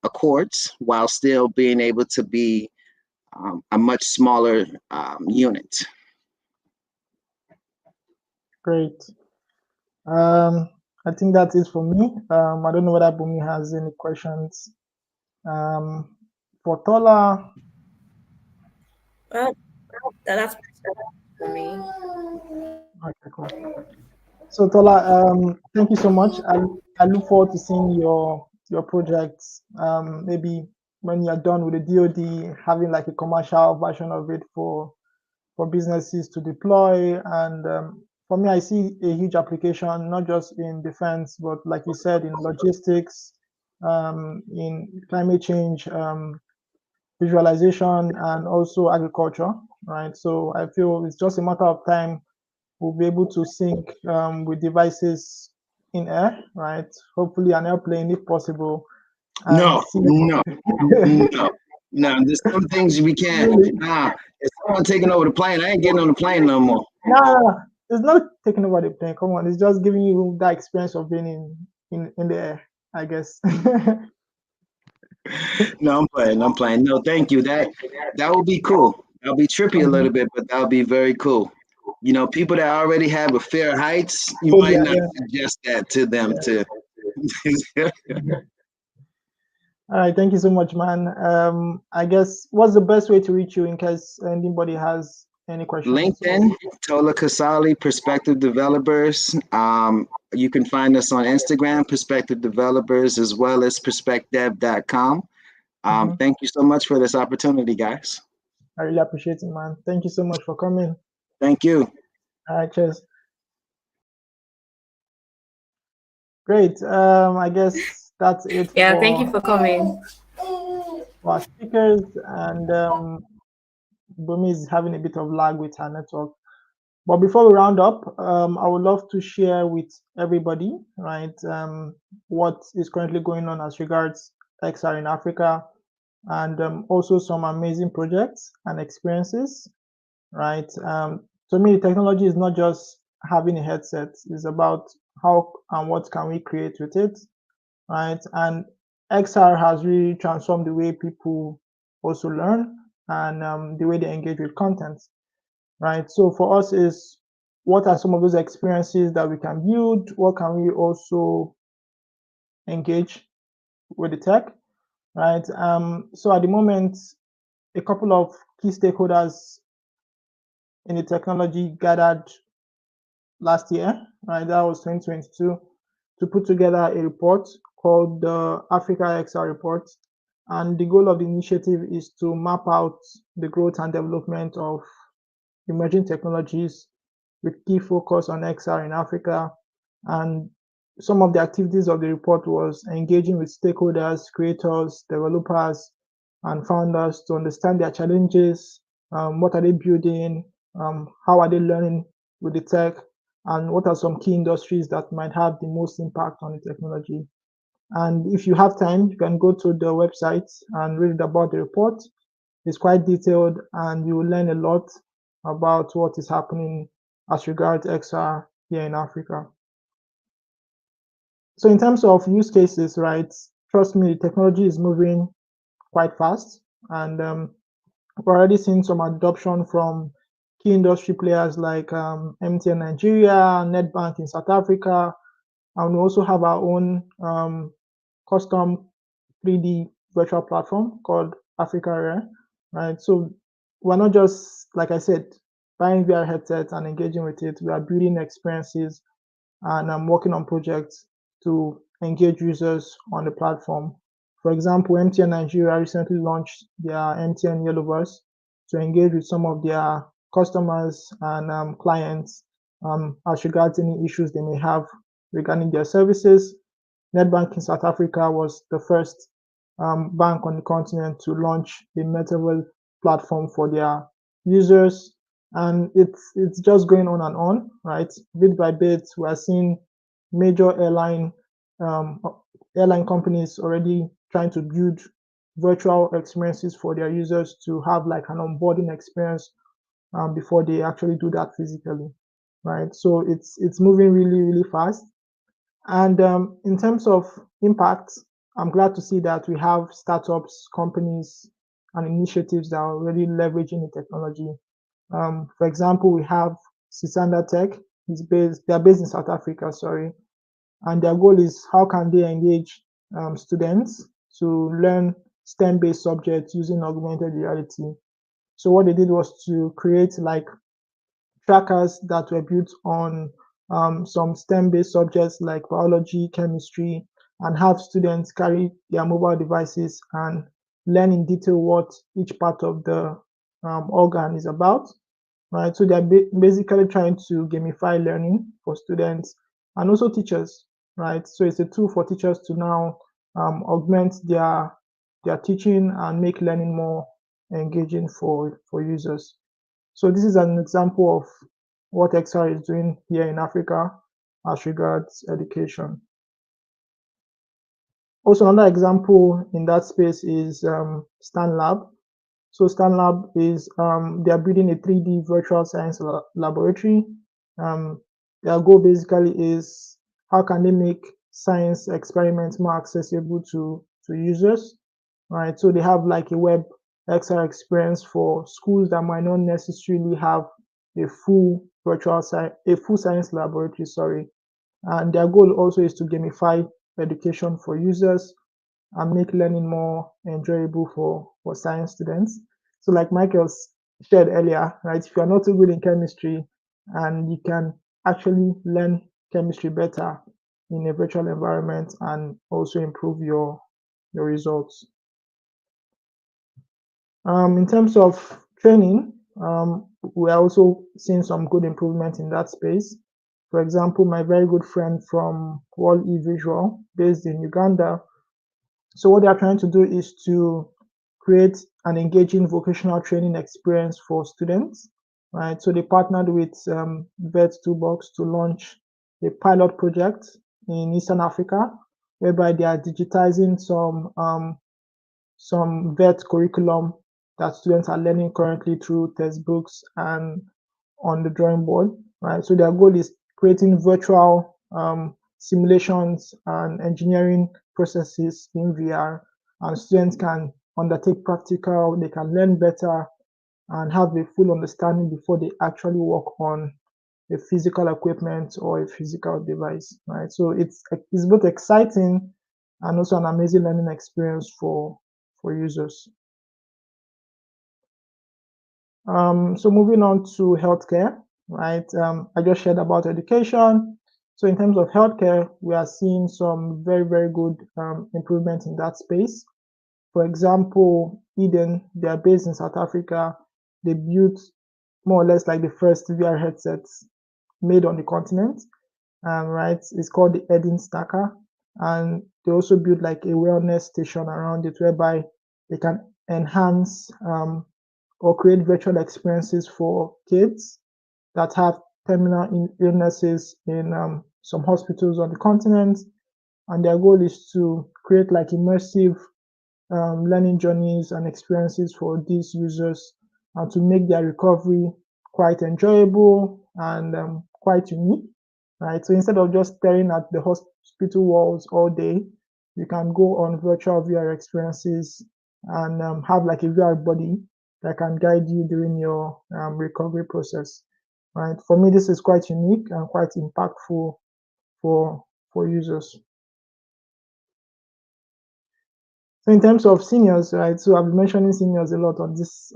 accords while still being able to be a much smaller unit. Great. Um, I think that's it for me. I don't know whether Bumi has any questions. For Tola, Well, that's for me. okay, cool. So Tola, thank you so much. I look forward to seeing your projects. Maybe when you're done with the DoD, having like a commercial version of it for businesses to deploy. And for me, I see a huge application, not just in defense, but like you said, in logistics, in climate change, visualization, and also agriculture, right? So I feel it's just a matter of time we'll be able to sync with devices in air, right? Hopefully an airplane if possible, and No, see. no, no, no. There's some things we can't. Really? Nah, if someone taking over the plane, I ain't getting on the plane no more. No, it's not taking over the plane. Come on, it's just giving you that experience of being in the air, I guess. No, I'm playing. I'm playing. No, thank you. That would be cool. That'll be trippy a little bit, but that'll be very cool. You know, people that already have a fear of heights, you Oh, might yeah, not yeah. suggest that to them to All right, thank you so much, man. I guess what's the best way to reach you in case anybody has any questions? LinkedIn, Tola Kasali, Perspective Developers. You can find us on Instagram, Perspective Developers, as well as perspective.com. Thank you so much for this opportunity, guys. I really appreciate it, man. Thank you so much for coming. Thank you. All right, cheers. Great. I guess that's it Yeah, thank you for for coming. our speakers. And Bumi is having a bit of lag with her network. But before we round up, I would love to share with everybody, right, what is currently going on as regards XR in Africa, and also some amazing projects and experiences, right? To me, technology is not just having a headset; it's about how and what can we create with it, right? And XR has really transformed the way people also learn and the way they engage with content, right? So for us is, what are some of those experiences that we can build? What can we also engage with the tech, right? So at the moment, a couple of key stakeholders in the technology gathered last year, right? That was 2022, to put together a report called the Africa XR Report. And the goal of the initiative is to map out the growth and development of emerging technologies with key focus on XR in Africa. And some of the activities of the report was engaging with stakeholders, creators, developers, and founders to understand their challenges, what are they building, how are they learning with the tech, and what are some key industries that might have the most impact on the technology. And if you have time, you can go to the website and read about the report. It's quite detailed, and you will learn a lot about what is happening as regards XR here in Africa. So in terms of use cases, right, trust me, technology is moving quite fast, and we're already seeing some adoption from key industry players like MTN Nigeria, Netbank in South Africa, and we also have our own custom 3D virtual platform called Africa Rare, right? So we're not just, like I said, buying VR headsets and engaging with it. We are building experiences, and I'm working on projects to engage users on the platform. For example, MTN Nigeria recently launched their MTN Yellowverse to engage with some of their customers and clients as regards any issues they may have regarding their services. Netbank in South Africa was the first bank on the continent to launch a metaverse platform for their users, and it's just going on, right? Bit by bit, we are seeing major um, airline companies already trying to build virtual experiences for their users to have like an onboarding experience before they actually do that physically, right? So it's moving really fast. And in terms of impact, I'm glad to see that we have startups, companies, and initiatives that are already leveraging the technology. For example, we have Sisanda Tech. They're based in South Africa, sorry, and their goal is how can they engage students to learn STEM-based subjects using augmented reality. So what they did was to create like trackers that were built on some STEM-based subjects like biology, chemistry, and have students carry their mobile devices and learn in detail what each part of the organ is about, right? So they're basically trying to gamify learning for students and also teachers, right? So it's a tool for teachers to now augment their teaching and make learning more engaging for users. So this is an example of what XR is doing here in Africa as regards education. Also, another example in that space is StanLab. So StanLab is they are building a 3D virtual science laboratory. Their goal basically is how can they make science experiments more accessible to users, right? So they have like a web XR experience for schools that might not necessarily have a full science laboratory, sorry. And their goal also is to gamify education for users and make learning more enjoyable for science students. So like Michael shared earlier, right, if you're not too good in chemistry and you can actually learn chemistry better in a virtual environment and also improve your results. In terms of training, we are also seeing some good improvement in that space. For example, my very good friend from World eVisual based in Uganda, so what they are trying to do is to create an engaging vocational training experience for students, right? So they partnered with Vet Toolbox to launch a pilot project in Eastern Africa, whereby they are digitizing some vet curriculum that students are learning currently through textbooks and on the drawing board, right? So their goal is creating virtual simulations and engineering processes in VR, and students can undertake practical, they can learn better and have a full understanding before they actually work on a physical equipment or a physical device, right? So it's both exciting and also an amazing learning experience for users. So moving on to healthcare, right? I just shared about education. So in terms of healthcare, we are seeing some very good improvement in that space. For example, Eden, they are based in South Africa. They built more or less like the first VR headsets made on the continent, right? It's called the Eden Stacker, and they also built like a wellness station around it, whereby they can enhance or create virtual experiences for kids that have terminal illnesses in some hospitals on the continent. And their goal is to create like immersive learning journeys and experiences for these users and to make their recovery quite enjoyable and quite unique, right? So instead of just staring at the hospital walls all day, you can go on virtual VR experiences and have like a VR body that can guide you during your recovery process, right? For me, this is quite unique and quite impactful for users. So in terms of seniors, right? So I've been mentioning seniors a lot on this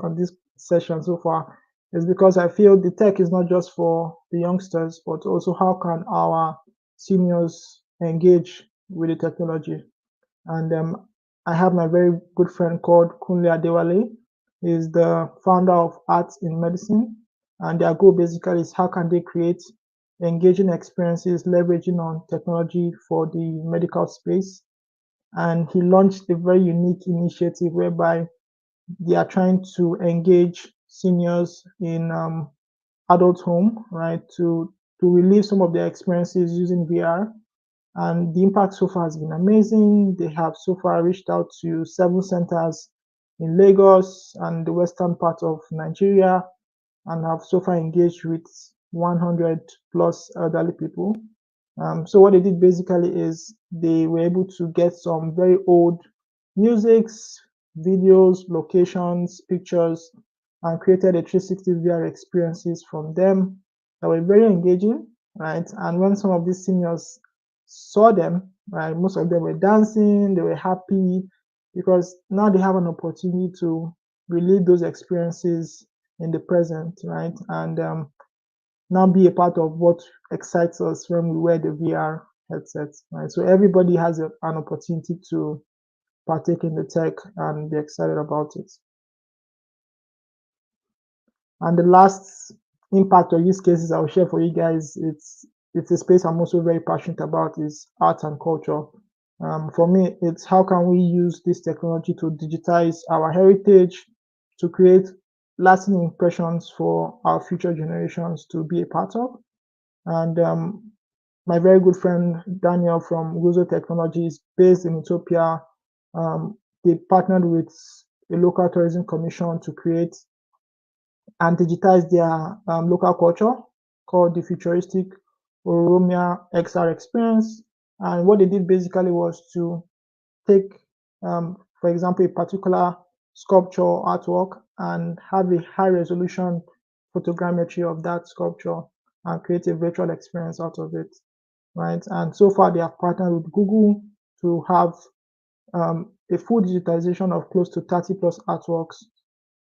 session so far. Is because I feel the tech is not just for the youngsters, but also how can our seniors engage with the technology. And I have my very good friend called Kunle Adewale. He's the founder of Arts in Medicine, and their goal basically is how can they create engaging experiences leveraging on technology for the medical space. And he launched a very unique initiative whereby they are trying to engage seniors in adult home, right, to relieve some of their experiences using VR. And the impact so far has been amazing. They have so far reached out to 7 centers in Lagos and the western part of Nigeria, and have so far engaged with 100 plus elderly people. So what they did basically is they were able to get some very old musics, videos, locations, pictures, and created a 360 VR experiences from them that were very engaging, right? And when some of these seniors saw them, right, most of them were dancing, they were happy because now they have an opportunity to relive those experiences in the present, right? And now be a part of what excites us when we wear the VR headsets, right? So everybody has an opportunity to partake in the tech and be excited about it. And the last impact or use cases I'll share for you guys, it's a space I'm also very passionate about is art and culture. For me, it's how can we use this technology to digitize our heritage, to create lasting impressions for our future generations to be a part of. And my very good friend Daniel from Guzo Technologies, based in Ethiopia, they partnered with a local tourism commission to create and digitize their local culture called the futuristic Oromia XR experience. And what they did basically was to take, for example, a particular sculpture artwork and have a high resolution photogrammetry of that sculpture and create a virtual experience out of it, right? And so far, they have partnered with Google to have a full digitization of close to 30 plus artworks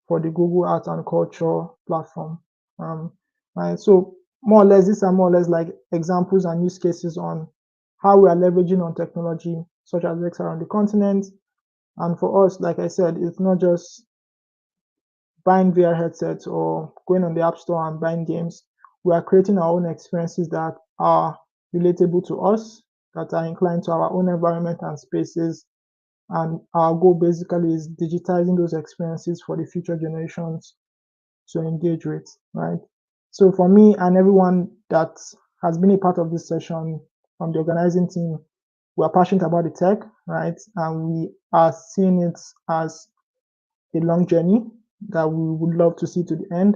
for the Google Art and Culture platform. Um, right, so more or less, these are more or less like examples and use cases on how we are leveraging on technology such as XR on the continent. And for us, like I said, it's not just buying VR headsets or going on the App Store and buying games. We are creating our own experiences that are relatable to us, that are inclined to our own environment and spaces. And our goal basically is digitizing those experiences for the future generations to engage with, right? So for me and everyone that has been a part of this session from the organizing team, we are passionate about the tech, right? And we are seeing it as a long journey that we would love to see to the end.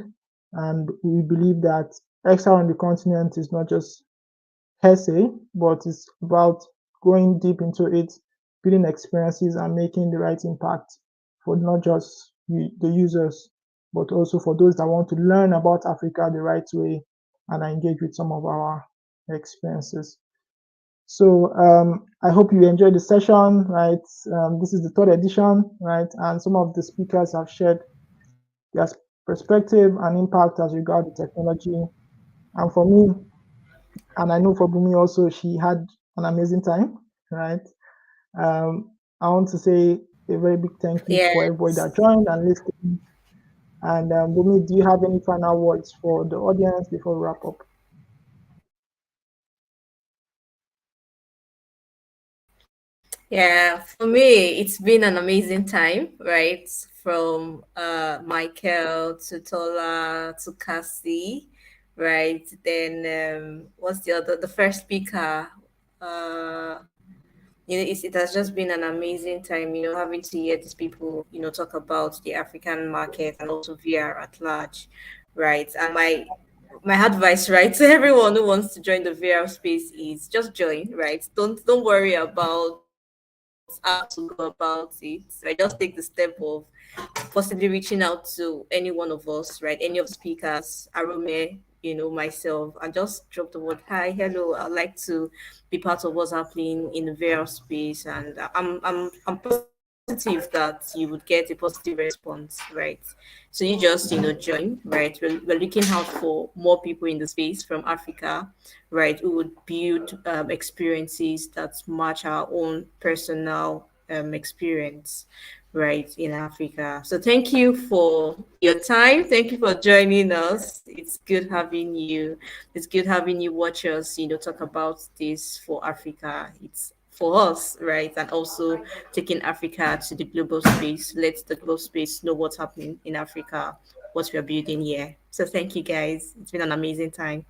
And we believe that XR on the continent is not just hearsay, but it's about going deep into it, building experiences and making the right impact for not just the users, but also for those that want to learn about Africa the right way and engage with some of our experiences. So I hope you enjoyed the session, right? This is the third edition, right? And some of the speakers have shared their perspective and impact as regard the technology. And for me, and I know for Bumi also, she had an amazing time, right? I want to say a very big thank you for everybody Yes. that joined and listened. And Bumi, do you have any final words for the audience before we wrap up? Yeah, for me, it's been an amazing time, right? From Michael to Tola to Cassie, right? Then what's the other? The first speaker. It has just been an amazing time, having to hear these people, talk about the African market and also VR at large, right? And my my advice, right, to everyone who wants to join the VR space is just join, right? Don't worry about how to go about it. Right, just take the step of possibly reaching out to any one of us, right? Any of the speakers, Arome, myself, and just drop the word, hi, hello, I'd like to be part of what's happening in the VR space, and I'm positive that you would get a positive response, right? So you just join, right? We're looking out for more people in the space from Africa, right, who would build experiences that match our own personal experience, right, in Africa. So thank you for your time. Thank you for joining us. It's good having you. It's good having you watch us, talk about this for Africa. It's for us, right? And also taking Africa to the global space. Let the global space know what's happening in Africa, what we're building here. So thank you guys. It's been an amazing time.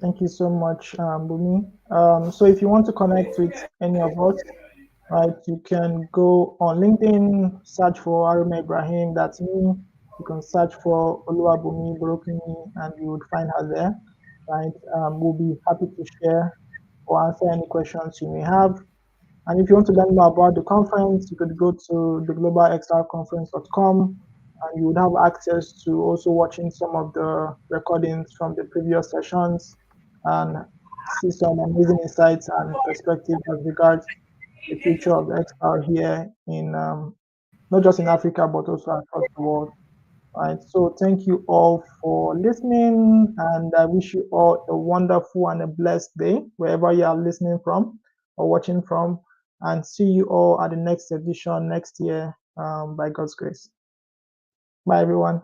Thank you so much, Bumi. So if you want to connect with any of us, right, you can go on LinkedIn, search for Arume Ibrahim, that's me. You can search for Oluwabumi Borokini, and you would find her there, right? We'll be happy to share or answer any questions you may have. And if you want to learn more about the conference, you could go to theglobalxrconference.com, and you would have access to also watching some of the recordings from the previous sessions and see some amazing insights and perspectives as regards the future of XR here in not just in Africa but also across the world. Right. So thank you all for listening, and I wish you all a wonderful and a blessed day wherever you are listening from or watching from. And see you all at the next edition next year, by God's grace. Bye, everyone.